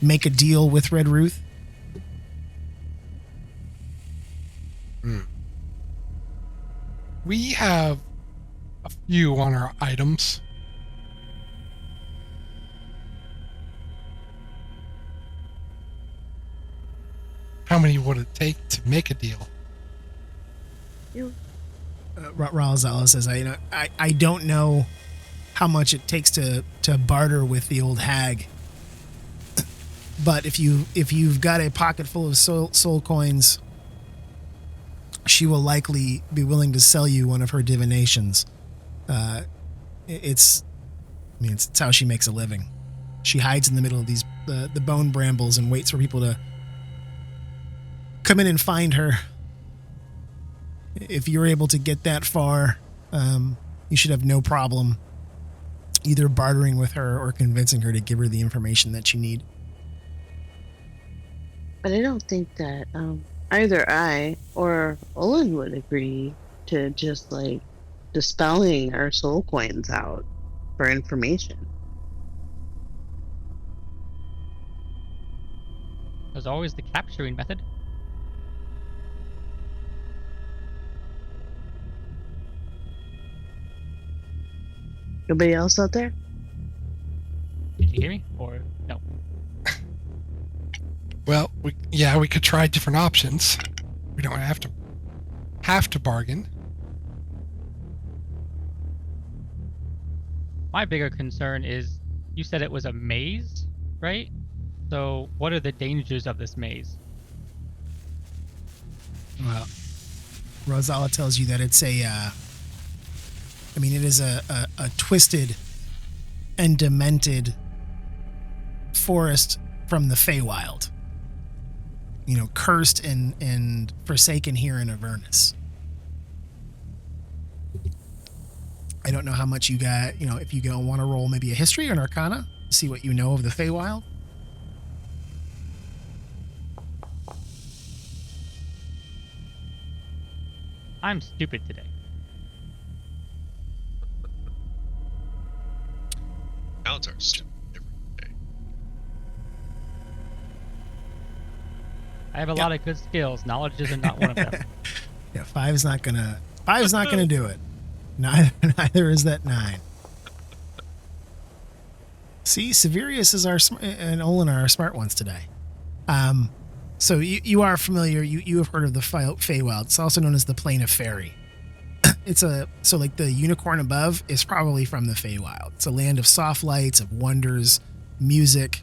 make a deal with Red Ruth?" We have a few on our items. How many would it take to make a deal? Ralzala says, I don't know how much it takes to barter with the old hag, but if you've got a pocket full of soul coins, she will likely be willing to sell you one of her divinations. It's how she makes a living. She hides in the middle of these the bone brambles and waits for people to come in and find her. If you're able to get that far, you should have no problem either bartering with her or convincing her to give her the information that you need. But I don't think that either I or Olin would agree to just like dispelling our soul coins out for information. There's always the capturing method. Nobody else out there? Did you hear me? Or no? Well, we could try different options. We don't have to bargain. My bigger concern is, you said it was a maze, right? So what are the dangers of this maze? Well, Ralzala tells you that it's it is a twisted and demented forest from the Feywild. Cursed and forsaken here in Avernus. I don't know how much you got, if you don't want to roll maybe a history or an arcana, see what you know of the Feywild. I'm stupid today. Baldur stupid every day. I have a lot of good skills. Knowledge is not one of them. Yeah, five's not gonna do it. Neither is that 9. See, Severius is and Olin are our smart ones today. So you are familiar. You have heard of the Feywild. It's also known as the Plain of Fairy. The unicorn above is probably from the Feywild. It's a land of soft lights, of wonders, music.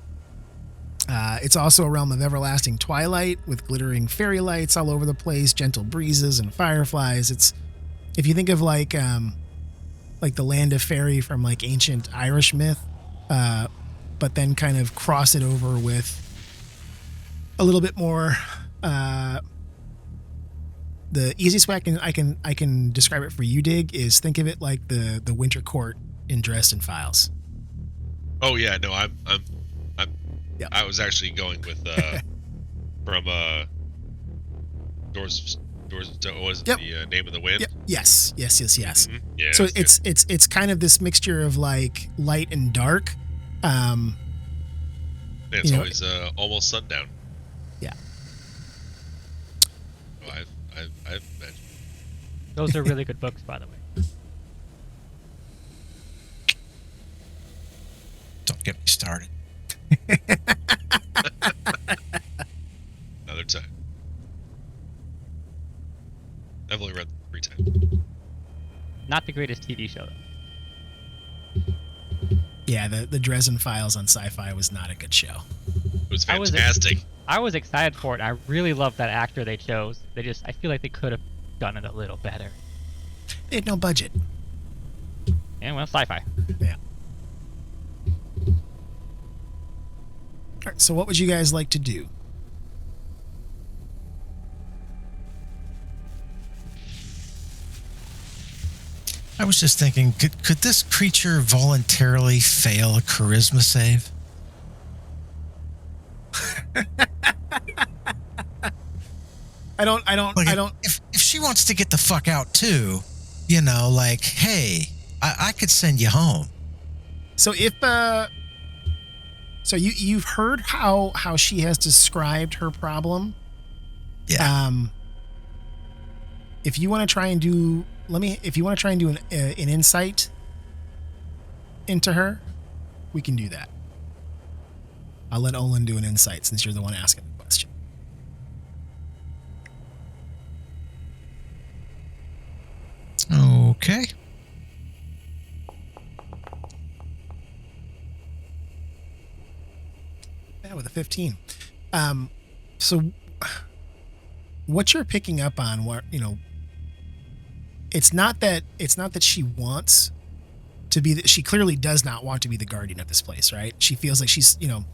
It's also a realm of everlasting twilight with glittering fairy lights all over the place, gentle breezes and fireflies. It's, if you think of like the land of fairy from like ancient Irish myth, but then kind of cross it over with a little bit more. The easiest way I can describe it for you, Dig, is think of it like the Winter Court in Dresden Files. Oh yeah, no, I'm Yeah. I was actually going with from Doors was Yep. the name of the wind. Yep. Yes. Mhm. Yeah. So that's good. it's kind of this mixture of like light and dark. It's always almost sundown. Yeah. Oh, I've imagined. Those are really good books, by the way. Don't get me started. Another time. I've only read them 3 times. Not the greatest TV show, though. Yeah, the Dresden Files on Sci-Fi was not a good show. It was I was fantastic. I was excited for it. I really loved that actor they chose. I feel like they could have done it a little better. They had no budget. And well, sci-fi. Yeah. All right, so what would you guys like to do? I was just thinking, could this creature voluntarily fail a charisma save? I don't. Like, if she wants to get the fuck out too, you know, like, hey, I could send you home. So if so you've heard how she has described her problem. Yeah. If you want to try and do, an insight into her, we can do that. I'll let Olin do an insight since you're the one asking the question. Okay. Yeah, with a 15. So what you're picking up on, what, you know, it's not that she wants to be, she clearly does not want to be the guardian of this place, right? She feels like she's, you know,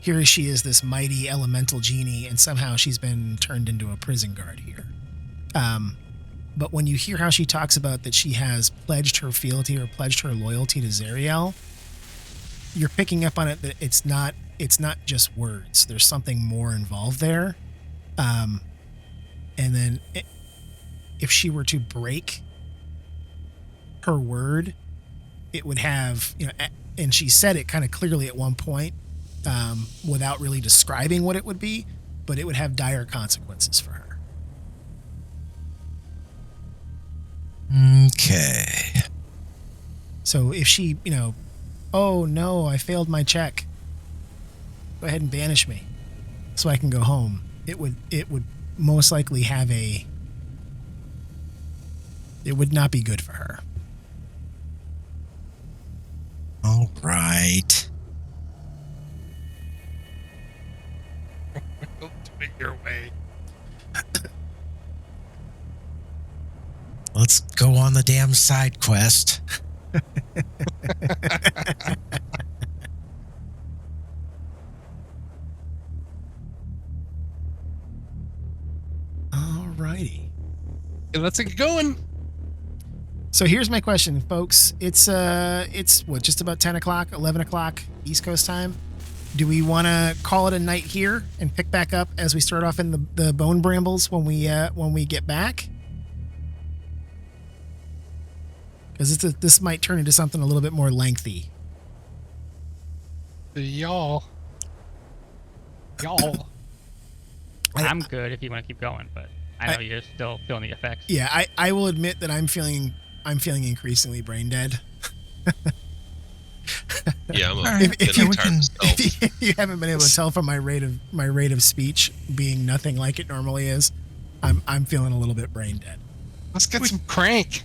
here she is, this mighty elemental genie, and somehow she's been turned into a prison guard here. But when you hear how she talks about that she has pledged her fealty or pledged her loyalty to Zariel, you're picking up on it that it's not just words. There's something more involved there. And then if she were to break her word, it would have, you know, and she said it kind of clearly at one point, without really describing what it would be, but it would have dire consequences for her. Okay. So if she, you know, oh no, I failed my check, go ahead and banish me so I can go home, it would most likely have it would not be good for her. All right. Do it your way. Let's go on the damn side quest. Alrighty. Let's get going. So here's my question, folks. It's what, just about 10 o'clock, 11 o'clock East Coast time. Do we want to call it a night here and pick back up as we start off in the bone brambles when we get back? Because this might turn into something a little bit more lengthy. Y'all. I'm good if you want to keep going, but I know you're still feeling the effects. Yeah, I will admit that I'm feeling increasingly brain dead. Yeah, I'm If you haven't been able to tell from my rate of speech being nothing like it normally is, I'm feeling a little bit brain dead. Let's get some crank.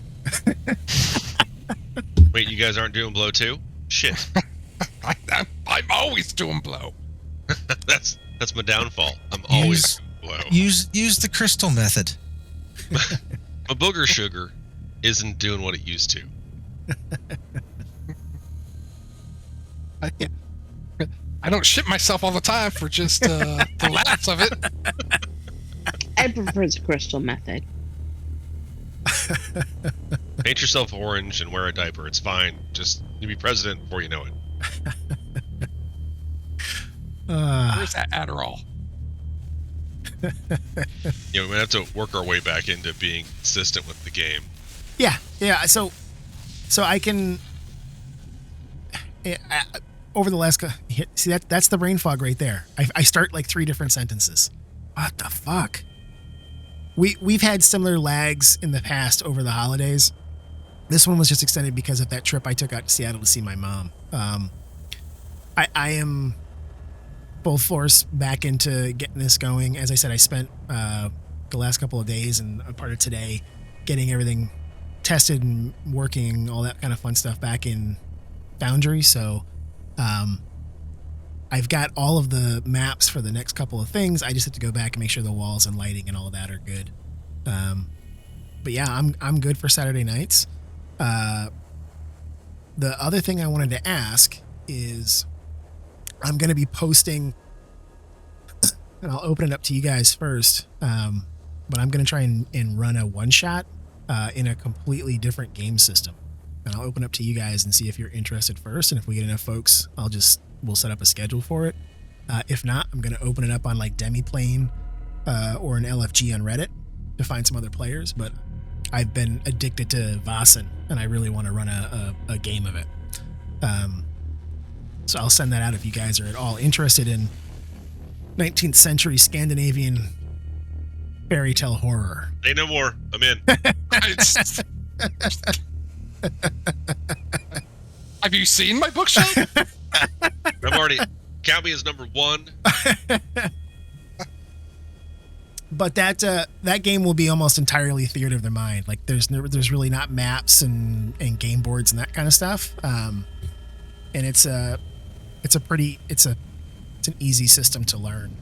Wait, you guys aren't doing blow too? Shit. I'm always doing blow. That's my downfall. I'm always blow. Use the crystal method. My booger sugar isn't doing what it used to. I don't shit myself all the time for just the laughs of it. I prefer the crystal method. Paint yourself orange and wear a diaper. It's fine. Just you'll be president before you know it. Where's that Adderall? You know, we have to work our way back into being consistent with the game. Yeah. So I can. Over the last, see that's the brain fog right there. I start like 3 different sentences. What the fuck? We've had similar lags in the past over the holidays. This one was just extended because of that trip I took out to Seattle to see my mom. I am full force back into getting this going. As I said, I spent the last couple of days and a part of today getting everything tested and working, all that kind of fun stuff back in Foundry. So I've got all of the maps for the next couple of things. I just have to go back and make sure the walls and lighting and all of that are good. But yeah, I'm good for Saturday nights. The other thing I wanted to ask is I'm going to be posting, and I'll open it up to you guys first. But I'm going to try and run a one shot in a completely different game system. And I'll open up to you guys and see if you're interested first. And if we get enough folks, we'll set up a schedule for it. If not, I'm going to open it up on like Demiplane or an LFG on Reddit to find some other players. But I've been addicted to Vaesen, and I really want to run a game of it. So I'll send that out if you guys are at all interested in 19th century Scandinavian fairy tale horror. Say no more. I'm in. Have you seen my bookshelf? I'm already. Count me as number 1. But that game will be almost entirely theater of the mind. Like there's really not maps and game boards and that kind of stuff. And it's an easy system to learn.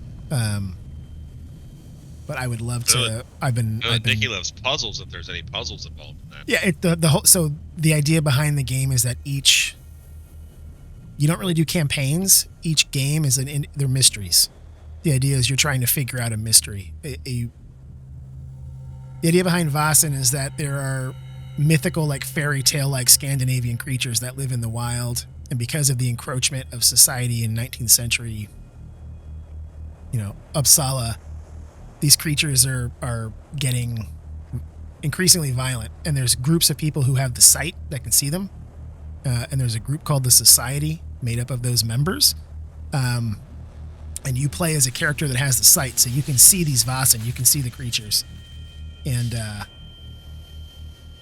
But I would love to. Nikki loves puzzles. If there's any puzzles involved in that. Yeah, so the idea behind the game is that you don't really do campaigns. Each game is they're mysteries. The idea is you're trying to figure out a mystery. The idea behind Vaesen is that there are mythical, like fairy tale, like Scandinavian creatures that live in the wild, and because of the encroachment of society in 19th century, Uppsala, these creatures are getting increasingly violent, and there's groups of people who have the sight that can see them, and there's a group called the Society made up of those members. And you play as a character that has the sight, so you can see these Vaesen, you can see the creatures. And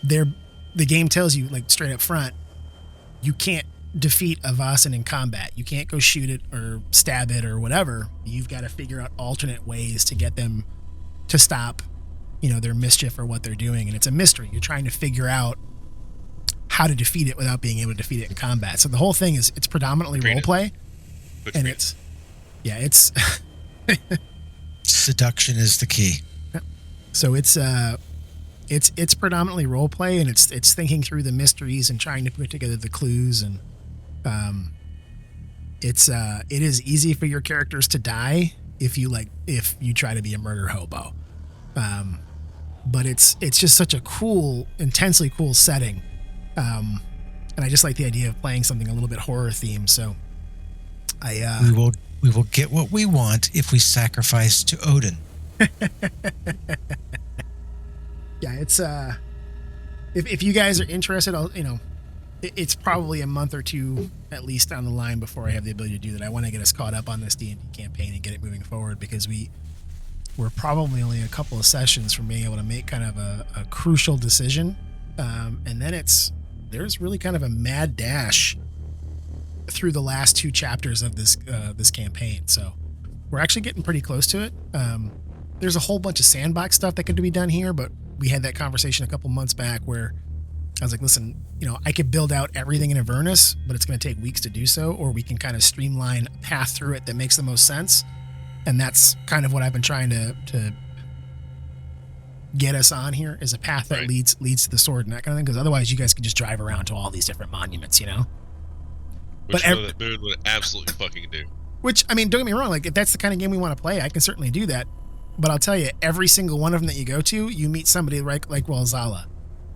the game tells you, like straight up front, you can't defeat a Vaesen in combat. You can't go shoot it or stab it or whatever. You've got to figure out alternate ways to get them to stop, their mischief or what they're doing. And it's a mystery. You're trying to figure out how to defeat it without being able to defeat it in combat. So the whole thing it's predominantly roleplay, and it's seduction is the key. So it's predominantly role play, and it's thinking through the mysteries and trying to put together the clues, and it is easy for your characters to die if you try to be a murder hobo. But it's just such a cool, intensely cool setting, and I just like the idea of playing something a little bit horror themed. So we will get what we want if we sacrifice to Odin. Yeah, it's if you guys are interested, it's probably a month or two at least down the line before I have the ability to do that. I want to get us caught up on this D&D campaign and get it moving forward, because we're probably only a couple of sessions from being able to make kind of a crucial decision, and then there's really kind of a mad dash through the last 2 chapters of this campaign. So we're actually getting pretty close to it. There's a whole bunch of sandbox stuff that could be done here, but we had that conversation a couple months back where I was like, listen, I could build out everything in Avernus, but it's going to take weeks to do so, or we can kind of streamline a path through it that makes the most sense. And that's kind of what I've been trying to get us on here, is a path that leads to the sword and that kind of thing, because otherwise you guys can just drive around to all these different monuments, Which that Moon would absolutely fucking do. Which, don't get me wrong, like if that's the kind of game we want to play, I can certainly do that. But I'll tell you, every single one of them that you go to, you meet somebody like Ralzala.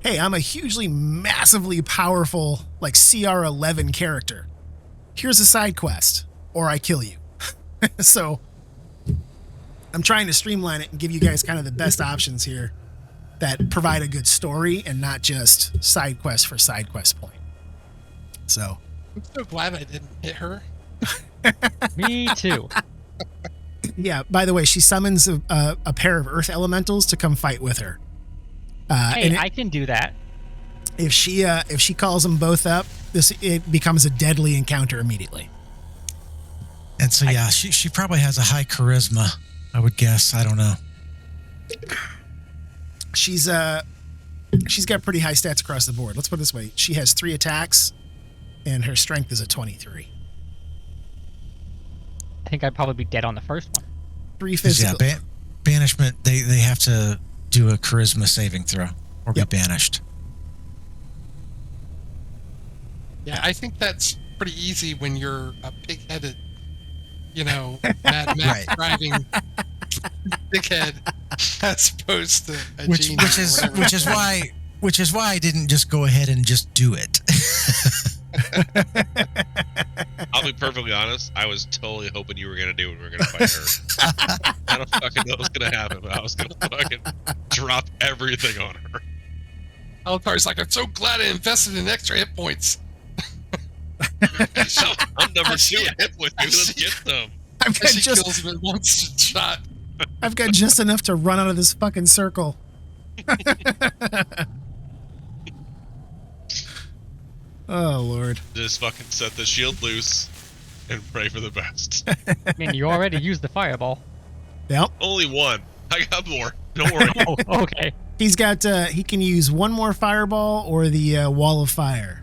Hey, I'm a hugely, massively powerful, like CR11 character. Here's a side quest, or I kill you. So I'm trying to streamline it and give you guys kind of the best options here that provide a good story and not just side quest for side quest point. So I'm so glad I didn't hit her. Me too. Yeah, by the way, she summons a pair of earth elementals to come fight with her. I can do that. If she calls them both up, it becomes a deadly encounter immediely. And so she probably has a high charisma, I would guess. I don't know. She's got pretty high stats across the board. Let's put it this way: she has 3 attacks, and her strength is a 23. I think I'd probably be dead on the first one. 3 physical. Yeah, banishment. They have to do a charisma saving throw or be banished. Yeah, I think that's pretty easy when you're a pig-headed, Mad Max driving dickhead. as opposed to a which genie which or is whatever. which is why I didn't just go ahead and just do it. I'll be perfectly honest. I was totally hoping you were gonna do it. We were gonna fight her. I don't fucking know what's gonna happen, but I was gonna fucking drop everything on her. Altar's like, I'm so glad I invested in extra hit points. So, I'm number 2 in hit with you. Let's get them. I've got She just kills him in one shot. I've got just enough to run out of this fucking circle. Oh Lord. Just fucking set the shield loose and pray for the best. I mean, you already used the fireball. Yep. Only one. I got more. Don't worry. Oh, okay. He's got he can use one more fireball or the wall of fire.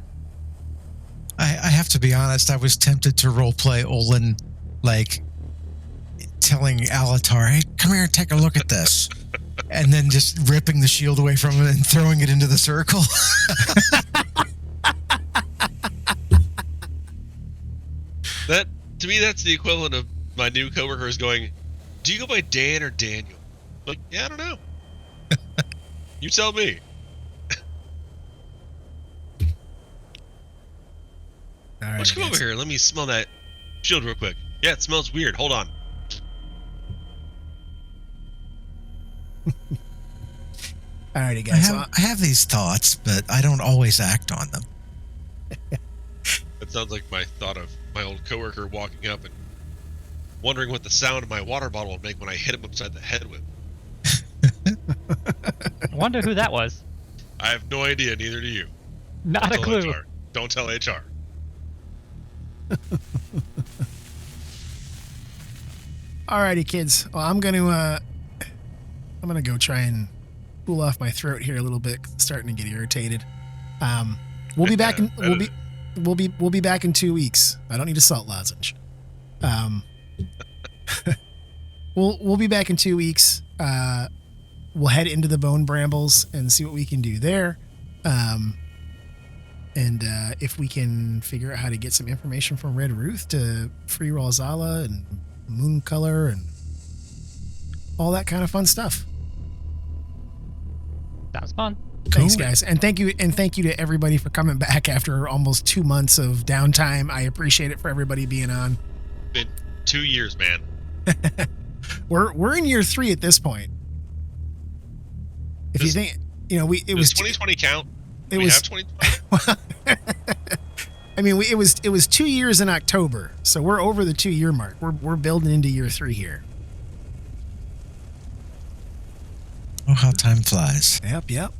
I have to be honest, I was tempted to roleplay Olin, like telling Alatar, hey, come here and take a look at this. And then just ripping the shield away from him and throwing it into the circle. That, to me, that's the equivalent of my new coworkers going, do you go by Dan or Daniel? Like, yeah, I don't know. You tell me. All Why right. don't you come over here? Let me smell that shield real quick. Yeah, it smells weird. Hold on. Alrighty, I guys. have these thoughts, but I don't always act on them. That sounds like my thought of my old coworker walking up and wondering what the sound of my water bottle would make when I hit him upside the head with. I wonder who that was. I have no idea, neither do you. Not a Don't clue. tell HR. Don't tell HR. Alrighty, kids. Well, I'm gonna go try and cool off my throat here a little bit. 'Cause it's starting to get irritated. We'll be back in we'll be back in 2 weeks. I don't need a salt lozenge. We'll be back in 2 weeks. We'll head into the bone brambles and see what we can do there. And if we can figure out how to get some information from Red Ruth to free Ralzala and Moon Color and all that kind of fun stuff. Sounds fun. Thanks, Cool. guys, and thank you to everybody for coming back after almost 2 months of downtime. I appreciate it for everybody being on. Been 2 years, man. We're in year 3 at this point. If you Does- think, it Does was 2020 count? it we was have 2020? I mean, it was 2 years in October, so we're over the 2-year mark. We're building into year 3 here. Oh, how time flies. Yep.